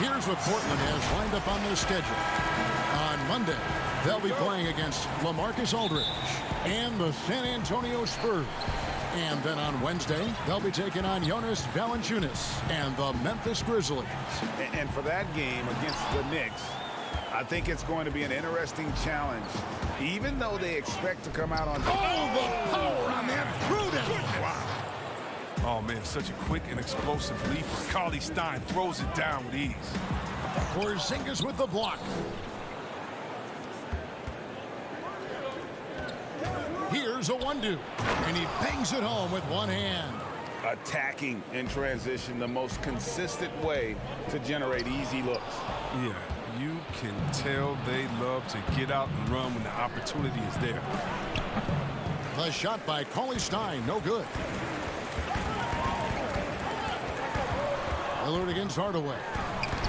Here's what Portland has lined up on their schedule. On Monday, they'll be playing against LaMarcus Aldridge and the San Antonio Spurs. And then on Wednesday, they'll be taking on Jonas Valanciunas and the Memphis Grizzlies. And for that game against the Knicks, I think it's going to be an interesting challenge, even though they expect to come out on top. Oh, the power on that Pruden. Wow. Oh, man, such a quick and explosive leap. Cauley-Stein throws it down with ease. Porzingis with the block. Here's a one-two, and he bangs it home with one hand. Attacking in transition, the most consistent way to generate easy looks. Yeah, you can tell they love to get out and run when the opportunity is there. The shot by Cauley-Stein, no good. Lillard against Hardaway.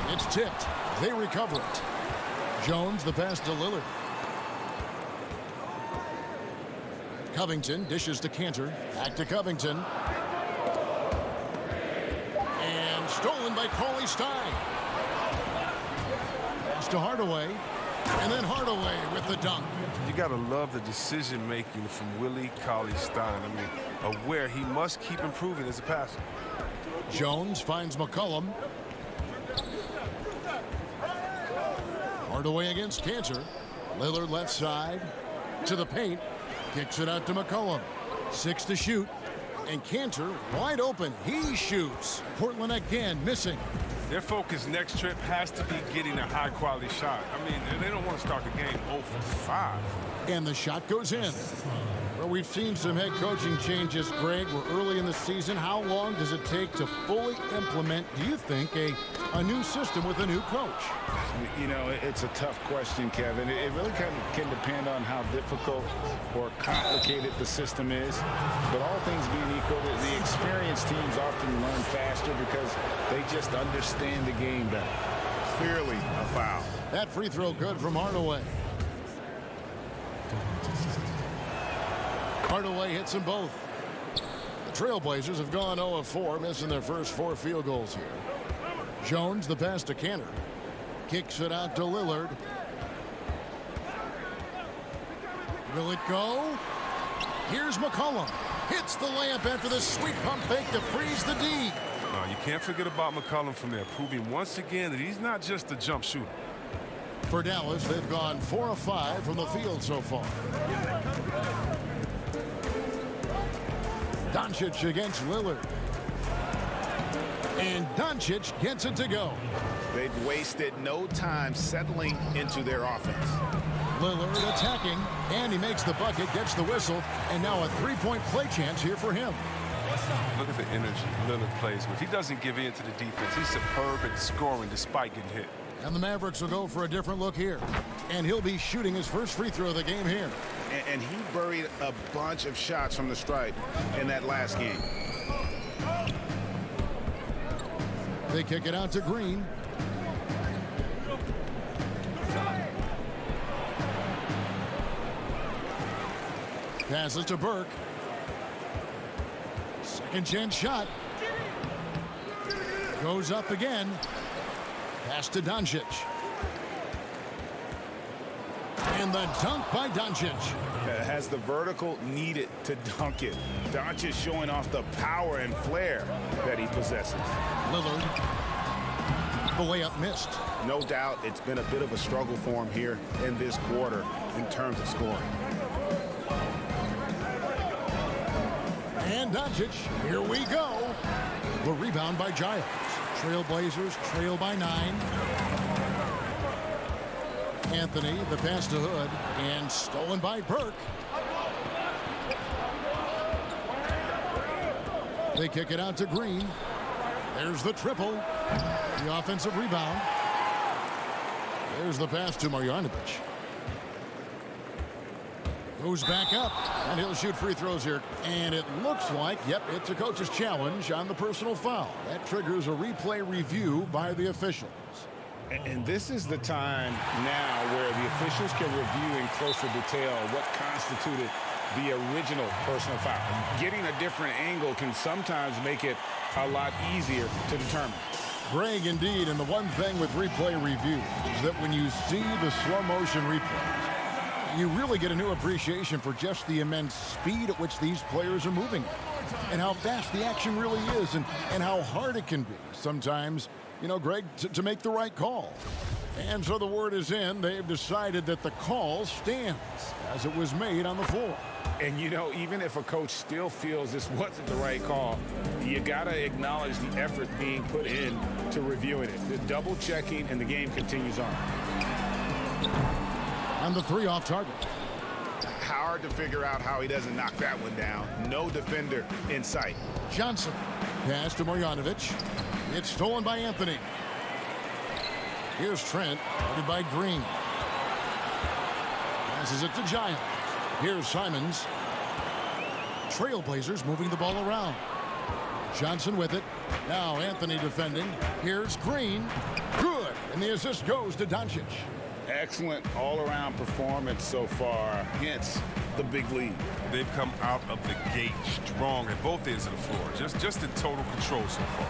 It's tipped. They recover it. Jones, the pass to Lillard. Covington dishes to Cantor. Back to Covington. And stolen by Cauley-Stein. Pass to Hardaway. And then Hardaway with the dunk. You got to love the decision-making from Willie Cauley-Stein. I mean, aware he must keep improving as a passer. Jones finds McCollum. Hardaway against Cantor. Lillard left side to the paint. Kicks it out to McCollum. 6 to shoot. And Cantor wide open. He shoots. Portland again missing. Their focus next trip has to be getting a high-quality shot. I mean, they don't want to start the game 0 for 5. And the shot goes in. Well, we've seen some head coaching changes, Greg. We're early in the season. How long does it take to fully implement, do you think, a new system with a new coach? You know, it's a tough question, Kevin. It really can depend on how difficult or complicated the system is. But all things being equal, the experienced teams often learn faster because they just understand the game better. Clearly a foul. That free throw good from Hardaway. Hardaway hits them both. The Trailblazers have gone 0 of 4, missing their first 4 field goals here. Jones, the pass to Cantor. Kicks it out to Lillard. Will it go? Here's McCollum. Hits the layup after the sweet pump fake to freeze the D. No, you can't forget about McCollum from there, proving once again that he's not just a jump shooter. For Dallas, they've gone 4 of 5 from the field so far. Doncic against Lillard. And Doncic gets it to go. They've wasted no time settling into their offense. Lillard attacking, and he makes the bucket, gets the whistle, and now a three-point play chance here for him. Look at the energy Lillard plays with. He doesn't give in to the defense. He's superb at scoring despite getting hit. And the Mavericks will go for a different look here. And he'll be shooting his first free throw of the game here. And he buried a bunch of shots from the stripe in that last game. They kick it out to Green. Passes to Burke. Second chance shot. Goes up again. Pass to Doncic. And the dunk by Doncic. Has the vertical needed to dunk it. Doncic showing off the power and flair that he possesses. Lillard. The layup missed. No doubt it's been a bit of a struggle for him here in this quarter in terms of scoring. And Doncic, here we go. The rebound by Giles. Trailblazers trail by 9. Anthony, the pass to Hood, and stolen by Burke. They kick it out to Green. There's the triple. The offensive rebound. There's the pass to Marjanovic. Goes back up, and he'll shoot free throws here. And it looks like, yep, it's a coach's challenge on the personal foul. That triggers a replay review by the officials. And this is the time now where the officials can review in closer detail what constituted the original personal foul. Getting a different angle can sometimes make it a lot easier to determine. Greg, indeed, and the one thing with replay review is that when you see the slow motion replays, you really get a new appreciation for just the immense speed at which these players are moving and how fast the action really is and how hard it can be sometimes, you know, Greg, to make the right call. And so the word is in. They've decided that the call stands as it was made on the floor. And, you know, even if a coach still feels this wasn't the right call, you got to acknowledge the effort being put in to reviewing it. The double checking, and the game continues on. On the three off target. Hard to figure out how he doesn't knock that one down. No defender in sight. Johnson. Pass to Marjanovic. It's stolen by Anthony. Here's Trent, guarded by Green. Passes it to Giants. Here's Simons. Trailblazers moving the ball around. Johnson with it. Now Anthony defending. Here's Green. Good. And the assist goes to Doncic. Excellent all-around performance so far. Hence the big lead. They've come out of the gate strong at both ends of the floor. Just in total control so far.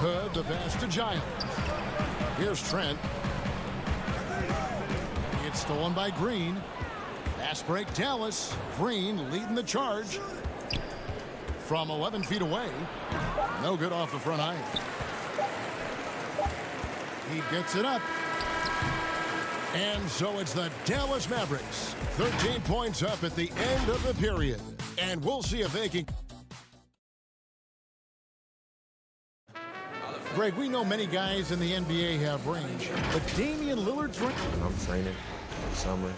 Hood, the pass to Giants. Here's Trent. It's stolen by Green. Fast break, Dallas. Green leading the charge. From 11 feet away. No good off the front iron. He gets it up. And so it's the Dallas Mavericks. 13 points up at the end of the period. And we'll see if they can... Greg, we know many guys in the NBA have range, but Damian Lillard's range... I'm training summer.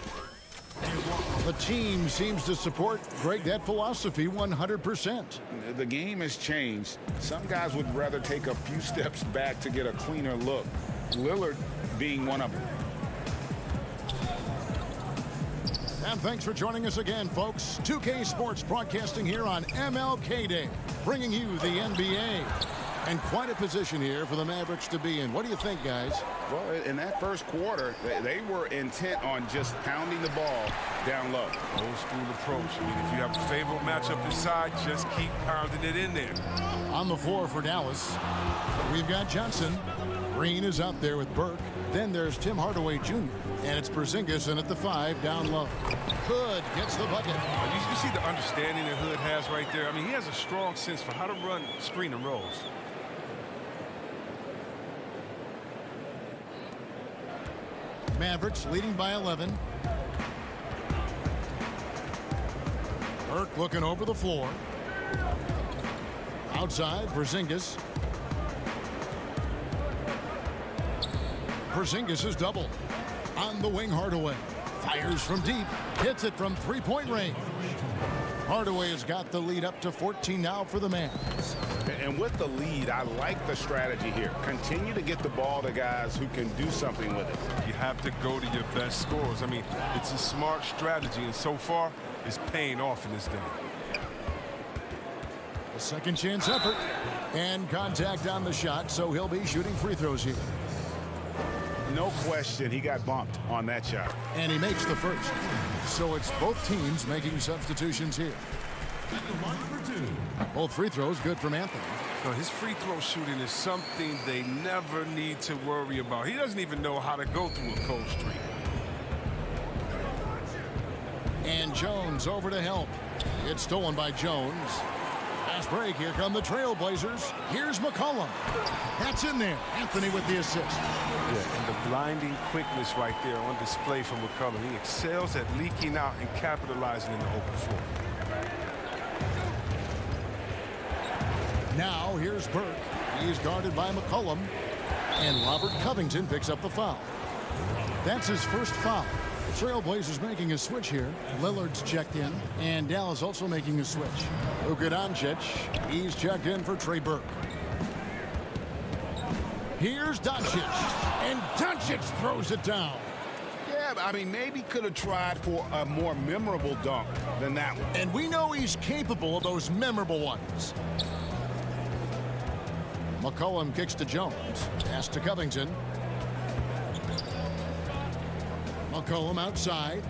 The team seems to support, Greg, that philosophy 100%. The game has changed. Some guys would rather take a few steps back to get a cleaner look. Lillard being one of them. And thanks for joining us again, folks. 2K Sports broadcasting here on MLK Day, bringing you the NBA. And quite a position here for the Mavericks to be in. What do you think, guys? Well, in that first quarter, they were intent on just pounding the ball down low. Old school approach. I mean, if you have a favorable matchup inside, just keep pounding it in there. On the floor for Dallas, we've got Johnson. Green is out there with Burke. Then there's Tim Hardaway Jr. And it's Porzingis in at the 5 down low. Hood gets the bucket. You see the understanding that Hood has right there? I mean, he has a strong sense for how to run screen and rolls. Mavericks leading by 11. Burke looking over the floor. Outside, Porzingis. Porzingis is double. On the wing, Hardaway. Fires from deep. Hits it from three-point range. Hardaway has got the lead up to 14 now for the Mavs. And with the lead, I like the strategy here. Continue to get the ball to guys who can do something with it. You have to go to your best scorers. I mean, it's a smart strategy, and so far, it's paying off in this game. A second chance effort. And contact on the shot, so he'll be shooting free throws here. No question, he got bumped on that shot. And he makes the first. So it's both teams making substitutions here. Both free throws good from Anthony. Now, his free throw shooting is something they never need to worry about. He doesn't even know how to go through a cold streak. And Jones over to help. It's stolen by Jones. Fast break. Here come the Trailblazers. Here's McCollum. That's in there. Anthony with the assist. Yeah, and the blinding quickness right there on display from McCollum. He excels at leaking out and capitalizing in the open floor. Now here's Burke. He's guarded by McCollum. And Robert Covington picks up the foul. That's his first foul. The Trailblazers making a switch here. Lillard's checked in. And Dallas also making a switch. Luka Doncic. He's checked in for Trey Burke. Here's Doncic. And Doncic throws it down. Yeah, I mean, maybe could have tried for a more memorable dunk than that one. And we know he's capable of those memorable ones. McCollum kicks to Jones. Pass to Covington. McCollum outside.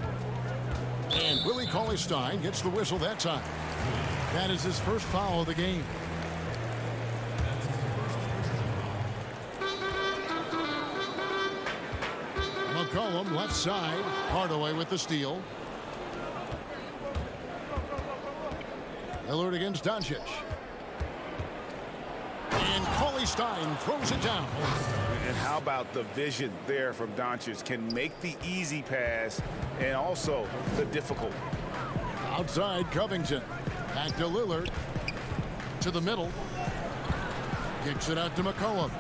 And Willie Cauley-Stein gets the whistle that time. That is his first foul of the game. McCollum left side. Hardaway with the steal. Lillard against Doncic. And Cauley Stein throws it down. And how about the vision there from Doncic? Can make the easy pass and also the difficult. Outside Covington. Back to Lillard. To the middle. Kicks it out to McCollum.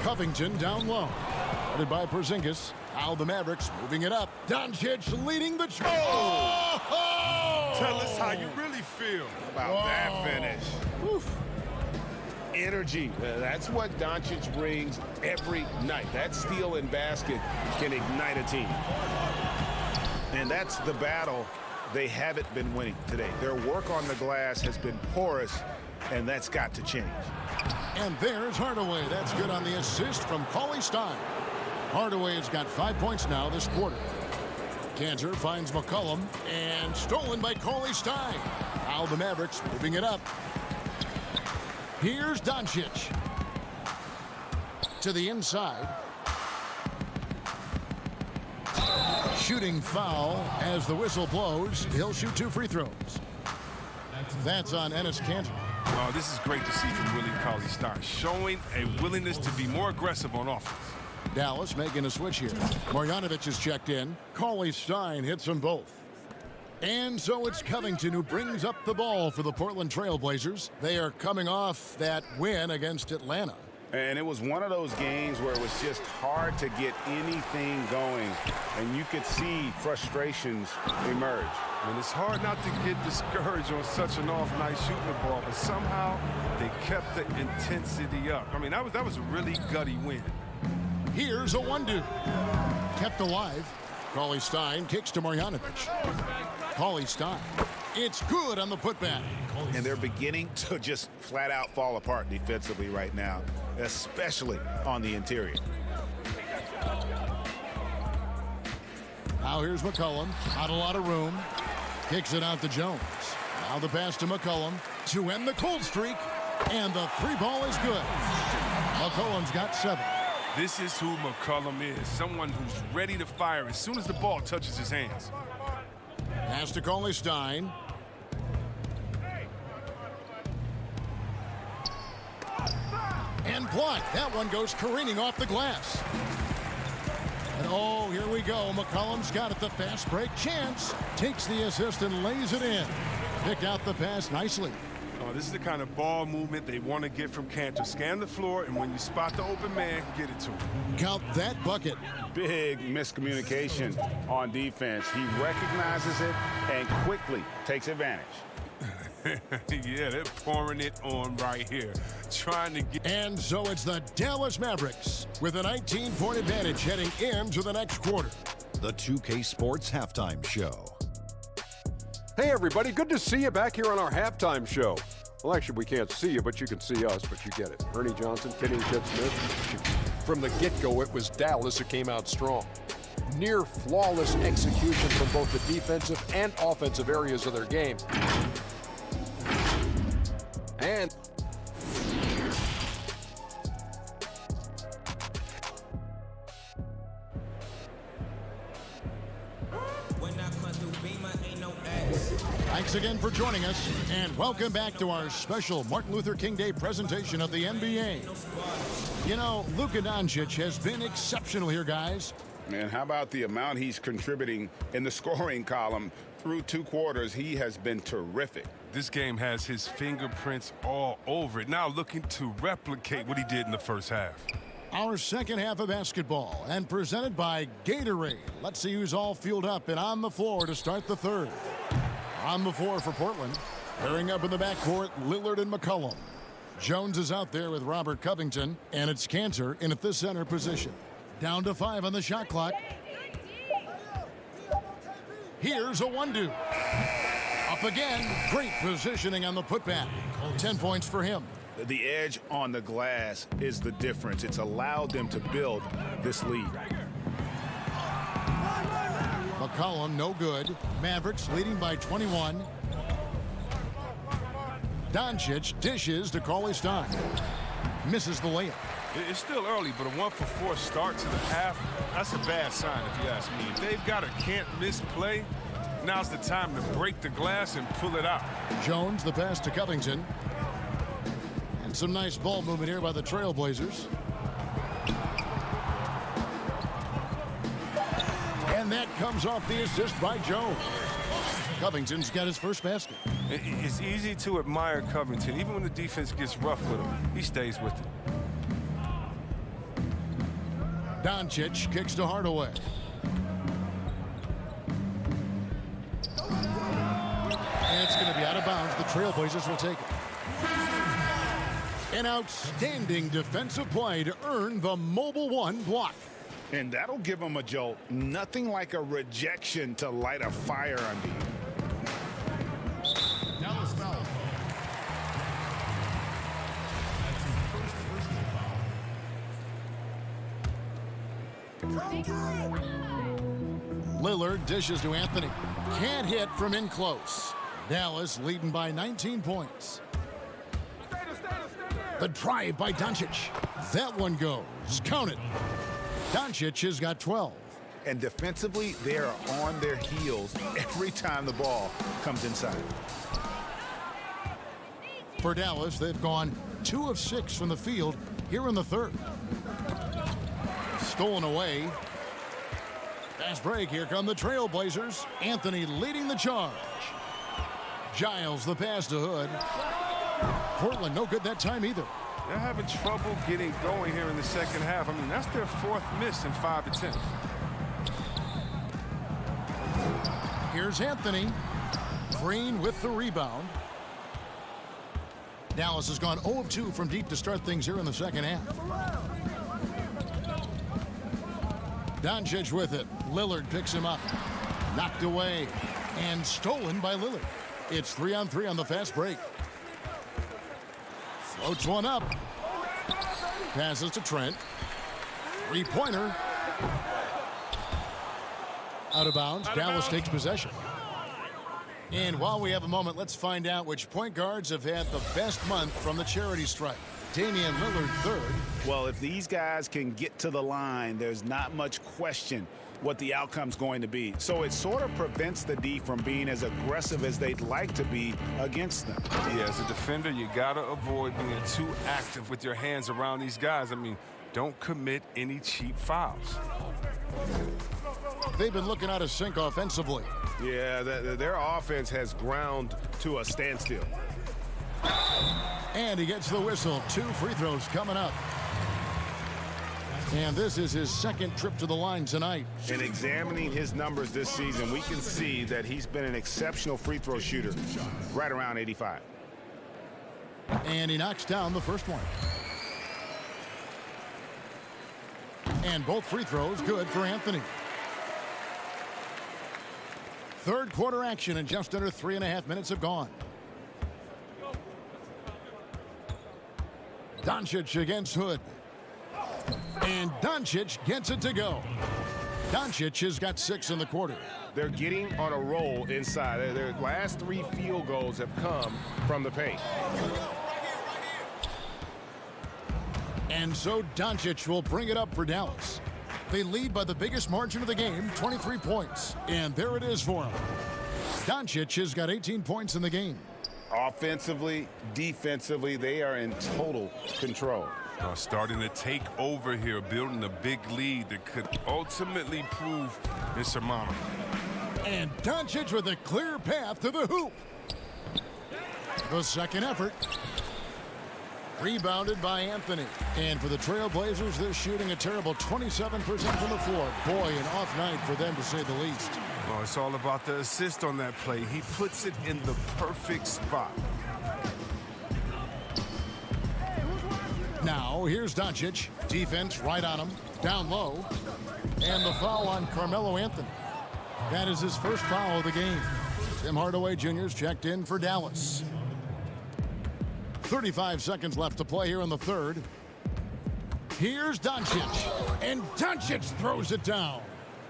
Covington down low. Guarded by Porzingis. Now the Mavericks moving it up. Doncic leading the charge. Oh! Tell us how you really feel about that finish. Oof. Energy. That's what Doncic brings every night. That steal and basket can ignite a team. And that's the battle they haven't been winning today. Their work on the glass has been porous, and that's got to change. And there's Hardaway. That's good on the assist from Cauley Stein. Hardaway has got 5 points now this quarter. Cantor finds McCollum, and stolen by Cauley Stein. Now the Mavericks moving it up. Here's Doncic. To the inside. Shooting foul as the whistle blows. He'll shoot 2 free throws. That's on Enes Kanter. Oh, this is great to see from Willie Cauley-Stein, showing a willingness to be more aggressive on offense. Dallas making a switch here. Marjanovic is checked in. Cauley-Stein hits them both. And so it's Covington who brings up the ball for the Portland Trail Blazers. They are coming off that win against Atlanta. And it was one of those games where it was just hard to get anything going. And you could see frustrations emerge. And it's hard not to get discouraged on such an off night shooting the ball, but somehow they kept the intensity up. I mean, that was a really gutty win. Here's a one-two. Kept alive. Cauley Stein kicks to Marjanovic. Cauley Stein. It's good on the putback. And they're beginning to just flat out fall apart defensively right now, especially on the interior. Now here's McCollum. Not a lot of room. Kicks it out to Jones. Now the pass to McCollum to end the cold streak. And the 3-ball is good. McCollum's got 7. This is who McCollum is, someone who's ready to fire as soon as the ball touches his hands. Pass to Cauley Stein. And blocked. That one goes careening off the glass. And oh, here we go. McCollum's got it. The fast break chance. Takes the assist and lays it in. Picked out the pass nicely. Oh, this is the kind of ball movement they want to get from Kanter. Scan the floor, and when you spot the open man, get it to him. Count that bucket. Big miscommunication on defense. He recognizes it and quickly takes advantage. Yeah, they're pouring it on right here. Trying to get... And so it's the Dallas Mavericks with a 19-point advantage heading into the next quarter. The 2K Sports Halftime Show. Hey, everybody. Good to see you back here on our halftime show. Well, actually, we can't see you, but you can see us, but you get it. Ernie Johnson, Kenny Smith. From the get-go, it was Dallas who came out strong. Near flawless execution from both the defensive and offensive areas of their game. And thanks again for joining us, and welcome back to our special Martin Luther King Day presentation of the NBA. You know, Luka Doncic has been exceptional here, guys. And how about the amount he's contributing in the scoring column through 2 quarters? He has been terrific. This game has his fingerprints all over it. Now looking to replicate what he did in the first half. Our second half of basketball, and presented by Gatorade. Let's see who's all fueled up and on the floor to start the third. On the floor for Portland. Pairing up in the backcourt, Lillard and McCollum. Jones is out there with Robert Covington, and it's Kanter in at the center position. Down to 5 on the shot clock. Here's a one-two. Up again. Great positioning on the putback. 10 points for him. The edge on the glass is the difference. It's allowed them to build this lead. McCollum, no good. Mavericks leading by 21. Doncic dishes to Cauley Stein. Misses the layup. It's still early, but a 1-for-4 start to the half, that's a bad sign if you ask me. If they've got a can't-miss play, now's the time to break the glass and pull it out. Jones, the pass to Covington. And some nice ball movement here by the Trailblazers. And that comes off the assist by Jones. Covington's got his first basket. It's easy to admire Covington. Even when the defense gets rough with him, he stays with it. Doncic kicks to Hardaway. And it's going to be out of bounds. The Trailblazers will take it. An outstanding defensive play to earn the Mobile One block. And that'll give them a jolt. Nothing like a rejection to light a fire under you. Lillard dishes to Anthony. Can't hit from in close. Dallas leading by 19 points. The drive by Doncic. That one goes. Count it. Doncic has got 12. And defensively, they are on their heels every time the ball comes inside. For Dallas, they've gone 2 of 6 from the field here in the third. Stolen away. Fast break. Here come the Trailblazers. Anthony leading the charge. Giles the pass to Hood. Portland no good that time either. They're having trouble getting going here in the second half. I mean, that's their 4th miss in 5 attempts. Here's Anthony. Green with the rebound. Dallas has gone 0 of 2 from deep to start things here in the second half. Doncic with it. Lillard picks him up. Knocked away and stolen by Lillard. It's 3-on-3 on the fast break. Floats one up. Passes to Trent. Three-pointer. Out of bounds. Dallas takes possession. And while we have a moment, let's find out which point guards have had the best month from the charity strike. Damian Lillard third. Well, if these guys can get to the line, there's not much question what the outcome's going to be. So it sort of prevents the D from being as aggressive as they'd like to be against them. Yeah, as a defender, you got to avoid being too active with your hands around these guys. I mean, don't commit any cheap fouls. They've been looking out of sync offensively. Yeah, their offense has ground to a standstill. And he gets the whistle. 2 free throws coming up. And this is his second trip to the line tonight. And examining his numbers this season, we can see that he's been an exceptional free throw shooter, right around 85. And he knocks down the first one. And both free throws good for Anthony. Third quarter action, and just under 3.5 minutes have gone. Doncic against Hood. And Doncic gets it to go. Doncic has got 6 in the quarter. They're getting on a roll inside. Their last 3 field goals have come from the paint. And so Doncic will bring it up for Dallas. They lead by the biggest margin of the game, 23 points. And there it is for him. Doncic has got 18 points in the game. Offensively, defensively, they are in total control. Starting to take over here, building a big lead that could ultimately prove insurmountable. And Doncic with a clear path to the hoop. The second effort. Rebounded by Anthony. And for the Trailblazers, they're shooting a terrible 27% from the floor. Boy, an off night for them, to say the least. Well, it's all about the assist on that play. He puts it in the perfect spot. Now, here's Doncic. Defense right on him. Down low. And the foul on Carmelo Anthony. That is his first foul of the game. Tim Hardaway Jr.'s checked in for Dallas. 35 seconds left to play here in the third. Here's Doncic. And Doncic throws it down.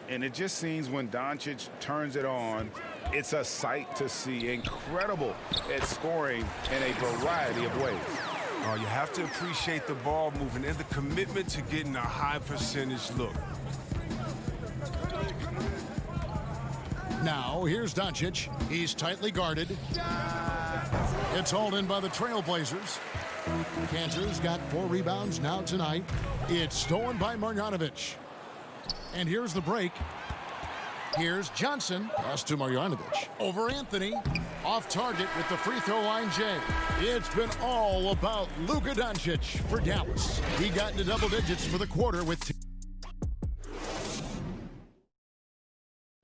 And it just seems when Doncic turns it on, it's a sight to see. Incredible at scoring in a variety of ways. Oh, you have to appreciate the ball moving and the commitment to getting a high percentage look. Now, here's Doncic. He's tightly guarded. It's hauled in by the Trailblazers. Cantor's got 4 rebounds now tonight. It's stolen by Marjanovic. And here's the break. Here's Johnson. Pass to Marjanovic. Over Anthony. Off target with the free throw line, Jay. It's been all about Luka Doncic for Dallas. He got into double digits for the quarter with...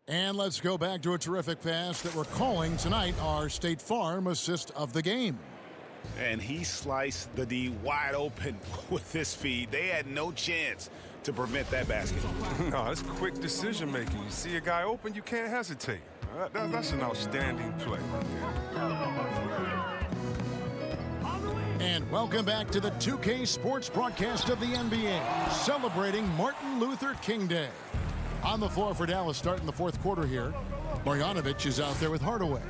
And let's go back to a terrific pass that we're calling tonight our State Farm assist of the game. And he sliced the D wide open with this feed. They had no chance to prevent that basket. No, it's quick decision making. You see a guy open, you can't hesitate. That's an outstanding play. And welcome back to the 2K Sports broadcast of the NBA, celebrating Martin Luther King Day. On the floor for Dallas starting the fourth quarter here. Marjanovic is out there with Hardaway.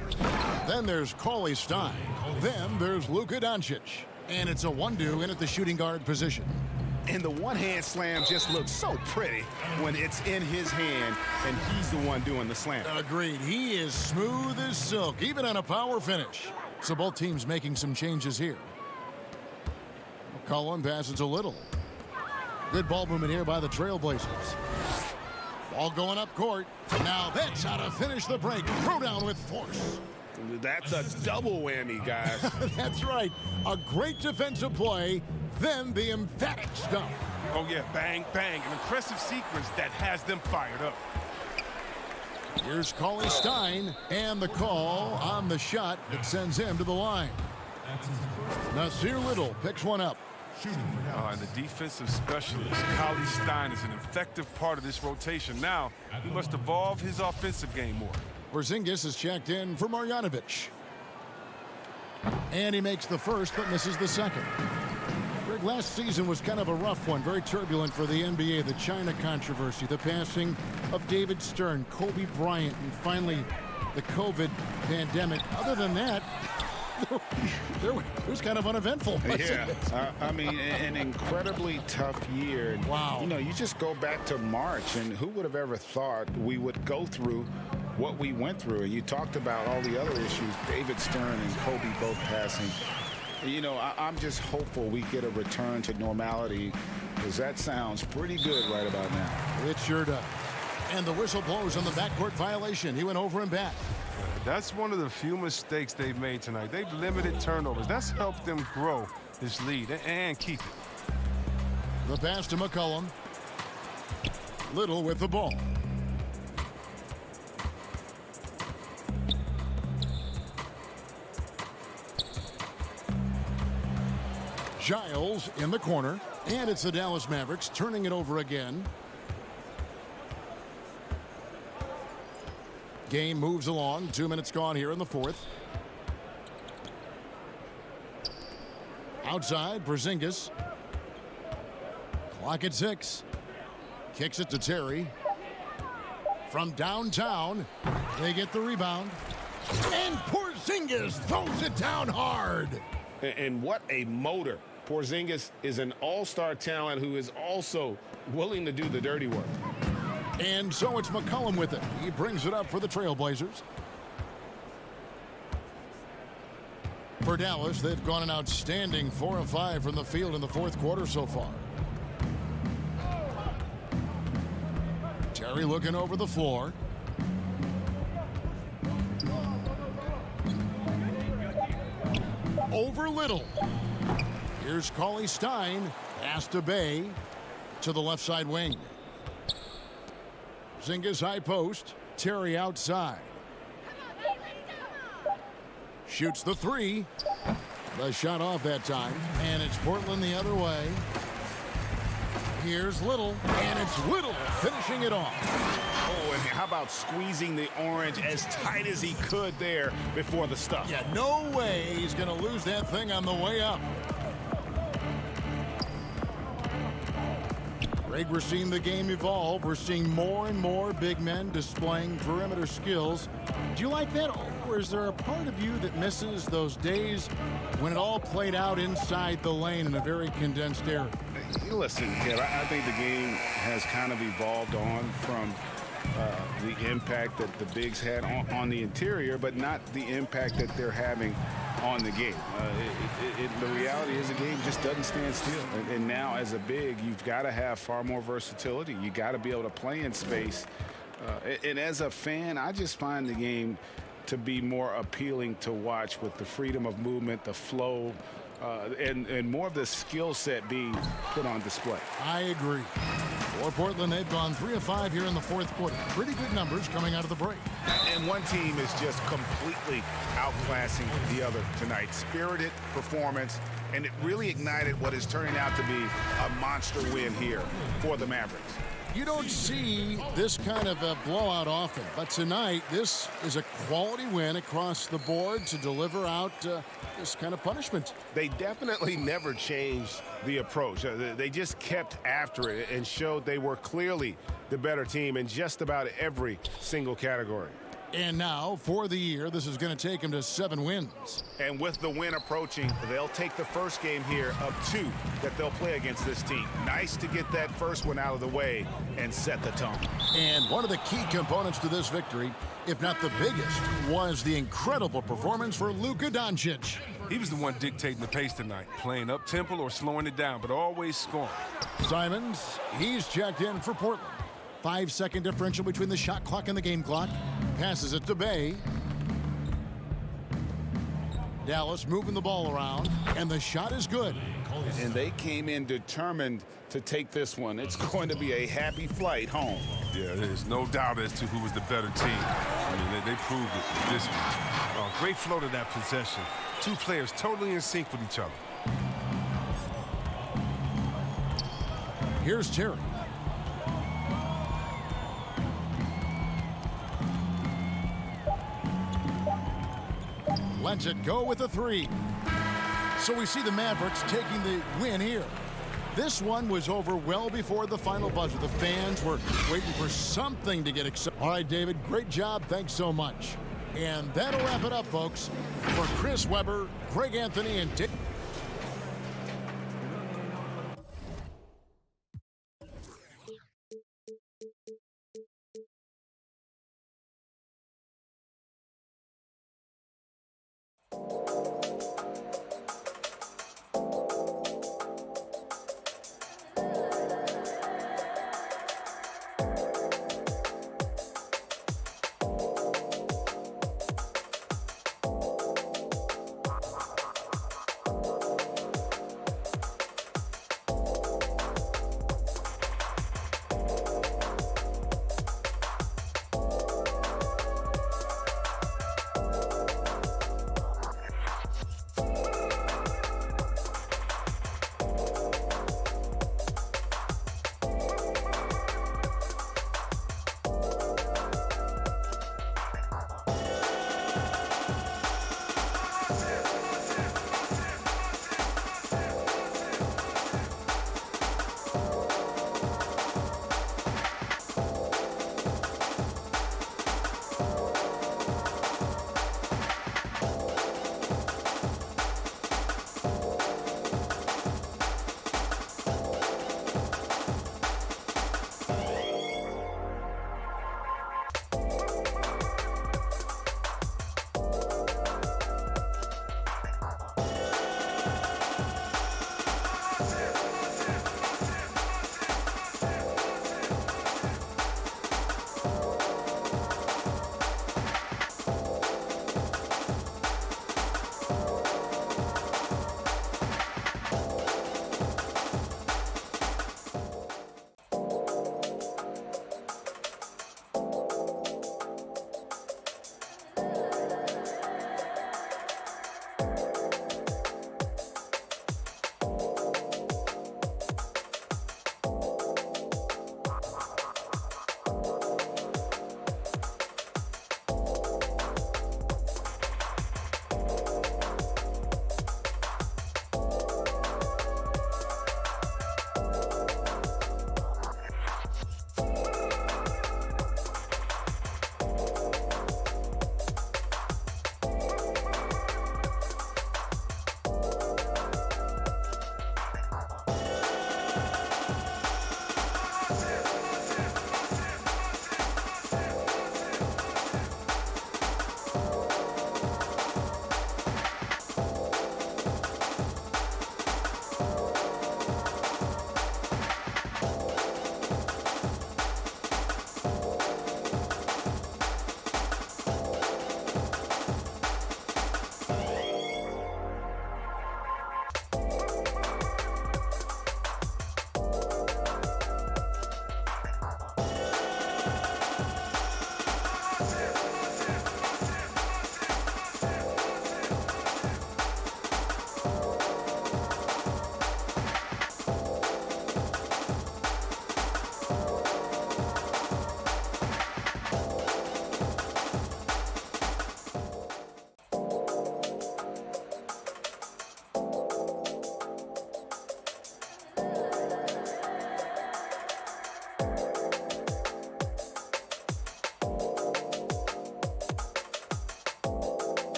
Then there's Cauley Stein. Then there's Luka Doncic. And it's a 1-2 in at the shooting guard position. And the one-hand slam just looks so pretty when it's in his hand and he's the one doing the slam. Agreed. He is smooth as silk, even on a power finish. So both teams making some changes here. McCollum passes a little. Good ball movement here by the Trailblazers. Ball going up court. Now that's how to finish the break. Throw down with force. That's a double whammy, guys. That's right. A great defensive play, then the emphatic stuff. Oh, yeah, bang, bang. An impressive sequence that has them fired up. Here's Cauley Stein, and the call on the shot that sends him to the line. Nasir Little picks one up. And the defensive specialist, Cauley Stein, is an effective part of this rotation. Now, he must evolve his offensive game more. Porzingis is checked in for Marjanovic. And he makes the first, but misses the second. Greg, last season was kind of a rough one, very turbulent for the NBA. The China controversy, the passing of David Stern, Kobe Bryant, and finally the COVID pandemic. Other than that, it was kind of uneventful. Yeah, I mean, an incredibly tough year. Wow. You know, you just go back to March, and who would have ever thought we would go through what we went through? And you talked about all the other issues, David Stern and Kobe both passing. You know, I'm just hopeful we get a return to normality, because that sounds pretty good right about now. It sure does. And the whistle blows on the backcourt violation. He went over and back. That's one of the few mistakes they've made tonight. They've limited turnovers. That's helped them grow this lead and keep it. The pass to McCollum. Little with the ball. Giles in the corner. And it's the Dallas Mavericks turning it over again. Game moves along. 2 minutes gone here in the fourth. Outside, Porzingis. Clock at 6. Kicks it to Terry. From downtown, they get the rebound. And Porzingis throws it down hard. And what a motor. Porzingis is an all-star talent who is also willing to do the dirty work. And so it's McCollum with it. He brings it up for the Trailblazers. For Dallas, they've gone an outstanding 4 of 5 from the field in the fourth quarter so far. Terry looking over the floor. Over Little. Here's Cauley Stein. Pass to Bay. To the left side wing. Porzingis high post. Terry outside. Shoots the 3. The shot off that time. And it's Portland the other way. Here's Little. And it's Little finishing it off. Oh, and how about squeezing the orange as tight as he could there before the stuff? Yeah, no way he's going to lose that thing on the way up. Greg, we're seeing the game evolve. We're seeing more and more big men displaying perimeter skills. Do you like that, or is there a part of you that misses those days when it all played out inside the lane in a very condensed area? Listen, Kev, I think the game has kind of evolved on from the impact that the bigs had on the interior, but not the impact that they're having on the game. The reality is the game just doesn't stand still. And now as a big, you've got to have far more versatility. You got to be able to play in space. And as a fan, I just find the game to be more appealing to watch with the freedom of movement, the flow, and more of the skill set being put on display. I agree. For Portland, they've gone 3 of 5 here in the fourth quarter. Pretty good numbers coming out of the break. And one team is just completely outclassing the other tonight. Spirited performance, and it really ignited what is turning out to be a monster win here for the Mavericks. You don't see this kind of a blowout often, but tonight this is a quality win across the board to deliver out this kind of punishment. They definitely never changed the approach. They just kept after it and showed they were clearly the better team in just about every single category. And now, for the year, this is going to take them to 7 wins. And with the win approaching, they'll take the first game here of 2 that they'll play against this team. Nice to get that first one out of the way and set the tone. And one of the key components to this victory, if not the biggest, was the incredible performance for Luka Doncic. He was the one dictating the pace tonight, playing up-tempo or slowing it down, but always scoring. Simons, he's checked in for Portland. 5-second differential between the shot clock and the game clock. Passes it to Bay. Dallas moving the ball around, and the shot is good. And they came in determined to take this one. It's going to be a happy flight home. Yeah, there's no doubt as to who was the better team. I mean, they proved it with this one. Great flow to that possession. 2 players totally in sync with each other. Here's Terry. Lets it go with a 3. So we see the Mavericks taking the win here. This one was over well before the final buzzer. The fans were waiting for something to get excited. All right, David, great job. Thanks so much. And that'll wrap it up, folks. For Chris Webber, Craig Anthony, and Dick.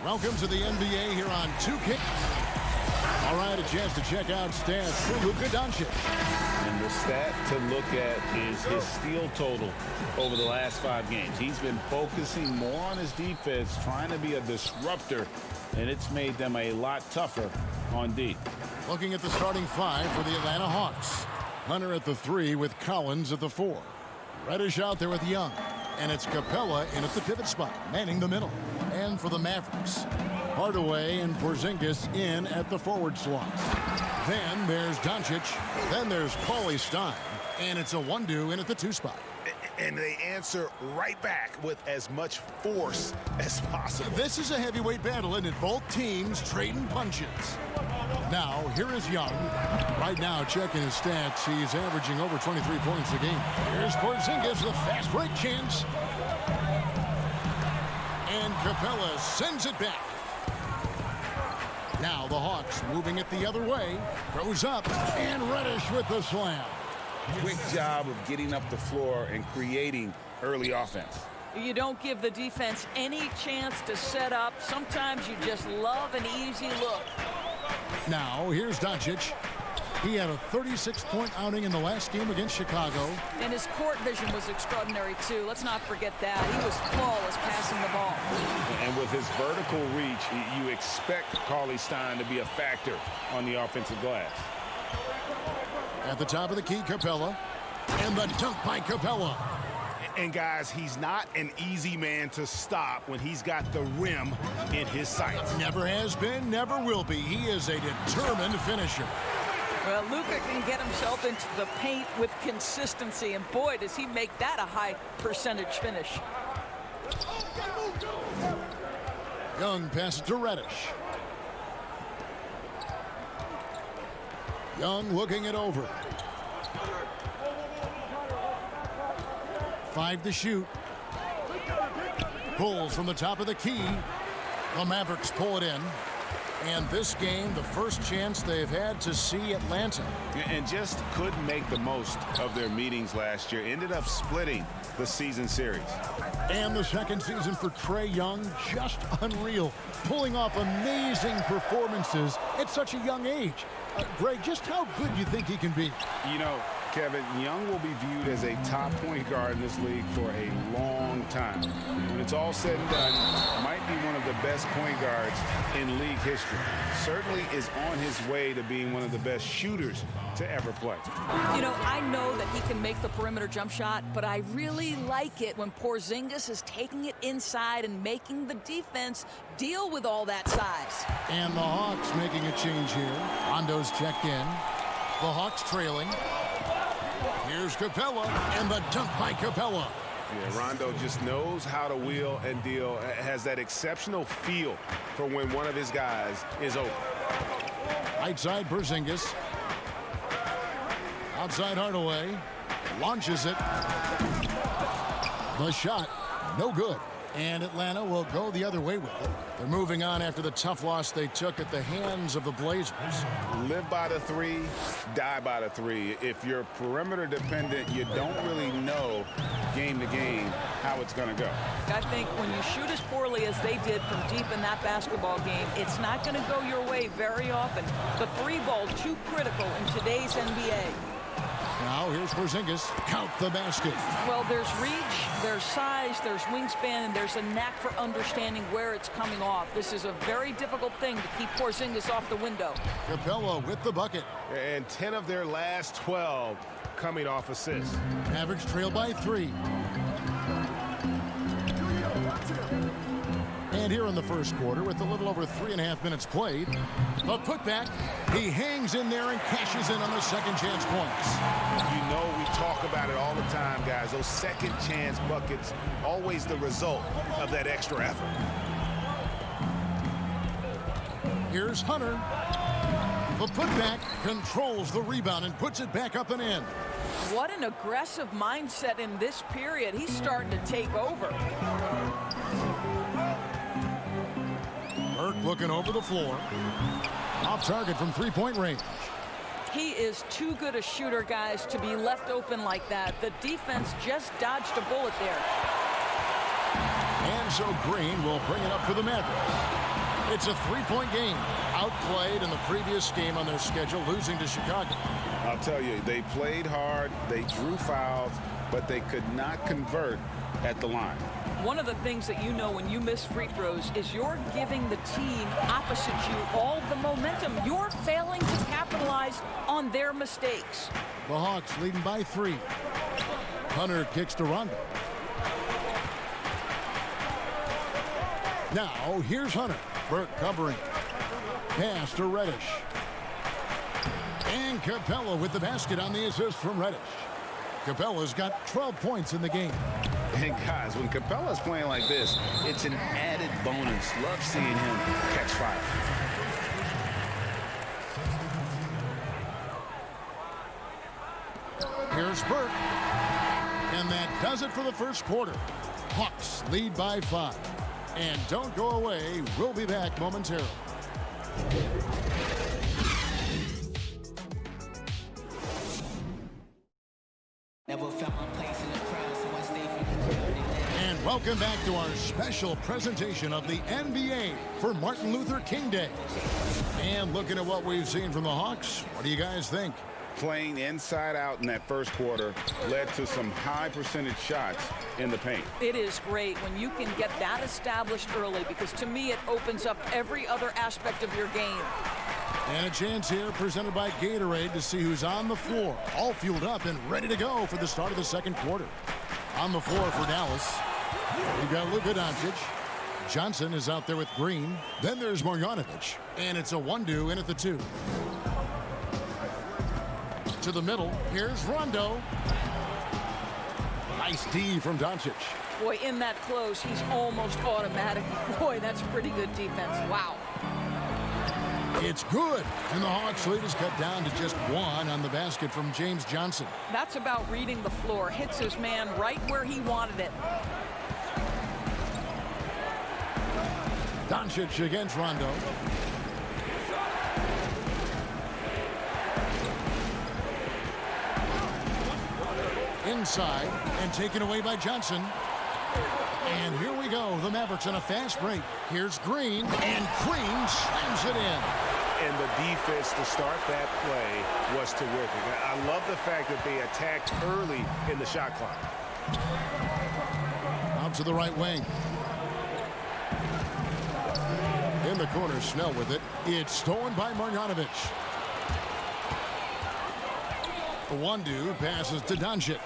Welcome to the NBA here on 2K. All right, a chance to check out stats for Luka Doncic. And the stat to look at is his steal total over the last 5 games. He's been focusing more on his defense, trying to be a disruptor, and it's made them a lot tougher on D. Looking at the starting 5 for the Atlanta Hawks. Hunter at the 3 with Collins at the 4. Reddish out there with Young. And it's Capella in at the pivot spot, manning the middle. And for the Mavericks, Hardaway and Porzingis in at the forward slots. Then there's Doncic. Then there's Cauley Stein. And it's a 1-2 in at the 2 spot. And they answer right back with as much force as possible. This is a heavyweight battle, isn't it? Both teams trading punches. Now, here is Young. Right now, checking his stats, he's averaging over 23 points a game. Here's Porzingis, the fast break chance. And Capella sends it back. Now the Hawks moving it the other way. Goes up, and Reddish with the slam. Quick job of getting up the floor and creating early offense. You don't give the defense any chance to set up. Sometimes you just love an easy look. Now, here's Doncic. He had a 36-point outing in the last game against Chicago. And his court vision was extraordinary, too. Let's not forget that. He was flawless passing the ball. And with his vertical reach, you expect Cauley Stein to be a factor on the offensive glass. At the top of the key, Capella. And the dunk by Capella. And guys, he's not an easy man to stop when he's got the rim in his sights. Never has been, never will be. He is a determined finisher. Well, Luka can get himself into the paint with consistency, and boy, does he make that a high percentage finish. Young passes to Reddish. Young looking it over. 5 to shoot. Pulls from the top of the key. The Mavericks pull it in. And this game, the first chance they've had to see Atlanta. And just couldn't make the most of their meetings last year. Ended up splitting the season series. And the second season for Trae Young, just unreal. Pulling off amazing performances at such a young age. Greg, just how good do you think he can be? You know, Kevin, Young will be viewed as a top point guard in this league for a long time. When it's all said and done, might be one of the best point guards in league history. Certainly is on his way to being one of the best shooters to ever play. You know, I know that he can make the perimeter jump shot, but I really like it when Porzingis is taking it inside and making the defense deal with all that size. And the Hawks making a change here. Rondo's checked in. The Hawks trailing. Here's Capella, and the dunk by Capella. Yeah, Rondo just knows how to wheel and deal. Has that exceptional feel for when one of his guys is open. Right side, Porzingis. Outside Hardaway. Launches it. The shot, no good. And Atlanta will go the other way with it. They're moving on after the tough loss they took at the hands of the Blazers. Live by the 3, die by the 3. If you're perimeter dependent, you don't really know game to game how it's going to go. I think when you shoot as poorly as they did from deep in that basketball game, it's not going to go your way very often. The 3 ball too critical in today's NBA. Now here's Porzingis. Count the basket. Well, there's reach, there's size, there's wingspan, and there's a knack for understanding where it's coming off. This is a very difficult thing to keep Porzingis off the window. Capella with the bucket. And 10 of their last 12 coming off assists. Mavericks trail by 3. And here in the first quarter, with a little over 3.5 minutes played, a putback. He hangs in there and cashes in on the second chance points. You know, we talk about it all the time, guys. Those second chance buckets, always the result of that extra effort. Here's Hunter. The putback controls the rebound and puts it back up and in. What an aggressive mindset in this period. He's starting to take over. Burke looking over the floor. Off target from three-point range. He is too good a shooter, guys, to be left open like that. The defense just dodged a bullet there. And so Green will bring it up for the Mavericks. It's a three-point game. Outplayed in the previous game on their schedule, losing to Chicago. I'll tell you, they played hard, they drew fouls, but they could not convert at the line. One of the things that you know when you miss free throws is you're giving the team opposite you all the momentum. You're failing to capitalize on their mistakes. The Hawks leading by 3. Hunter kicks to Rondo. Now, here's Hunter. Burke covering. Pass to Reddish. And Capella with the basket on the assist from Reddish. Capella's got 12 points in the game. And guys, when Capella's playing like this, it's an added bonus. Love seeing him catch fire. Here's Burke. And that does it for the first quarter. Hawks lead by 5. And don't go away. We'll be back momentarily. And welcome back to our special presentation of the NBA for Martin Luther King Day. And looking at what we've seen from the Hawks, what do you guys think? Playing inside out in that first quarter led to some high percentage shots in the paint. It is great when you can get that established early, because to me it opens up every other aspect of your game. And a chance here presented by Gatorade to see who's on the floor, all fueled up and ready to go for the start of the second quarter. On the floor for Dallas, we've got Luka Doncic. Johnson is out there with Green. Then there's Marjanovic, and it's a 1-2 in at the 2. To the middle, here's Rondo. Nice D from Doncic. Boy, in that close, he's almost automatic. Boy, that's pretty good defense. Wow. It's good, and the Hawks lead is cut down to just 1 on the basket from James Johnson. That's about reading the floor. Hits his man right where he wanted it. Doncic against Rondo. Inside and taken away by Johnson. And here we go. The Mavericks on a fast break. Here's Green, and Green slams it in. And the defense to start that play was terrific. I love the fact that they attacked early in the shot clock. Out to the right wing. In the corner, Snell with it. It's stolen by Marjanovic. The 1-2 passes to Doncic.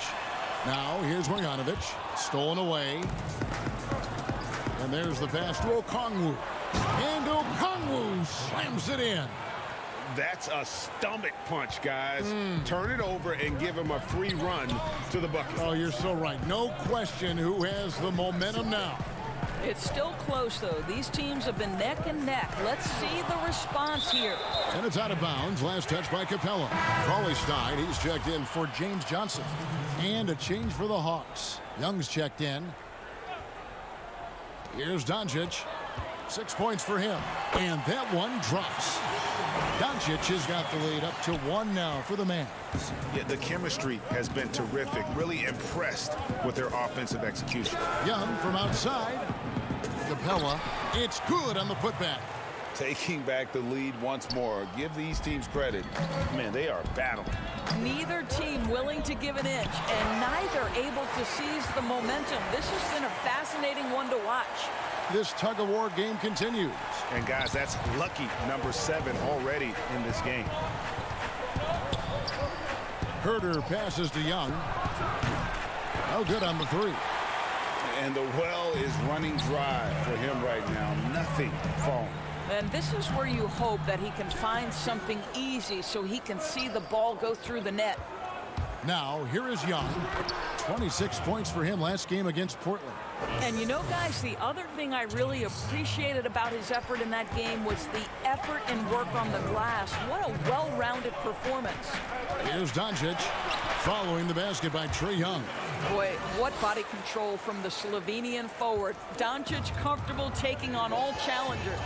Now here's Marjanovic. Stolen away. And there's the pass to Okongwu. And Okongwu slams it in. That's a stomach punch, guys. Turn it over and give him a free run to the bucket. Oh, you're so right. No question who has the momentum now. It's still close, though. These teams have been neck and neck. Let's see the response here. And it's out of bounds. Last touch by Capella. Crawley Stein, he's checked in for James Johnson. And a change for the Hawks. Young's checked in. Here's Doncic. 6 points for him. And that one drops. Doncic has got the lead up to 1 now for the Mavs. Yeah, the chemistry has been terrific. Really impressed with their offensive execution. Young from outside. Capella. It's good on the putback. Taking back the lead once more. Give these teams credit. Man, they are battling. Neither team willing to give an inch, and neither able to seize the momentum. This has been a fascinating one to watch. This tug-of-war game continues. And, guys, that's lucky number 7 already in this game. Herter passes to Young. No good on the 3. And the well is running dry for him right now. Nothing falling. And this is where you hope that he can find something easy so he can see the ball go through the net. Now, here is Young. 26 points for him last game against Portland. And you know, guys, the other thing I really appreciated about his effort in that game was the effort and work on the glass. What a well-rounded performance. Here's Doncic following the basket by Trae Young. Boy, what body control from the Slovenian forward. Doncic comfortable taking on all challengers.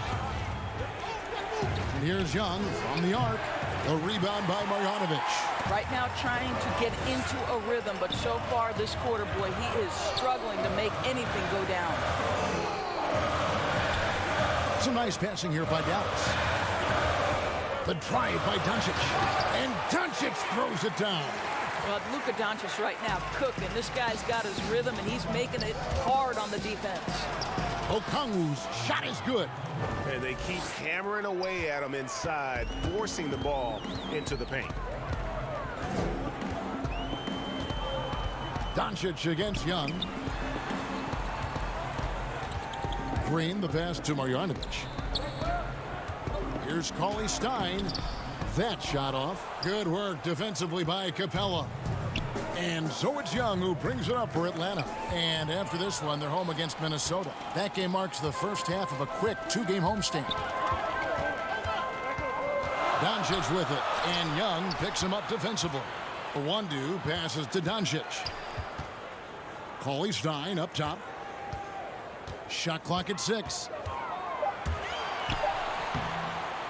And here's Young from the arc. A rebound by Marjanovic. Right now trying to get into a rhythm, but so far this quarter, boy, he is struggling to make anything go down. Some nice passing here by Dallas. The drive by Doncic. And Doncic throws it down. Well, Luka Doncic right now cooking. This guy's got his rhythm, and he's making it hard on the defense. Okongwu's shot is good. And they keep hammering away at him inside, forcing the ball into the paint. Doncic against Young. Green, the pass to Marjanovic. Here's Cauley Stein. That shot off. Good work defensively by Capella. And so it's Young who brings it up for Atlanta. And after this one, they're home against Minnesota. That game marks the first half of a quick two-game homestand. Doncic with it. And Young picks him up defensively. Wandu passes to Doncic. Cauley Stein up top. Shot clock at 6.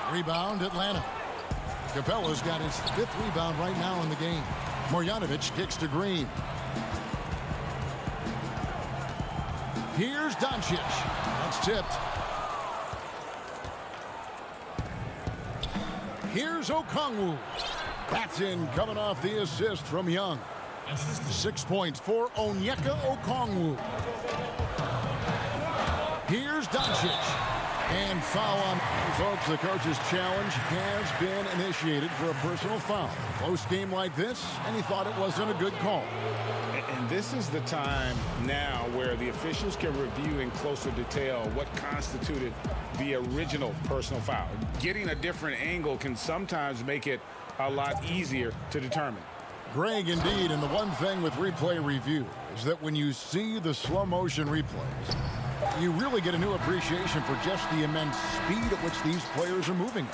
Rebound Atlanta. Capella's got his 5th rebound right now in the game. Marjanovic kicks to Green. Here's Doncic. That's tipped. Here's Okongwu. That's in, coming off the assist from Young. 6 points for Onyeka Okongwu. Here's Doncic. And foul on. Folks, the coach's challenge has been initiated for a personal foul. Close game like this, and he thought it wasn't a good call. And this is the time now where the officials can review in closer detail what constituted the original personal foul. Getting a different angle can sometimes make it a lot easier to determine. Greg, indeed, and the one thing with replay review is that when you see the slow motion replays, you really get a new appreciation for just the immense speed at which these players are moving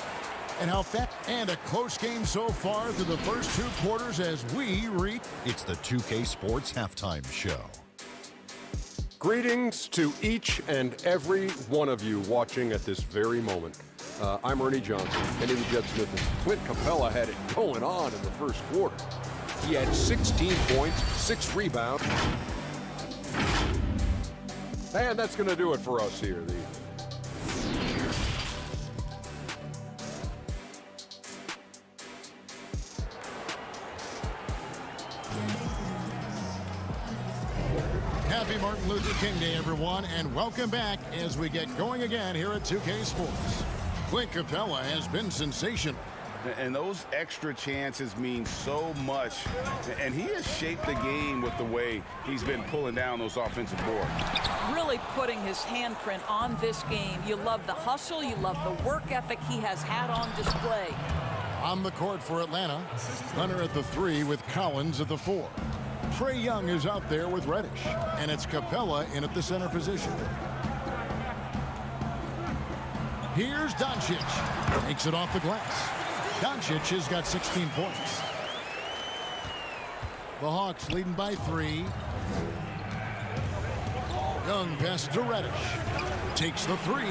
and how fast. And a close game so far through the first 2 quarters as we reach. It's the 2K Sports Halftime Show. Greetings to each and every one of you watching at this very moment. I'm Ernie Johnson. Kenny the Jet Smith and Clint Capella had it going on in the first quarter. He had 16 points, 6 rebounds. And that's going to do it for us here. Happy Martin Luther King Day, everyone, and welcome back as we get going again here at 2K Sports. Clint Capella has been sensational. And those extra chances mean so much. And he has shaped the game with the way he's been pulling down those offensive boards. Really putting his handprint on this game. You love the hustle. You love the work ethic he has had on display. On the court for Atlanta, Hunter at the 3 with Collins at the 4. Trae Young is out there with Reddish, and it's Capella in at the center position. Here's Doncic. Takes it off the glass. Doncic has got 16 points. The Hawks leading by 3. Young passes to Reddish. Takes the 3.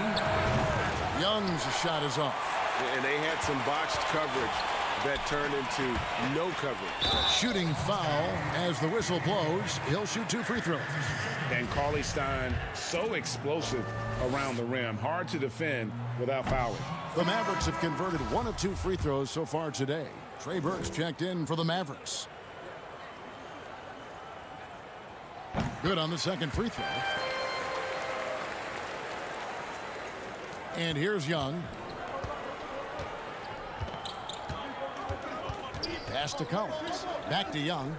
Young's shot is off. And they had some botched coverage that turned into no coverage. Shooting foul as the whistle blows. He'll shoot 2 free throws. And Cauley Stein, so explosive around the rim. Hard to defend without fouling. The Mavericks have converted 1 of 2 free throws so far today. Trey Burks checked in for the Mavericks. Good on the second free throw. And here's Young. Pass to Collins. Back to Young.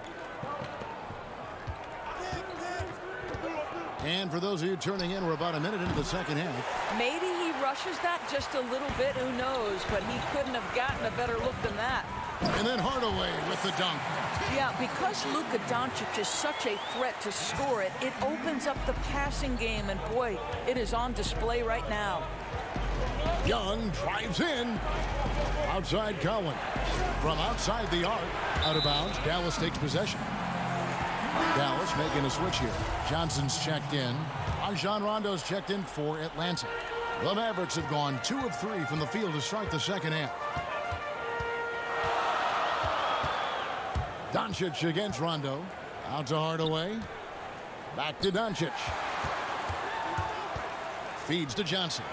And for those of you turning in, we're about a minute into the second half. Maybe he rushes that just a little bit. Who knows? But he couldn't have gotten a better look than that. And then Hardaway with the dunk. Yeah, because Luka Doncic is such a threat to score it, it opens up the passing game. And, boy, it is on display right now. Young drives in. Outside Collins. From outside the arc. Out of bounds. Dallas takes possession. Dallas making a switch here. Johnson's checked in. Rajon Rondo's checked in for Atlanta. The Mavericks have gone 2 of 3 from the field to start the second half. Doncic against Rondo. Out to Hardaway. Back to Doncic. Feeds to Johnson.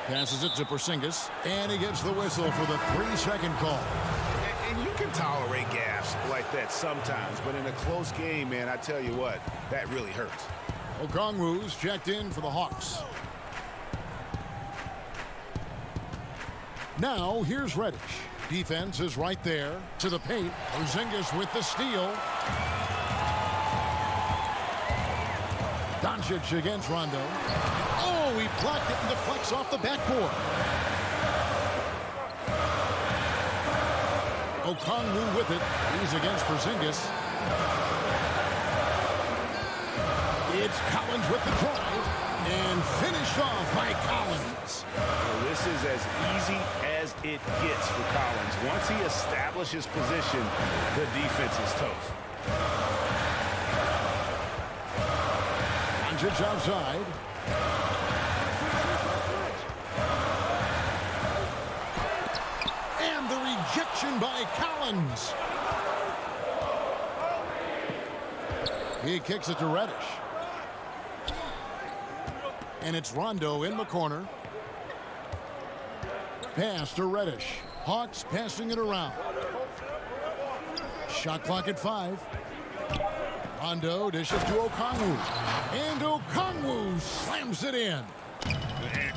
Passes it to Porzingis, and he gets the whistle for the 3-second call. And you can tolerate gaffes like that sometimes, but in a close game, man, I tell you what, that really hurts. Okongwu's checked in for the Hawks. Now, here's Reddish. Defense is right there to the paint. Porzingis with the steal. Doncic against Rondo. Oh, he blocked it and deflects off the backboard. Okongwu with it. He's against Porzingis. It's Collins with the drive. And finished off by Collins. Well, this is as easy as it gets for Collins. Once he establishes position, the defense is toast. Doncic outside. And the rejection by Collins. He kicks it to Reddish. And it's Rondo in the corner. Pass to Reddish. Hawks passing it around. Shot clock at 5. Rondo dishes to Okongwu. And Okongwu slams it in.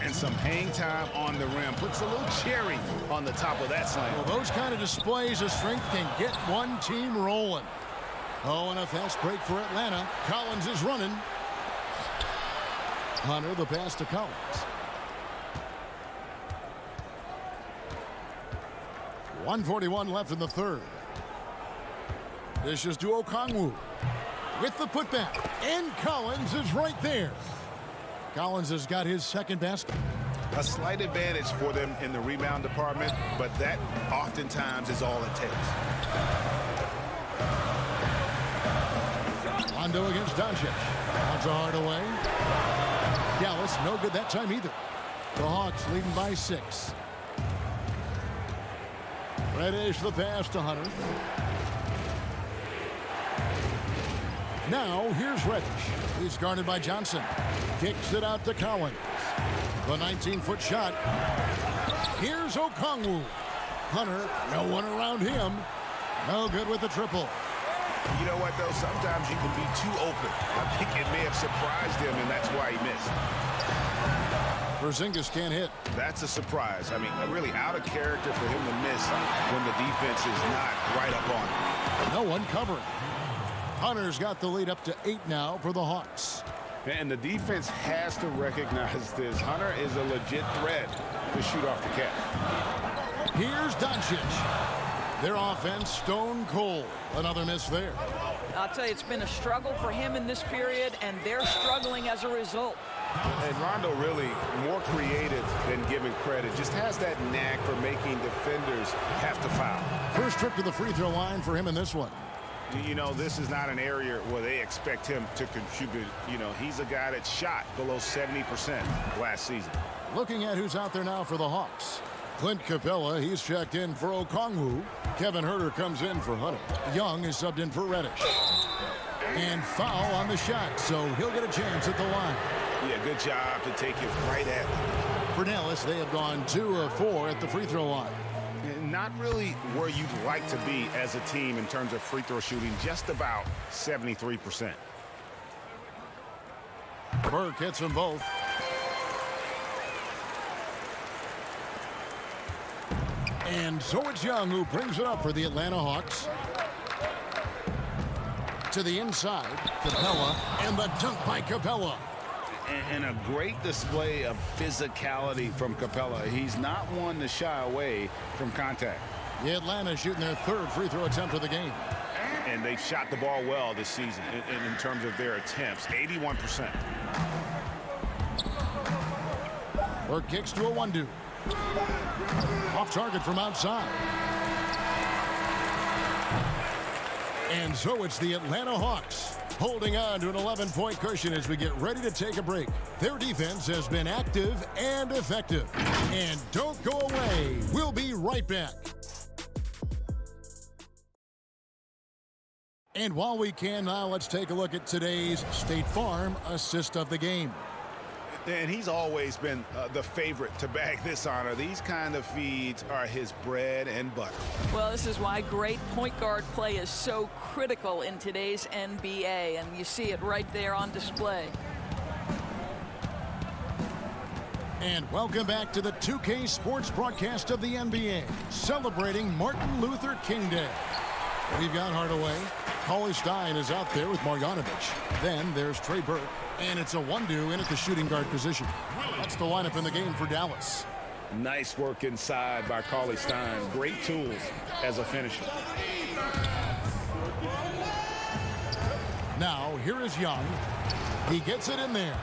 And some hang time on the rim. Puts a little cherry on the top of that slam. Well, those kind of displays of strength can get one team rolling. Oh, and a fast break for Atlanta. Collins is running. Hunter, the pass to Collins. .141 left in the third. Dishes to Okongwu with the putback. And Collins is right there. Collins has got his second basket. A slight advantage for them in the rebound department, but that oftentimes is all it takes. Rondo against Doncic. Wants a Hardaway. Dallas, no good that time either. The Hawks leading by 6. Reddish the pass to Hunter. Now here's Reddish. He's guarded by Johnson. Kicks it out to Collins. The 19-foot shot. Here's Okongwu. Hunter, no one around him. No good with the triple. You know what, though? Sometimes you can be too open. I think it may have surprised him, and that's why he missed. Porzingis can't hit. That's a surprise. I mean, really out of character for him to miss when the defense is not right up on him. No one covering. Hunter's got the lead up to 8 now for the Hawks. And the defense has to recognize this. Hunter is a legit threat to shoot off the catch. Here's Doncic. Their offense stone cold. Another miss there. I'll tell you, it's been a struggle for him in this period, and they're struggling as a result. And Rondo really more creative than given credit. Just has that knack for making defenders have to foul. First trip to the free throw line for him in this one. You know, this is not an area where they expect him to contribute. You know, he's a guy that shot below 70% last season. Looking at who's out there now for the Hawks. Clint Capella, he's checked in for Okongwu. Kevin Huerter comes in for Hunter. Young is subbed in for Reddish. And foul on the shot, so he'll get a chance at the line. Yeah, good job to take it right at him. For Dallas, they have gone 2 of 4 at the free throw line. Not really where you'd like to be as a team in terms of free throw shooting, just about 73%. Burke hits them both. And so it's Young who brings it up for the Atlanta Hawks. To the inside, Capella, and the dunk by Capella. And a great display of physicality from Capella. He's not one to shy away from contact. The Atlanta shooting their 3rd free throw attempt of the game. And they've shot the ball well this season in terms of their attempts, 81%. Burke kicks to a 1-2. Off target from outside. And so it's the Atlanta Hawks holding on to an 11-point cushion as we get ready to take a break. Their defense has been active and effective. And don't go away. We'll be right back. And while we can now, let's take a look at today's State Farm assist of the game. And he's always been the favorite to bag this honor. These kind of feeds are his bread and butter. Well, this is why great point guard play is so critical in today's NBA, and you see it right there on display. And welcome back to the 2K Sports broadcast of the NBA, celebrating Martin Luther King Day. We've got Hardaway. Cauley Stein is out there with Marjanovic. Then there's Trey Burke. And it's a one-do in at the shooting guard position. That's the lineup in the game for Dallas. Nice work inside by Cauley Stein. Great tools as a finisher. Now, here is Young. He gets it in there.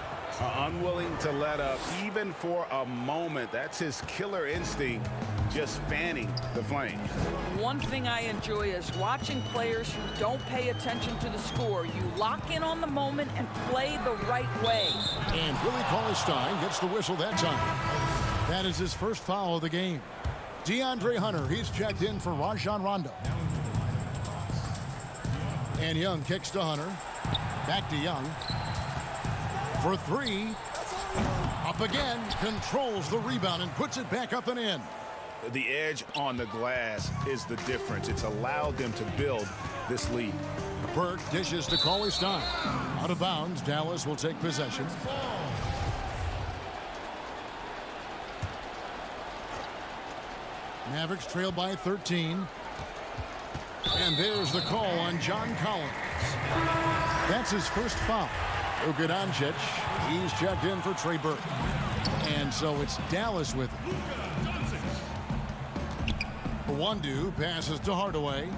Unwilling to let up even for a moment. That's his killer instinct, just fanning the flame. One thing I enjoy is watching players who don't pay attention to the score. You lock in on the moment and play the right way. And Willie Cauley-Stein gets the whistle that time. That is his first foul of the game. DeAndre Hunter, he's checked in for Rajon Rondo. And Young kicks to Hunter. Back to Young. For three. Up again. Controls the rebound and puts it back up and in. The edge on the glass is the difference. It's allowed them to build this lead. Burke dishes to Cauley-Stein. Out of bounds. Dallas will take possession. Mavericks trail by 13. And there's the call on John Collins. That's his first foul. Luka Doncic, he's checked in for Trey Burke. And so it's Dallas with him. Wandu passes to Hardaway.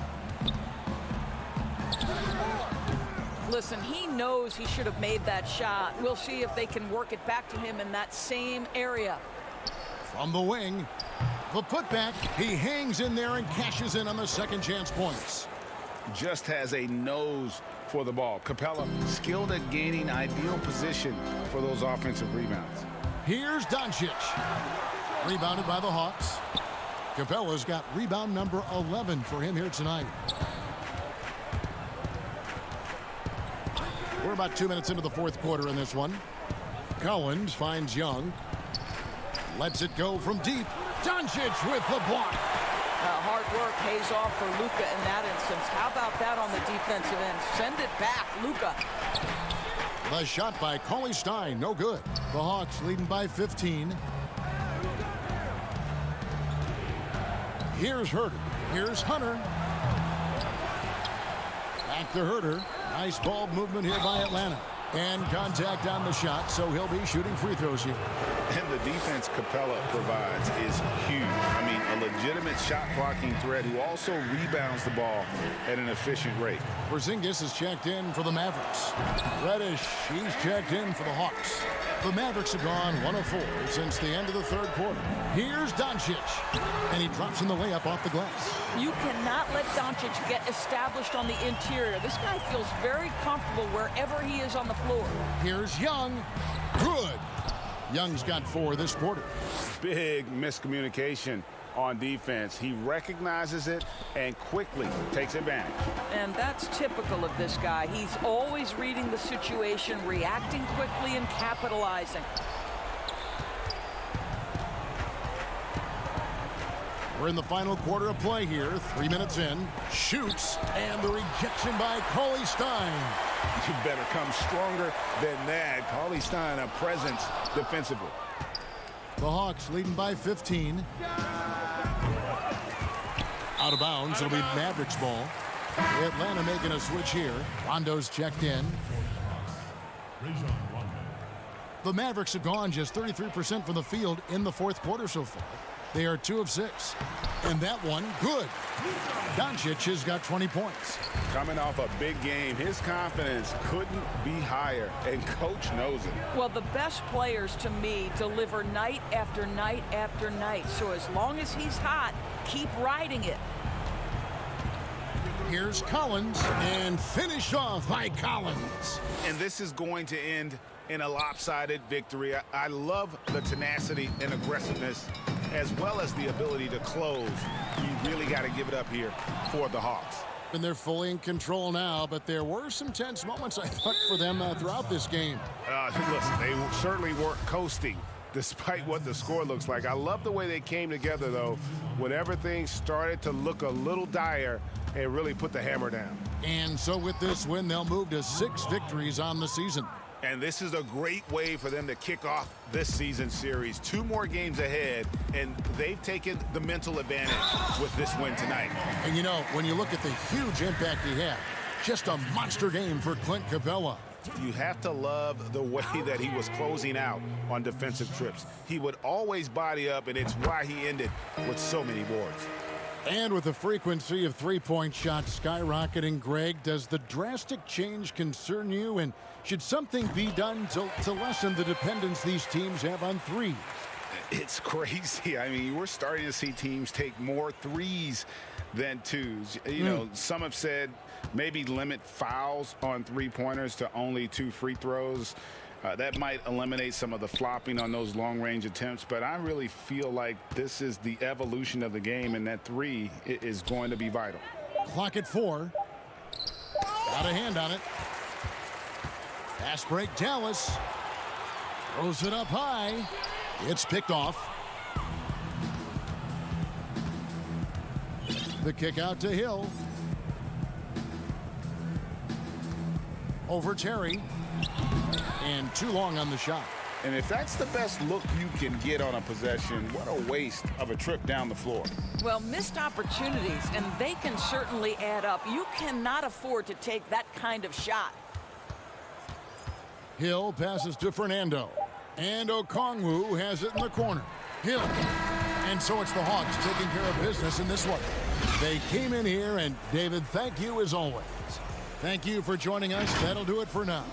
Listen, he knows he should have made that shot. We'll see if they can work it back to him in that same area. From the wing, the putback. He hangs in there and cashes in on the second chance points. Just has a nose for the ball. Capella skilled at gaining ideal position for those offensive rebounds. Here's Doncic. Rebounded by the Hawks. Capella's got rebound number 11 for him here tonight. We're about 2 minutes into the fourth quarter in this one. Collins finds Young. Lets it go from deep. Doncic with the block. Hard work pays off for Luka in that instance. How about that on the defensive end? Send it back, Luka. The shot by Cauley-Stein, no good. The Hawks leading by 15. Here's Herter. Here's Hunter. Back to Herter. Nice ball movement here by Atlanta. And contact on the shot, so he'll be shooting free throws here. And the defense Capella provides is huge. I mean, a legitimate shot blocking threat who also rebounds the ball at an efficient rate. Porzingis is checked in for the Mavericks. Reddish, he's checked in for the Hawks. The Mavericks have gone 1 of 4 since the end of the third quarter. Here's Doncic, and he drops in the layup off the glass. You cannot let Doncic get established on the interior. This guy feels very comfortable wherever he is on the floor. Here's Young. Good. Young's got 4 this quarter. Big miscommunication on defense. He recognizes it and quickly takes advantage. And that's typical of this guy. He's always reading the situation, reacting quickly, and capitalizing. We're in the final quarter of play here. 3 minutes in. Shoots. And the rejection by Cauley-Stein. You better come stronger than that. Cauley-Stein, a presence defensively. The Hawks leading by 15. Out of bounds. It'll be Mavericks ball. Atlanta making a switch here. Rondo's checked in. The Mavericks have gone just 33% from the field in the fourth quarter so far. They are 2 of 6. And that one, good. Doncic has got 20 points. Coming off a big game, his confidence couldn't be higher, and coach knows it. Well, the best players to me deliver night after night after night. So as long as he's hot, keep riding it. Here's Collins, and finished off by Collins. And this is going to end in a lopsided victory. I love the tenacity and aggressiveness, as well as the ability to close. You really got to give it up here for the Hawks. And they're fully in control now, but there were some tense moments, I thought, for them throughout this game. Listen, they certainly weren't coasting despite what the score looks like. I love the way they came together, though, whenever things started to look a little dire and really put the hammer down. And so with this win, they'll move to 6 victories on the season. And this is a great way for them to kick off this season series. 2 more games ahead, and they've taken the mental advantage with this win tonight. And, you know, when you look at the huge impact he had, just a monster game for Clint Capella. You have to love the way that he was closing out on defensive trips. He would always body up, and it's why he ended with so many boards. And with the frequency of three-point shots skyrocketing, Greg, does the drastic change concern you? And should something be done to lessen the dependence these teams have on threes? It's crazy. I mean, we're starting to see teams take more threes than twos. You know, some have said maybe limit fouls on three-pointers to only 2 free throws. That might eliminate some of the flopping on those long-range attempts, but I really feel like this is the evolution of the game, and that 3 is going to be vital. Clock at 4. Got a hand on it. Fast break, Dallas. Throws it up high. It's picked off. The kick out to Hill. Over Terry. And too long on the shot. And if that's the best look you can get on a possession, what a waste of a trip down the floor. Well, missed opportunities, and they can certainly add up. You cannot afford to take that kind of shot. Hill passes to Fernando. And Okongwu has it in the corner. Hill. And so it's the Hawks taking care of business in this one. They came in here, and David, thank you as always. Thank you for joining us. That'll do it for now.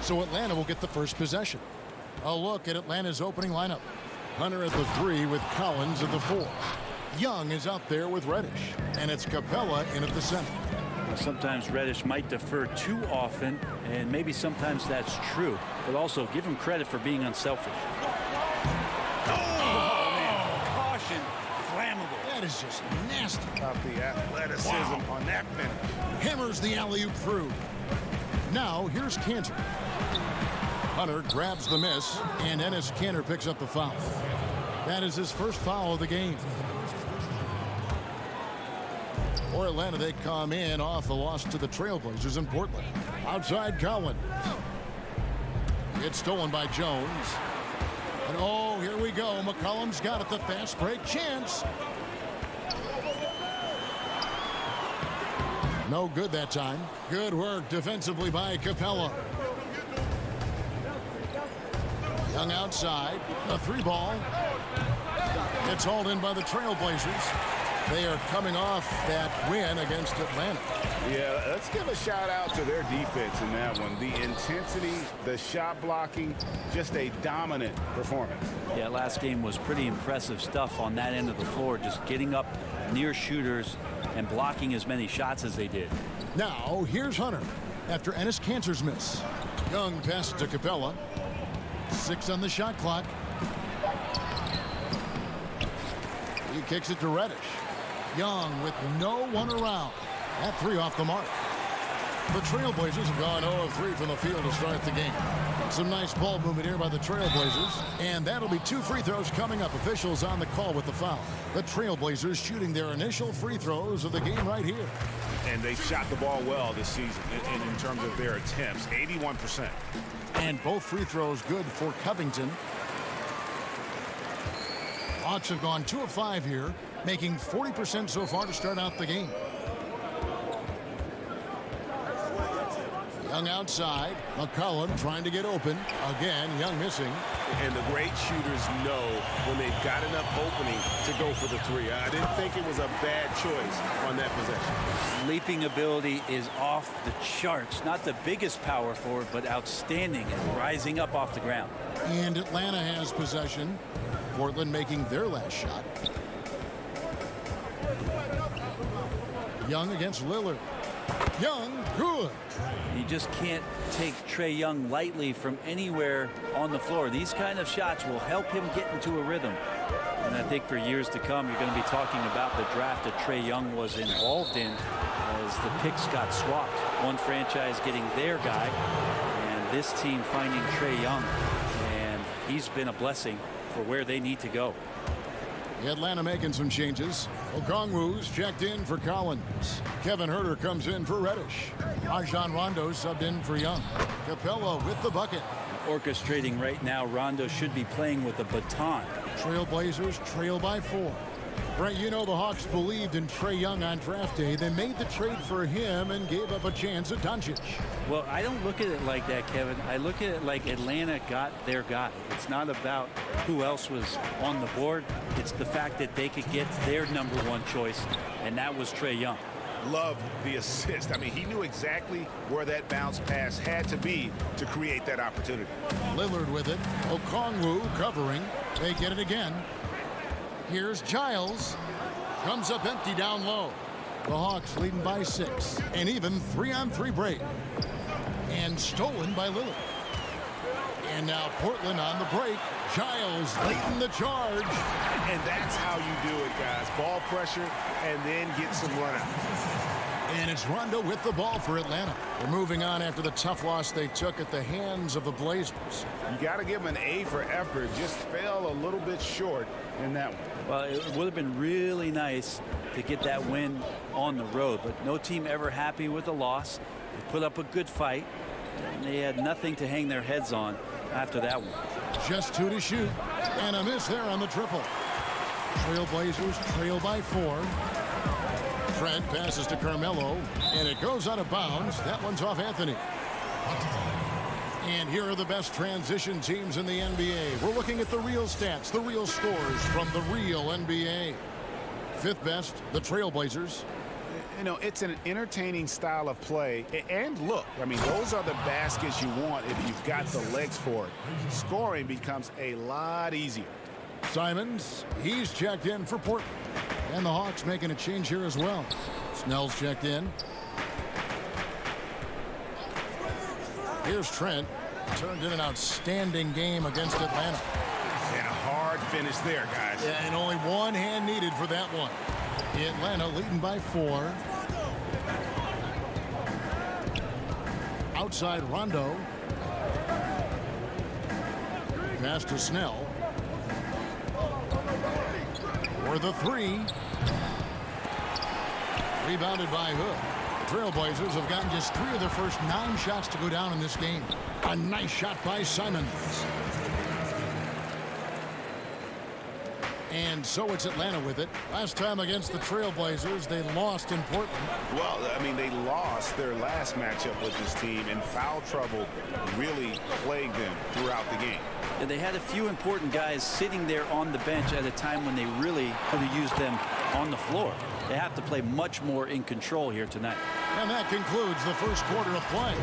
So Atlanta will get the first possession. A look at Atlanta's opening lineup. Hunter at the 3 with Collins at the 4. Young is out there with Reddish, and it's Capella in at the center. Sometimes Reddish might defer too often, and maybe sometimes that's true, but also give him credit for being unselfish. Oh man, caution, flammable. That is just nasty. About the athleticism on that finish. Hammers the alley-oop through. Now here's Cantor. Hunter grabs the miss, and Enes Kanter picks up the foul. That is his first foul of the game. For Atlanta, they come in off the loss to the Trailblazers in Portland. Outside Cowan. It's stolen by Jones. And oh, here we go. McCollum's got it. The fast break chance. No good that time. Good work defensively by Capella. Young outside. A 3 ball. It's hauled in by the Trailblazers. They are coming off that win against Atlanta. Yeah, let's give a shout out to their defense in that one. The intensity, the shot blocking, just a dominant performance. Yeah, last game was pretty impressive stuff on that end of the floor, just getting up near shooters and blocking as many shots as they did. Now, here's Hunter after Enes Kanter's miss. Young passes to Capella. 6 on the shot clock. He kicks it to Reddish. Young with no one around. That 3 off the mark. The Trailblazers have gone 0 of 3 from the field to start the game. Some nice ball movement here by the Trailblazers. And that'll be 2 free throws coming up. Officials on the call with the foul. The Trailblazers shooting their initial free throws of the game right here. And they shot the ball well this season in terms of their attempts. 81%. And both free throws good for Covington. Hawks have gone 2 of 5 here, making 40% so far to start out the game. Young outside. McCollum trying to get open. Again, Young missing. And the great shooters know when they've got enough opening to go for the 3. I didn't think it was a bad choice on that possession. Leaping ability is off the charts. Not the biggest power forward, but outstanding and rising up off the ground. And Atlanta has possession. Portland making their last shot. Young against Lillard. Young, good. You just can't take Trae Young lightly from anywhere on the floor. These kind of shots will help him get into a rhythm. And I think for years to come, you're going to be talking about the draft that Trae Young was involved in as the picks got swapped. One franchise getting their guy, and this team finding Trae Young. And he's been a blessing for where they need to go. Atlanta making some changes. Okongwu's checked in for Collins. Kevin Huerter comes in for Reddish. Rajon Rondo subbed in for Young. Capella with the bucket. Orchestrating right now, Rondo should be playing with a baton. Trailblazers trail by 4. Brent, you know the Hawks believed in Trae Young on draft day. They made the trade for him and gave up a chance at Doncic. Well, I don't look at it like that, Kevin. I look at it like Atlanta got their guy. It's not about who else was on the board. It's the fact that they could get their #1 choice, and that was Trae Young. Love the assist. I mean, he knew exactly where that bounce pass had to be to create that opportunity. Lillard with it. Okongwu covering. They get it again. Here's Giles. Comes up empty down low. The Hawks leading by 6. An even 3-on-3 break. And stolen by Lillard. And now Portland on the break. Giles leading the charge. And that's how you do it, guys. Ball pressure and then get some runouts. And it's Rondo with the ball for Atlanta. They're moving on after the tough loss they took at the hands of the Blazers. You got to give them an A for effort. Just fell a little bit short in that one. Well, it would have been really nice to get that win on the road, but no team ever happy with a loss. They put up a good fight, and they had nothing to hang their heads on after that one. Just 2 to shoot, and a miss there on the triple. Trailblazers trail by 4. Fred passes to Carmelo, and it goes out of bounds. That one's off Anthony. And here are the best transition teams in the NBA. We're looking at the real stats, the real scores from the real NBA. 5th best, the Trailblazers. You know, it's an entertaining style of play. And look, I mean, those are the baskets you want if you've got the legs for it. Scoring becomes a lot easier. Simons, he's checked in for Portland. And the Hawks making a change here as well. Snell's checked in. Here's Trent. Turned in an outstanding game against Atlanta. And a hard finish there, guys. Yeah, and only one hand needed for that one. Atlanta leading by 4. Outside Rondo. Pass to Snell. For the 3. Rebounded by Hood. Trailblazers have gotten just 3 of their first 9 shots to go down in this game. A nice shot by Simons. And so it's Atlanta with it. Last time against the Trailblazers, they lost in Portland. Well, I mean, they lost their last matchup with this team, and foul trouble really plagued them throughout the game. Yeah, they had a few important guys sitting there on the bench at a time when they really could have used them on the floor. They have to play much more in control here tonight. And that concludes the first quarter of play.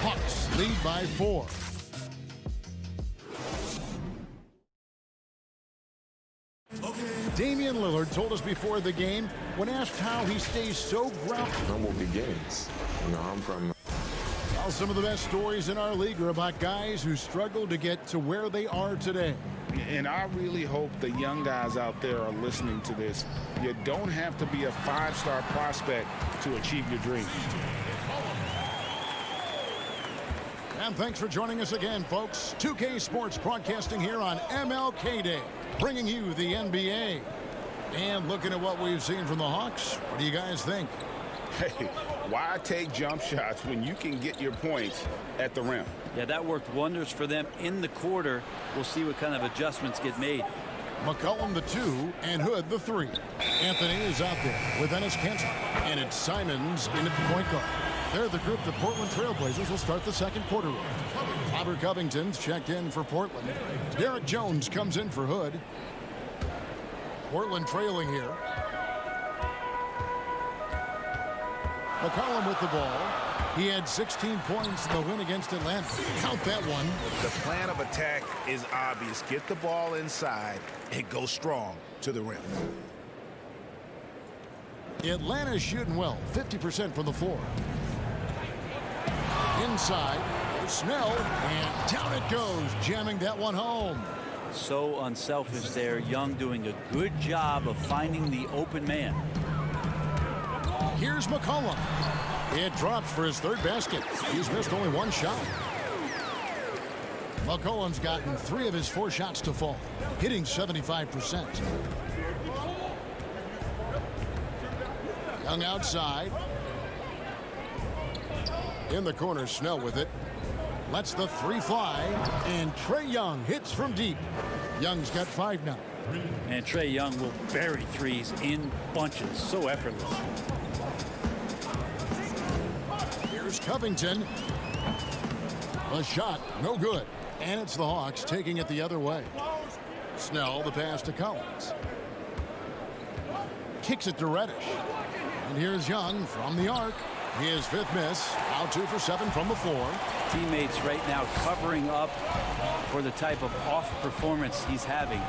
Hawks lead by 4. Damian Lillard told us before the game, when asked how he stays so grounded. Humble beginnings. You know, I'm from... Well, some of the best stories in our league are about guys who struggled to get to where they are today. And I really hope the young guys out there are listening to this. You don't have to be a 5-star prospect to achieve your dreams. And thanks for joining us again, folks. 2K Sports broadcasting here on MLK Day, bringing you the NBA. And looking at what we've seen from the Hawks, what do you guys think? Hey, why take jump shots when you can get your points at the rim? Yeah, that worked wonders for them in the quarter. We'll see what kind of adjustments get made. McCollum the 2 and Hood the 3. Anthony is out there with Enes Kanter. And it's Simons in at the point guard. They're the group the Portland Trailblazers will start the second quarter with. Robert Covington's checked in for Portland. Derek Jones comes in for Hood. Portland trailing here. McCollum with the ball. He had 16 points in the win against Atlanta. Count that one. The plan of attack is obvious. Get the ball inside and go strong to the rim. Atlanta's shooting well, 50% from the floor. Inside, there's Snell, and down it goes, jamming that one home. So unselfish there. Young doing a good job of finding the open man. Here's McCollum. It drops for his 3rd basket. He's missed only 1 shot. McCollum's gotten 3 of his 4 shots to fall, hitting 75%. Young outside. In the corner, Snell with it. Lets the 3 fly, and Trae Young hits from deep. Young's got 5 now. And Trae Young will bury threes in bunches. So effortless. Here's Covington. A shot, no good. And it's the Hawks taking it the other way. Snell, the pass to Collins. Kicks it to Reddish. And here's Young from the arc. His 5th miss. Now 2 for 7 from the floor. Teammates right now covering up for the type of off performance he's having.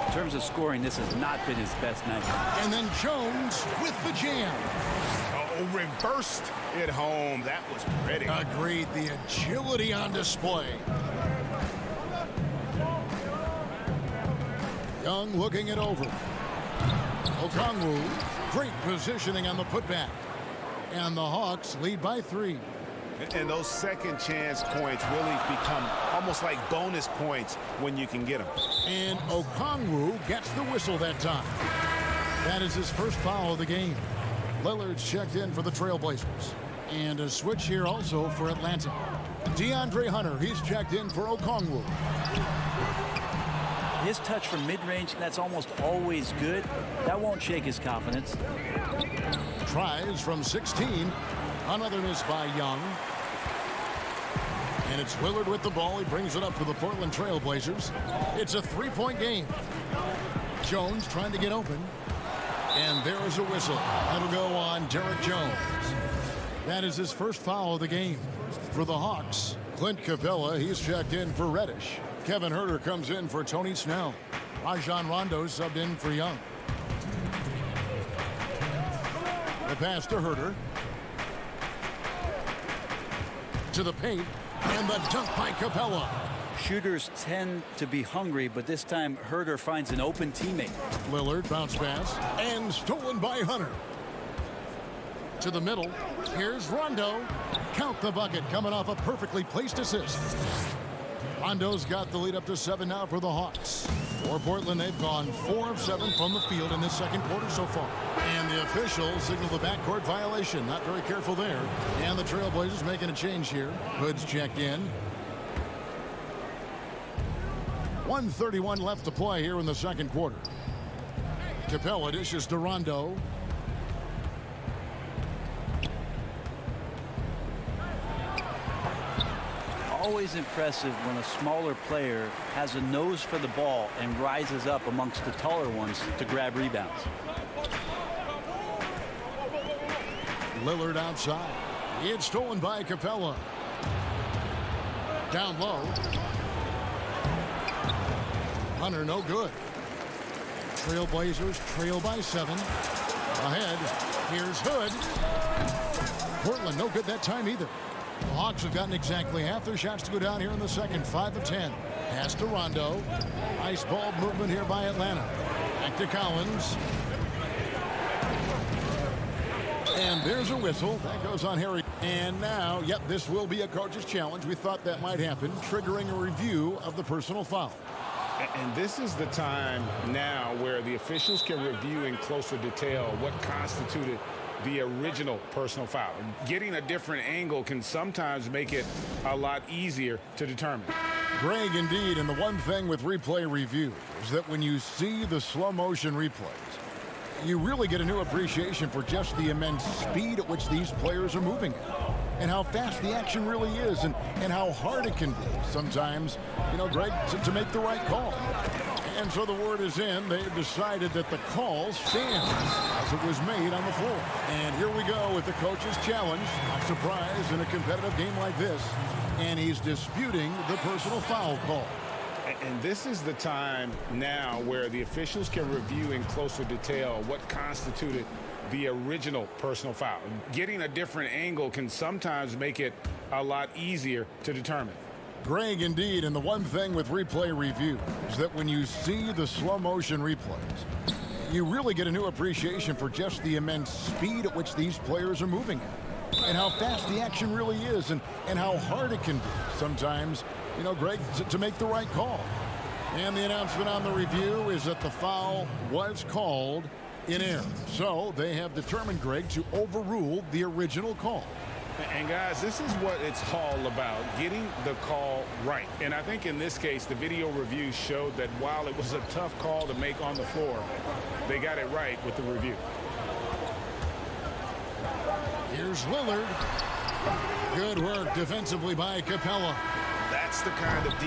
In terms of scoring, this has not been his best night. And then Jones with the jam. Oh, reversed it home. That was pretty. Agreed. The agility on display. Young looking it over. Okongwu. Great positioning on the putback. And the Hawks lead by 3. And those second chance points really become almost like bonus points when you can get them. And Okongwu gets the whistle that time. That is his first foul of the game. Lillard's checked in for the Trailblazers. And a switch here also for Atlanta. DeAndre Hunter, he's checked in for Okongwu. His touch from mid-range, that's almost always good. That won't shake his confidence. Tries from 16. Another miss by Young. And it's Lillard with the ball. He brings it up for the Portland Trailblazers. It's a 3-point game. Jones trying to get open. And there is a whistle. That'll go on Derek Jones. That is his first foul of the game. For the Hawks, Clint Capella, he's checked in for Reddish. Kevin Huerter comes in for Tony Snell. Rajon Rondo subbed in for Young. The pass to Huerter. To the paint. And the dunk by Capella. Shooters tend to be hungry, but this time Huerter finds an open teammate. Lillard bounce pass. And stolen by Hunter. To the middle. Here's Rondo. Count the bucket coming off a perfectly placed assist. Rondo's got the lead up to 7 now for the Hawks. For Portland, they've gone 4 of 7 from the field in this second quarter so far. And the officials signal the backcourt violation. Not very careful there. And the Trailblazers making a change here. Hood's checked in. 1:31 left to play here in the second quarter. Capella dishes to Rondo. Always impressive when a smaller player has a nose for the ball and rises up amongst the taller ones to grab rebounds. Lillard outside. It's stolen by Capella. Down low. Hunter no good. Trailblazers trail by 7. Ahead. Here's Hood. Portland no good that time either. The Hawks have gotten exactly half their shots to go down here in the second. 5 of 10. Pass to Rondo. Nice ball movement here by Atlanta. Back to Collins. And there's a whistle. That goes on Harry. And now, yep, this will be a coach's challenge. We thought that might happen, triggering a review of the personal foul. And this is the time now where the officials can review in closer detail what constituted the original personal foul. Getting a different angle can sometimes make it a lot easier to determine. Greg, indeed, and the one thing with replay review is that when you see the slow motion replays, you really get a new appreciation for just the immense speed at which these players are moving and how fast the action really is and how hard it can be sometimes, you know, Greg, to make the right call. And so the word is in. They've decided that the call stands as it was made on the floor. And here we go with the coach's challenge. Not surprised in a competitive game like this. And he's disputing the personal foul call. And this is the time now where the officials can review in closer detail what constituted the original personal foul. Getting a different angle can sometimes make it a lot easier to determine. Greg, indeed, and the one thing with replay review is that when you see the slow motion replays, you really get a new appreciation for just the immense speed at which these players are moving at and how fast the action really is and how hard it can be sometimes, you know, Greg, to make the right call. And the announcement on the review is that the foul was called in error. So they have determined, Greg, to overrule the original call. And guys, this is what it's all about, getting the call right. And I think in this case, the video review showed that while it was a tough call to make on the floor, they got it right with the review. Here's Lillard. Good work defensively by Capella. That's the kind of D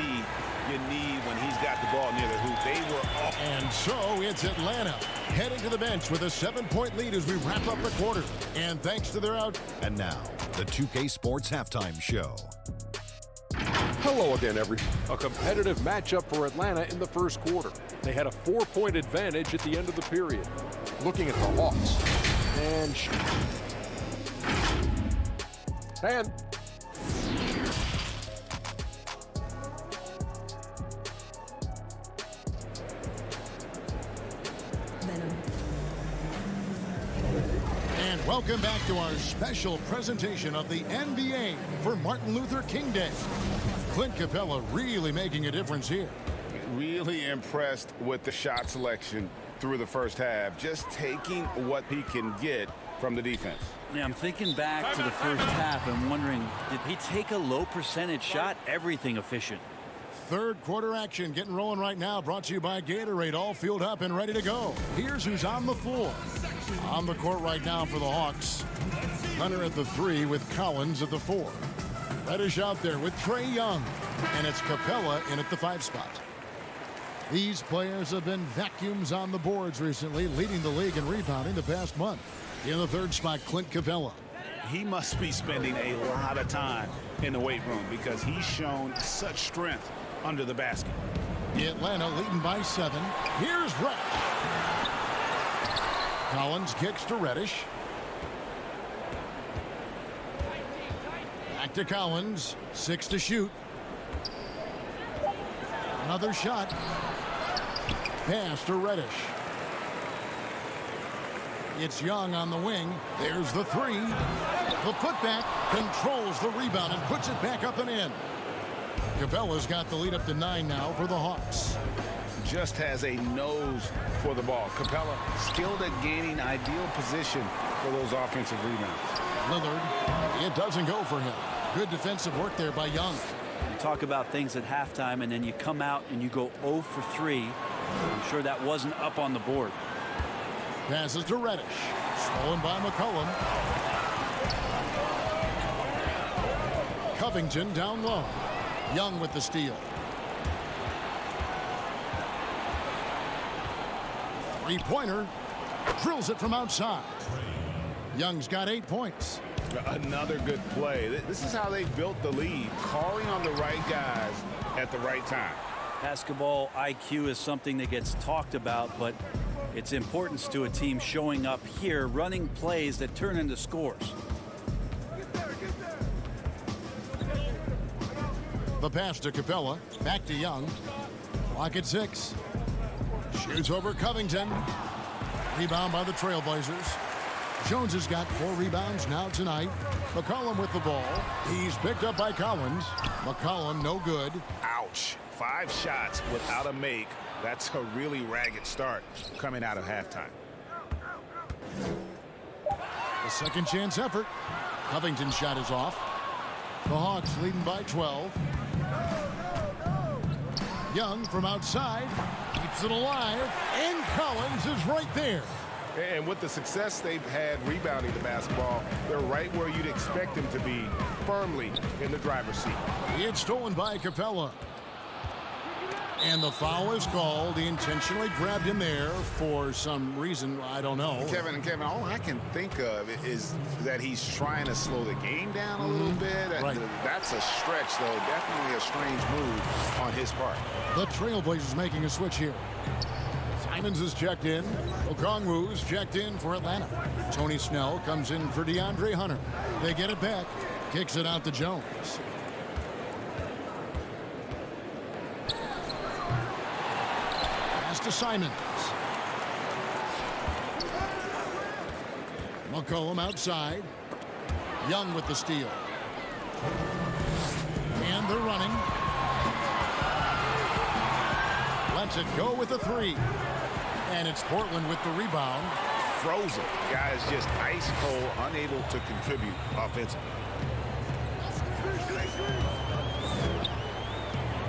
you need when he's got the ball near the hoop. They were off. And so it's Atlanta heading to the bench with a 7-point lead as we wrap up the quarter. And thanks to their out. And now, the 2K Sports Halftime Show. Hello again, everyone. A competitive matchup for Atlanta in the first quarter. They had a 4-point advantage at the end of the period. Looking at the Hawks. And welcome back to our special presentation of the NBA for Martin Luther King Day. Clint Capella really making a difference here. Really impressed with the shot selection through the first half, just taking what he can get from the defense. Yeah, I'm thinking back to the first half and wondering, did he take a low percentage shot? Everything efficient. Third quarter action getting rolling right now, brought to you by Gatorade, all fueled up and ready to go. Here's who's on the floor. On the court right now for the Hawks. Hunter at the 3 with Collins at the 4. Reddish out there with Trae Young. And it's Capella in at the 5 spot. These players have been vacuums on the boards recently, leading the league in rebounding the past month. In the third spot, Clint Capella. He must be spending a lot of time in the weight room because he's shown such strength under the basket. Atlanta leading by 7. Here's Reddish. Collins kicks to Reddish. Back to Collins. 6 to shoot. Another shot. Pass to Reddish. It's Young on the wing. There's the 3. The putback controls the rebound and puts it back up and in. Capella's got the lead up to 9 now for the Hawks. Just has a nose for the ball. Capella skilled at gaining ideal position for those offensive rebounds. Lillard, it doesn't go for him. Good defensive work there by Young. You talk about things at halftime, and then you come out and you go 0 for 3. I'm sure that wasn't up on the board. Passes to Reddish. Stolen by McCollum. Covington down low. Young with the steal. 3-pointer. Drills it from outside. Young's got 8 points. Another good play. This is how they built the lead. Calling on the right guys at the right time. Basketball IQ is something that gets talked about, but its importance to a team showing up here, running plays that turn into scores. The pass to Capella. Back to Young. Clock at 6. Shoots over Covington. Rebound by the Trailblazers. Jones has got 4 rebounds now tonight. McCollum with the ball. He's picked up by Collins. McCollum no good. Ouch. 5 shots without a make. That's a really ragged start coming out of halftime. A second chance effort. Covington's shot is off. The Hawks leading by 12. Young from outside. Keeps it alive. And Collins is right there. And with the success they've had rebounding the basketball, they're right where you'd expect them to be, firmly in the driver's seat. It's stolen by Capella. And the foul is called. He intentionally grabbed him there for some reason. I don't know. Kevin, all I can think of is that he's trying to slow the game down a little bit. Right. That's a stretch, though. Definitely a strange move on his part. The Trailblazers making a switch here. Simons is checked in. Okongwu's checked in for Atlanta. Tony Snell comes in for DeAndre Hunter. They get it back. Kicks it out to Jones. Pass to Simons. McCollum outside. Young with the steal. And they're running. Lets it go with the 3. And it's Portland with the rebound. Frozen. Guys just ice cold, unable to contribute offensively.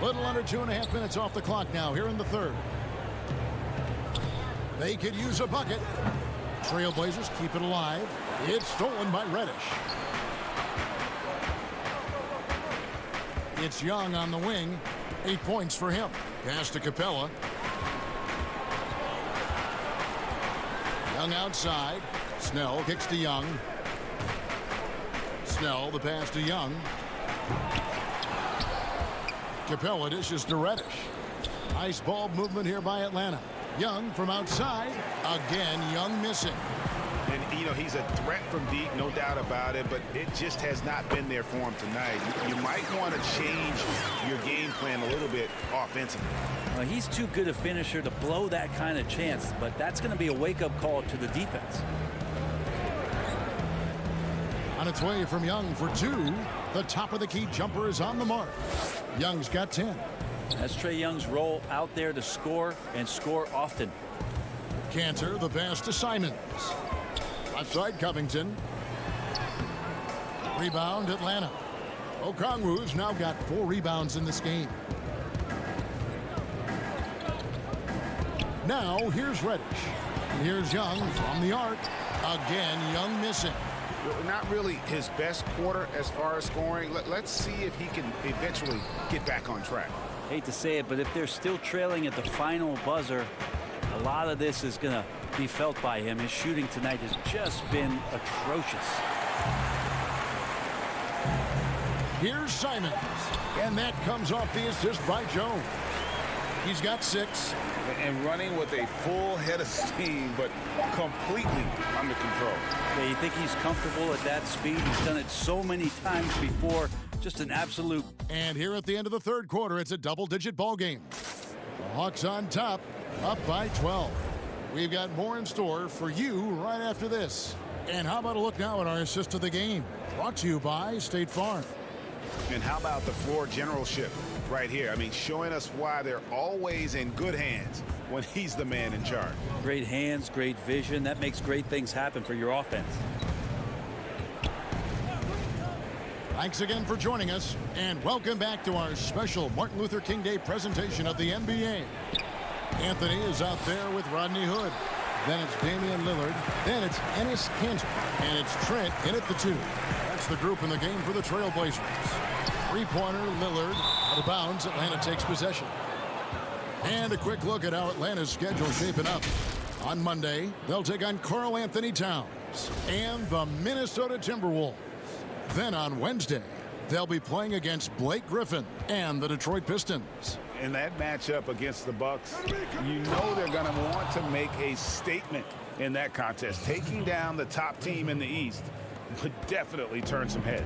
Little under 2.5 minutes off the clock now here in the third. They could use a bucket. Trailblazers keep it alive. It's stolen by Reddish. It's Young on the wing. 8 points for him. Pass to Capella. Young outside. Snell kicks to Young. Snell, the pass to Young. Capella dishes to Reddish. Nice ball movement here by Atlanta. Young from outside. Again, Young missing. And, you know, he's a threat from deep, no doubt about it, but it just has not been there for him tonight. You might want to change your game plan a little bit offensively. Well, he's too good a finisher to blow that kind of chance, but that's going to be a wake-up call to the defense. On its way from Young for 2. The top of the key jumper is on the mark. Young's got 10. That's Trae Young's role out there to score and score often. Cantor, the pass to Simons. Left side, Covington. Rebound, Atlanta. Okongwu's now got 4 rebounds in this game. Now, here's Reddish. And here's Young from the arc. Again, Young missing. Not really his best quarter as far as scoring. Let's see if he can eventually get back on track. Hate to say it, but if they're still trailing at the final buzzer, a lot of this is going to be felt by him. His shooting tonight has just been atrocious. Here's Simons, and that comes off the assist by Jones. He's got 6. And running with a full head of steam, but completely under control. Yeah, you think he's comfortable at that speed? He's done it so many times before. Just an absolute. And here at the end of the third quarter, it's a double-digit ball game. The Hawks on top, up by 12. We've got more in store for you right after this. And how about a look now at our assist of the game? Brought to you by State Farm. And how about the floor generalship right here? I mean, showing us why they're always in good hands when he's the man in charge. Great hands, great vision. That makes great things happen for your offense. Thanks again for joining us, and welcome back to our special Martin Luther King Day presentation of the NBA. Anthony is out there with Rodney Hood. Then it's Damian Lillard. Then it's Enes Kanter. And it's Trent in at the 2. That's the group in the game for the Trailblazers. Three-pointer, Lillard. Out of bounds, Atlanta takes possession. And a quick look at how Atlanta's schedule shaping up. On Monday, they'll take on Karl Anthony Towns and the Minnesota Timberwolves. Then on Wednesday, they'll be playing against Blake Griffin and the Detroit Pistons. In that matchup against the Bucks, you know they're going to want to make a statement in that contest. Taking down the top team in the East would definitely turn some heads.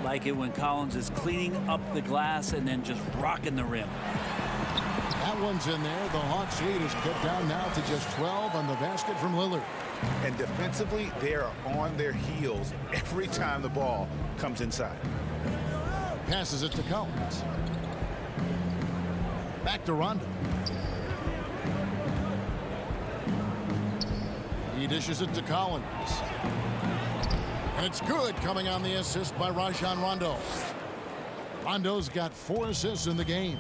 Like it when Collins is cleaning up the glass and then just rocking the rim. That one's in there. The Hawks lead is cut down now to just 12 on the basket from Lillard. And defensively, they are on their heels every time the ball comes inside. Passes it to Collins. Back to Rondo. He dishes it to Collins. And it's good, coming on the assist by Rajon Rondo. Rondo's got 4 assists in the game.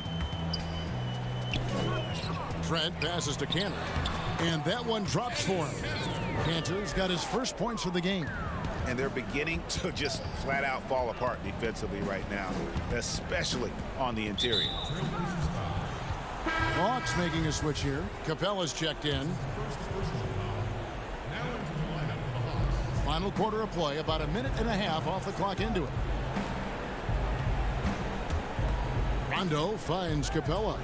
Trent passes to Kanter. And that one drops for him. Kanter's got his first points of the game. And they're beginning to just flat out fall apart defensively right now, especially on the interior. Hawks making a switch here. Capella's checked in. Final quarter of play, about a minute and a half off the clock into it. Rondo finds Capella.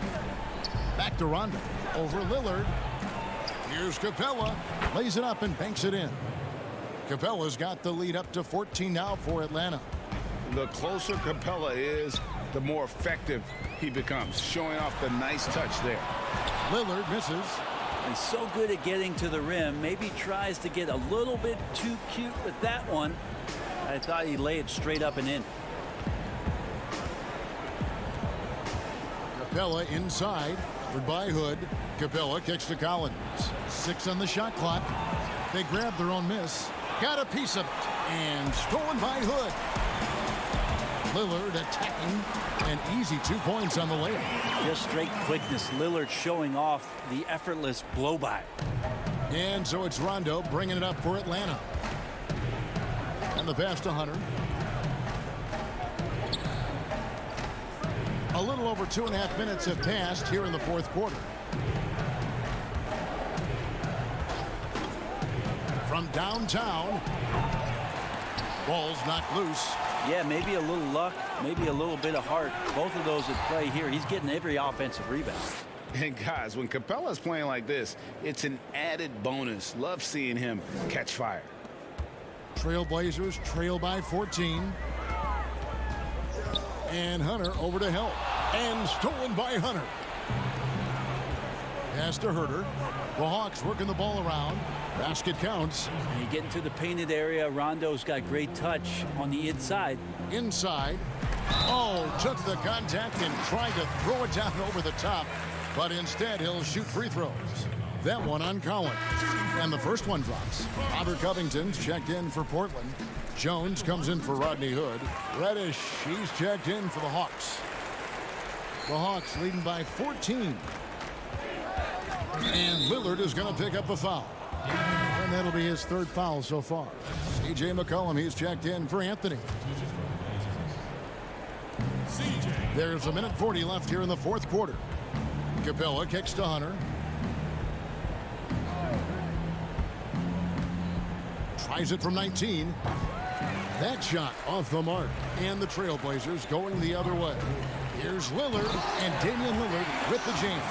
Back to Rondo. Over Lillard. Here's Capella. Lays it up and banks it in. Capella's got the lead up to 14 now for Atlanta. The closer Capella is, the more effective he becomes, showing off the nice touch there. Lillard misses. He's so good at getting to the rim. Maybe tries to get a little bit too cute with that one. I thought he'd lay it straight up and in. Capella inside. Covered by Hood. Capella kicks to Collins. 6 on the shot clock. They grab their own miss. Got a piece of it. And stolen by Hood. Lillard attacking. An easy 2 points on the layup. Just straight quickness. Lillard showing off the effortless blow-by. And so it's Rondo bringing it up for Atlanta. And the pass to Hunter. A little over 2.5 minutes have passed here in the fourth quarter. From downtown. Ball's knocked loose. Yeah, maybe a little luck, maybe a little bit of heart. Both of those at play here. He's getting every offensive rebound. And guys, when Capella's playing like this, it's an added bonus. Love seeing him catch fire. Trailblazers trail by 14. And Hunter over to help. And stolen by Hunter. Pass to Herter. The Hawks working the ball around. Basket counts. And you get into the painted area. Rondo's got great touch on the inside. Inside. Oh, took the contact and tried to throw it down over the top. But instead, he'll shoot free throws. That one on Collins. And the first one drops. Robert Covington's checked in for Portland. Jones comes in for Rodney Hood. Reddish, he's checked in for the Hawks. The Hawks leading by 14. And Lillard is going to pick up a foul. And that'll be his third foul so far. C.J. McCollum, he's checked in for Anthony. There's a minute 40 left here in the fourth quarter. Capella kicks to Hunter. Tries it from 19. That shot off the mark. And the Trailblazers going the other way. Here's Lillard, and Damian Lillard with the jam.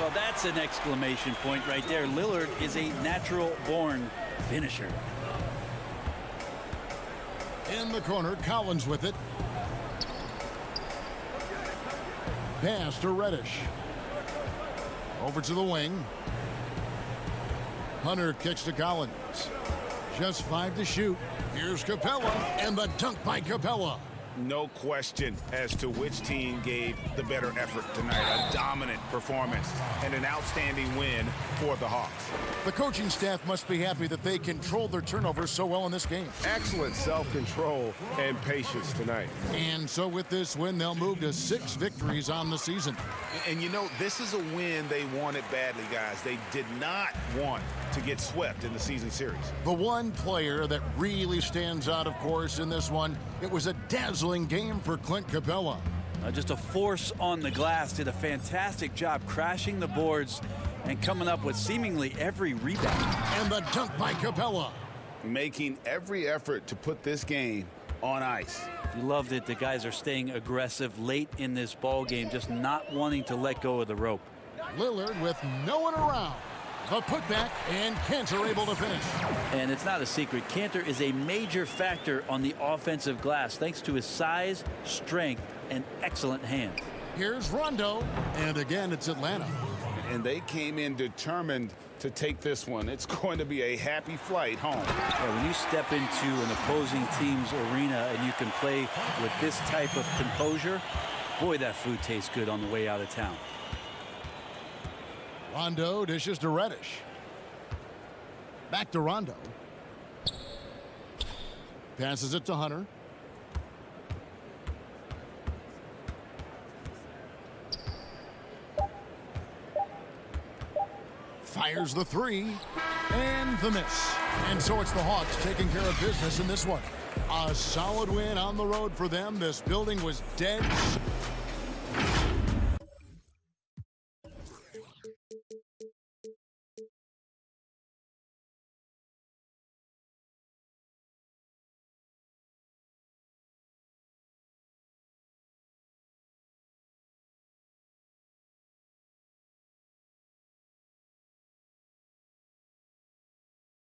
Well, that's an exclamation point right there. Lillard is a natural-born finisher. In the corner, Collins with it. Pass to Reddish. Over to the wing. Hunter kicks to Collins. Just 5 to shoot. Here's Capella, and the dunk by Capella. No question as to which team gave the better effort tonight. A dominant performance and an outstanding win for the Hawks. The coaching staff must be happy that they controlled their turnovers so well in this game. Excellent self-control and patience tonight. And so with this win, they'll move to 6 victories on the season. And you know, this is a win they wanted badly, guys. They did not want to get swept in the season series. The one player that really stands out, of course, in this one, it was a dazzling game for Clint Capella. Just a force on the glass. Did a fantastic job crashing the boards and coming up with seemingly every rebound. And the dunk by Capella. Making every effort to put this game on ice. You loved it. The guys are staying aggressive late in this ball game, just not wanting to let go of the rope. Lillard with no one around. The putback, and Cantor able to finish. And it's not a secret. Cantor is a major factor on the offensive glass thanks to his size, strength, and excellent hands. Here's Rondo, and again it's Atlanta. And they came in determined to take this one. It's going to be a happy flight home. Yeah, when you step into an opposing team's arena and you can play with this type of composure, boy, that food tastes good on the way out of town. Rondo dishes to Reddish. Back to Rondo. Passes it to Hunter. Fires the 3. And the miss. And so it's the Hawks taking care of business in this one. A solid win on the road for them. This building was dead.